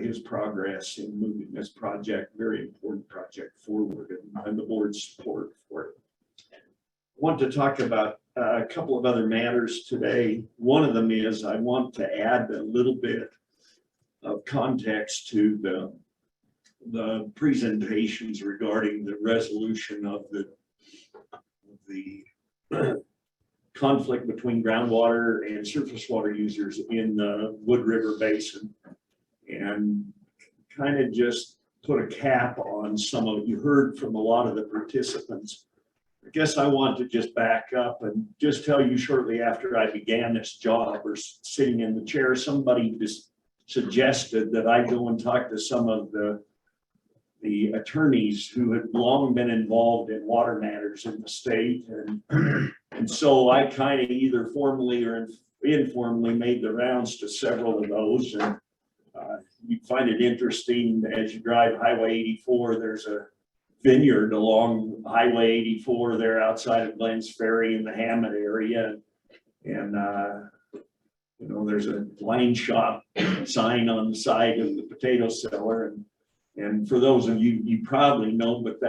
his progress in moving this project, very important project, forward, and the board's support for it. I want to talk about a couple of other matters today. One of them is I want to add a little bit of context to the presentations regarding the resolution of the conflict between groundwater and surface water users in the Wood River Basin, and kind of just put a cap on some of you heard from a lot of the participants. I guess I want to just back up and just tell you shortly after I began this job, or sitting in the chair, somebody just suggested that I go and talk to some of the attorneys who had long been involved in water matters in the state. And so I kind of either formally or informally made the rounds to several of those. And you find it interesting as you drive Highway 84, there's a vineyard along Highway 84 there outside of Glens Ferry in the Hammond area. And you know, there's a wine shop sign on the side of the potato cellar. And for those of you, you probably know, but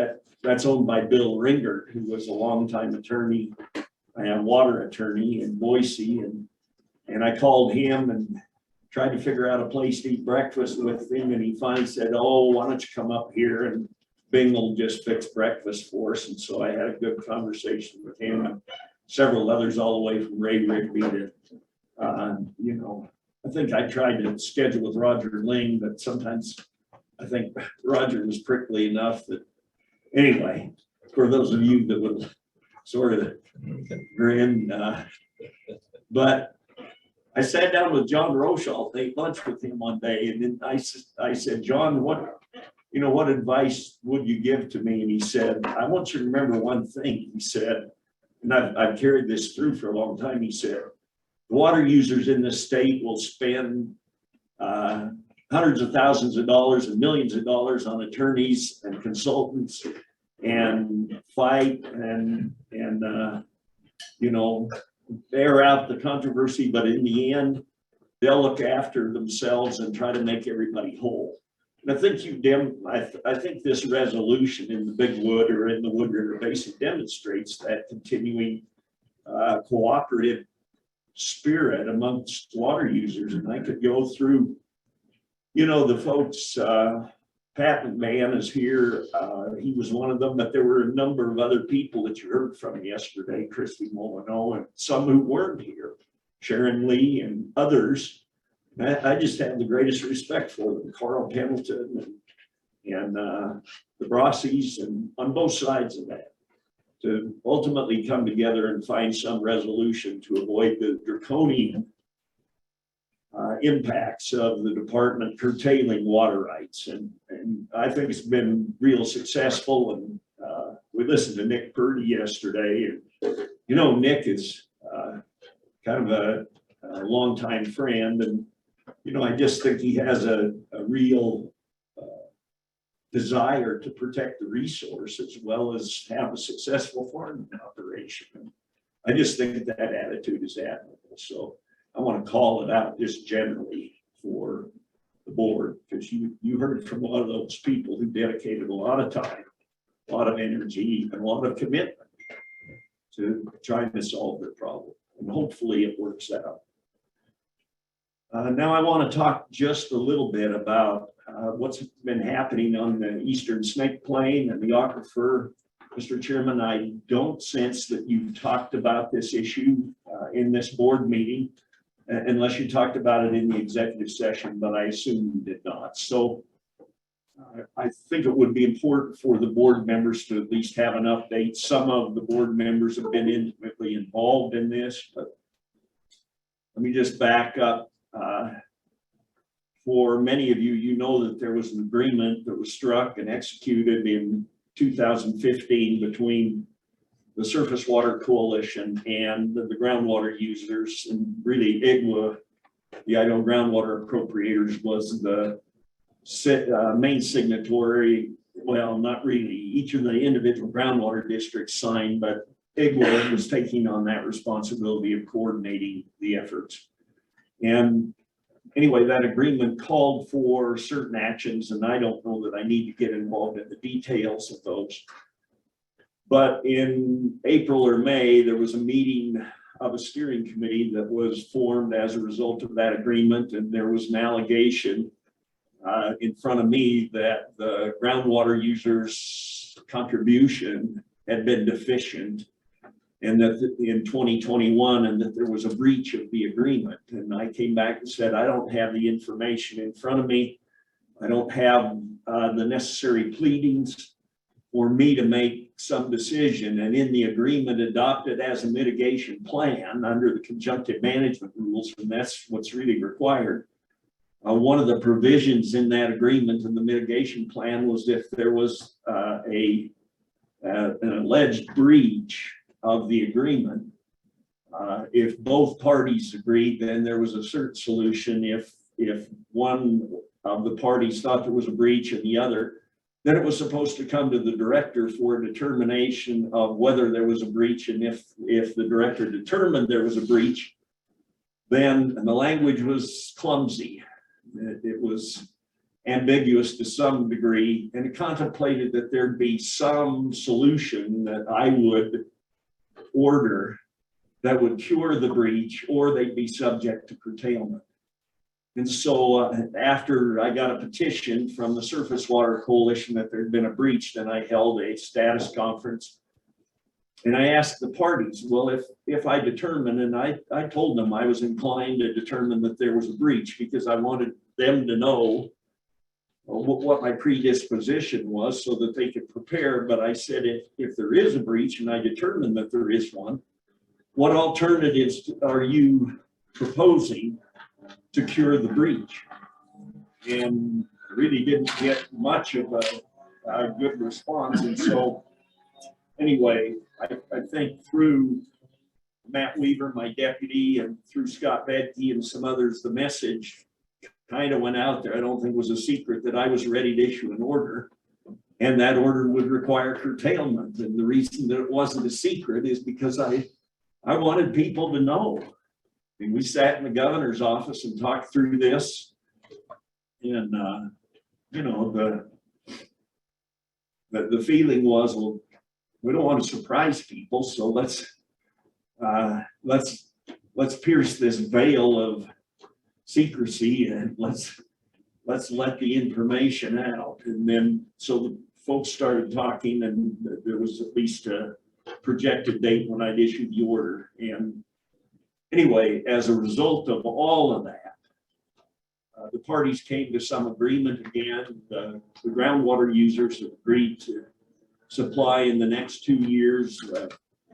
that's owned by Bill Ringert, who was a longtime attorney and water attorney in Boise. And I called him and tried to figure out a place to eat breakfast with him. And he finally said, "Oh, why don't you come up here and Bing will just fix breakfast for us." And so I had a good conversation with him and several others all the way from Raybould to, you know, I think I tried to schedule with Roger Ling, but sometimes I think Roger was prickly enough that, anyway, for those of you that would sort of grin, but I sat down with John Rochelle, ate lunch with him one day, and then I said, "John, what advice would you give to me?" And he said, "I want you to remember one thing." He said, and I've carried this through for a long time. He said, "The water users in this state will spend hundreds of thousands of dollars and millions of dollars on attorneys and consultants and fight and you know, bear out the controversy, but in the end, they'll look after themselves and try to make everybody whole." And I think I think this resolution in the Big Wood or in the Wood River Basin demonstrates that continuing cooperative spirit amongst water users. And I could go through, you know, the folks, Pat McMahon is here. He was one of them, but there were a number of other people that you heard from yesterday, Christy Molyneux, and some who weren't here, Sharon Lee and others. I just have the greatest respect for them, Carl Pendleton and the Brossies, and on both sides of that, to ultimately come together and find some resolution to avoid the draconian impacts of the department curtailing water rights. And I think it's been real successful. And we listened to Nick Purdy yesterday, and you know, Nick is kind of a longtime friend, and you know, I just think he has a real desire to protect the resource as well as have a successful farming operation. And I just think that attitude is admirable. So I want to call it out just generally for the board, because you heard from a lot of those people who dedicated a lot of time, a lot of energy, and a lot of commitment to trying to solve the problem. And hopefully it works out. Now I want to talk just a little bit about what's been happening on the Eastern Snake Plain and the aquifer. Mr. Chairman, I don't sense that you've talked about this issue in this board meeting, unless you talked about it in the executive session, but I assume you did not. So I think it would be important for the board members to at least have an update. Some of the board members have been intimately involved in this, but let me just back up. For many of you, you know that there was an agreement that was struck and executed in 2015 between the Surface Water Coalition and the groundwater users, and really IGWA, the Idaho Groundwater Appropriators, was the main signatory. Well, not really. Each of the individual groundwater districts signed, but IGWA was taking on that responsibility of coordinating the efforts. And anyway, that agreement called for certain actions, and I don't know that I need to get involved in the details of those. But in April or May, there was a meeting of a steering committee that was formed as a result of that agreement, and there was an allegation in front of me that the groundwater users' contribution had been deficient, and that in 2021, and that there was a breach of the agreement. And I came back and said, I don't have the information in front of me. I don't have the necessary pleadings for me to make some decision. And in the agreement adopted as a mitigation plan under the conjunctive management rules, and that's what's really required. One of the provisions in that agreement and the mitigation plan was if there was an alleged breach of the agreement, if both parties agreed, then there was a certain solution. If one of the parties thought there was a breach and the other, then it was supposed to come to the director for a determination of whether there was a breach. And if the director determined there was a breach, then the language was clumsy. It was ambiguous to some degree, and it contemplated that there'd be some solution that I would order that would cure the breach, or they'd be subject to curtailment. And so after I got a petition from the Surface Water Coalition that there'd been a breach, then I held a status conference. And I asked the parties, well, if I determined, and I told them I was inclined to determine that there was a breach, because I wanted them to know what my predisposition was so that they could prepare. But I said, if there is a breach and I determine that there is one, what alternatives are you proposing to cure the breach? And really didn't get much of a good response. And so anyway, I think through Matt Weaver, my deputy, and through Scott Bedke and some others, the message kind of went out there. I don't think it was a secret that I was ready to issue an order, and that order would require curtailment. And the reason that it wasn't a secret is because I wanted people to know. I mean, we sat in the governor's office and talked through this, and you know, the feeling was, well, we don't want to surprise people, so let's pierce this veil of secrecy and let's let the information out. And then so the folks started talking, and there was at least a projected date when I'd issued the order. And anyway, as a result of all of that, the parties came to some agreement again. The groundwater users have agreed to supply in the next 2 years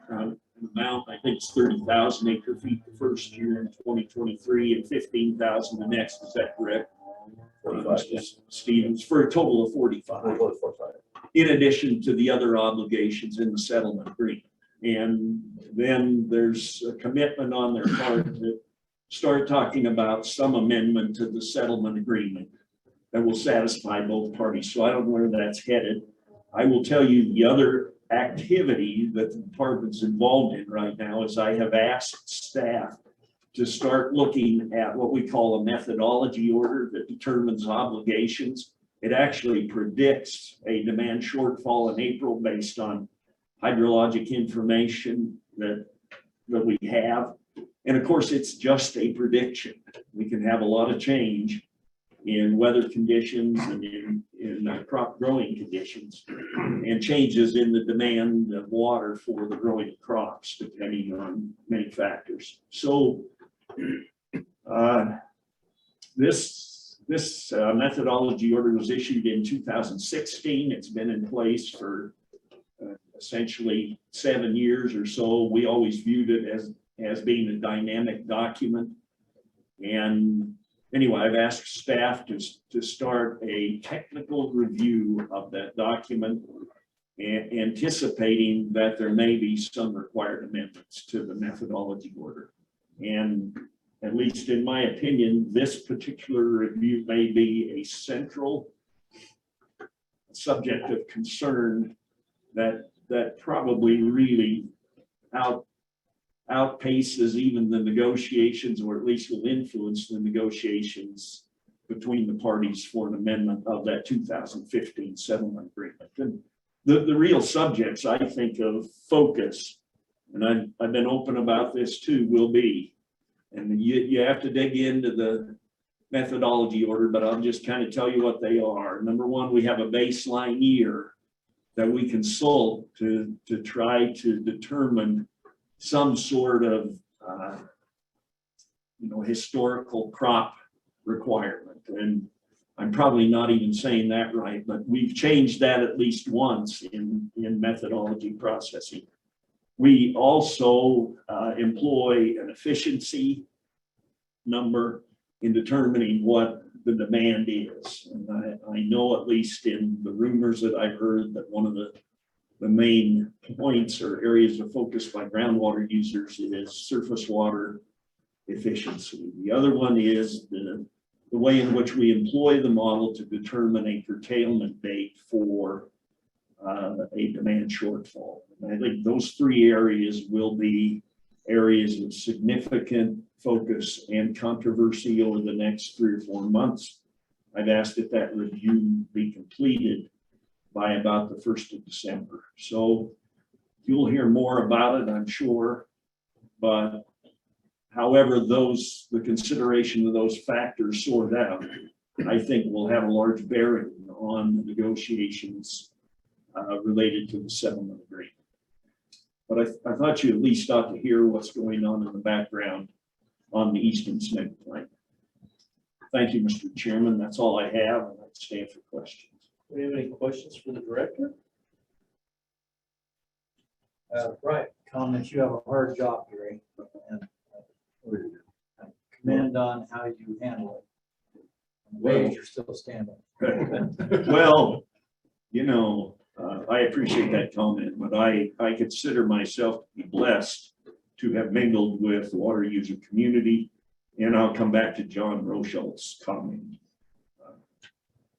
an amount, I think it's 30,000 acre feet the first year in 2023 and 15,000 the next. Is that correct? Stevens, for a total of 45. In addition to the other obligations in the settlement agreement. And then there's a commitment on their part to start talking about some amendment to the settlement agreement that will satisfy both parties. So I don't know where that's headed. I will tell you the other activity that the department's involved in right now is I have asked staff to start looking at what we call a methodology order that determines obligations. It actually predicts a demand shortfall in April based on hydrologic information that we have. And of course, it's just a prediction. We can have a lot of change in weather conditions and in crop growing conditions, and changes in the demand of water for the growing of crops, depending on many factors. So this methodology order was issued in 2016. It's been in place for essentially 7 years or so. We always viewed it as being a dynamic document. And anyway, I've asked staff to start a technical review of that document, anticipating that there may be some required amendments to the methodology order. And at least in my opinion, this particular review may be a central subject of concern that probably really outpaces even the negotiations, or at least will influence the negotiations between the parties for an amendment of that 2015 settlement agreement. And the real subjects, I think, of focus, and I've been open about this too, will be, and you have to dig into the methodology order, but I'll just kind of tell you what they are. Number one, we have a baseline year that we consult to try to determine some sort of historical crop requirement. And I'm probably not even saying that right, but we've changed that at least once in methodology processing. We also employ an efficiency number in determining what the demand is. And I know, at least in the rumors that I've heard, that one of the main points or areas of focus by groundwater users is surface water efficiency. The other one is the way in which we employ the model to determine a curtailment date for a demand shortfall. And I think those three areas will be areas of significant focus and controversy over the next 3 or 4 months. I've asked that review be completed by about the 1st of December. So you'll hear more about it, I'm sure. But however the consideration of those factors sort out, I think will have a large bearing on the negotiations related to the settlement agreement. But I thought you at least ought to hear what's going on in the background on the Eastern Snake Plain. Thank you, Mr. Chairman. That's all I have, and I'd stand for questions. Do we have any questions for the director? Right, comments, you have a hard job, Gary. And I commend on how you handle it. Ways you're still standing. Well, I appreciate that comment, but I consider myself to be blessed to have mingled with the water user community. And I'll come back to John Rochelt's comment.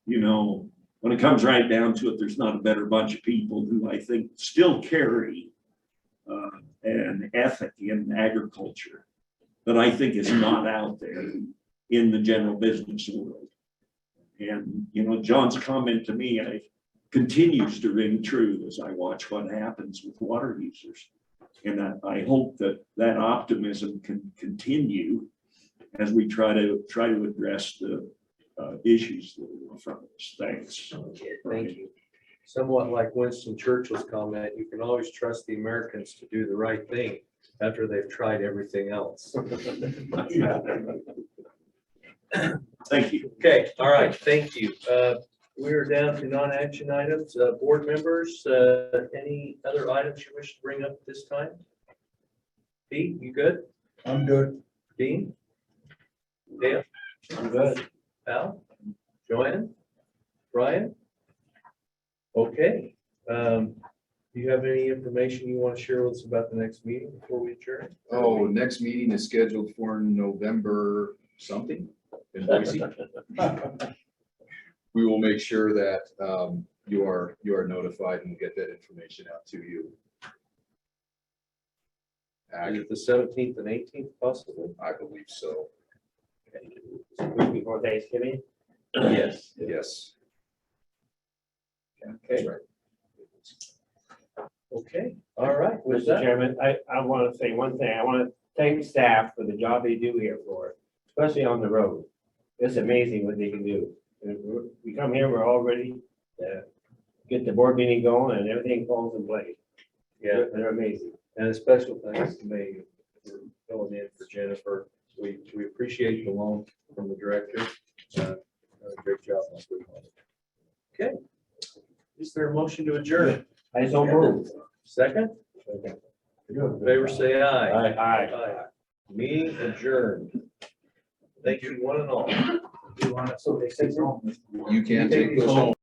When it comes right down to it, there's not a better bunch of people who I think still carry an ethic in agriculture that I think is not out there in the general business world. And, John's comment to me continues to ring true as I watch what happens with water users. And I hope that optimism can continue as we try to address the issues that are in front of us. Thanks. Okay, thank you. Somewhat like Winston Churchill's comment, you can always trust the Americans to do the right thing after they've tried everything else. Thank you. Okay, all right, thank you. We are down to non-action items. Board members, any other items you wish to bring up at this time? Pete, you good? I'm good. Dean? Dale? I'm good. Al? Joanne? Brian? Okay. Do you have any information you want to share with us about the next meeting before we adjourn? Oh, next meeting is scheduled for November something in Boise. We will make sure that you are notified and we'll get that information out to you packet. it the 17th and 18th possibly? I believe so. Before Thanksgiving? Yes. Yes. Okay, That's right. okay, all right. With Mr. that, Chairman, I want to say one thing. I want to thank staff for the job they do here for us, especially on the road. It's amazing what they can do. We come here, we're all ready to get the board meeting going and everything falls in place. yeah, They're amazing. and a special thanks to me for filling in for Jennifer. We appreciate the loan from the director. Great job. Okay. Is there a motion to adjourn? I so move. Second? In favor, say aye. Aye. Meeting adjourned. Thank you, one and all. You can take those home.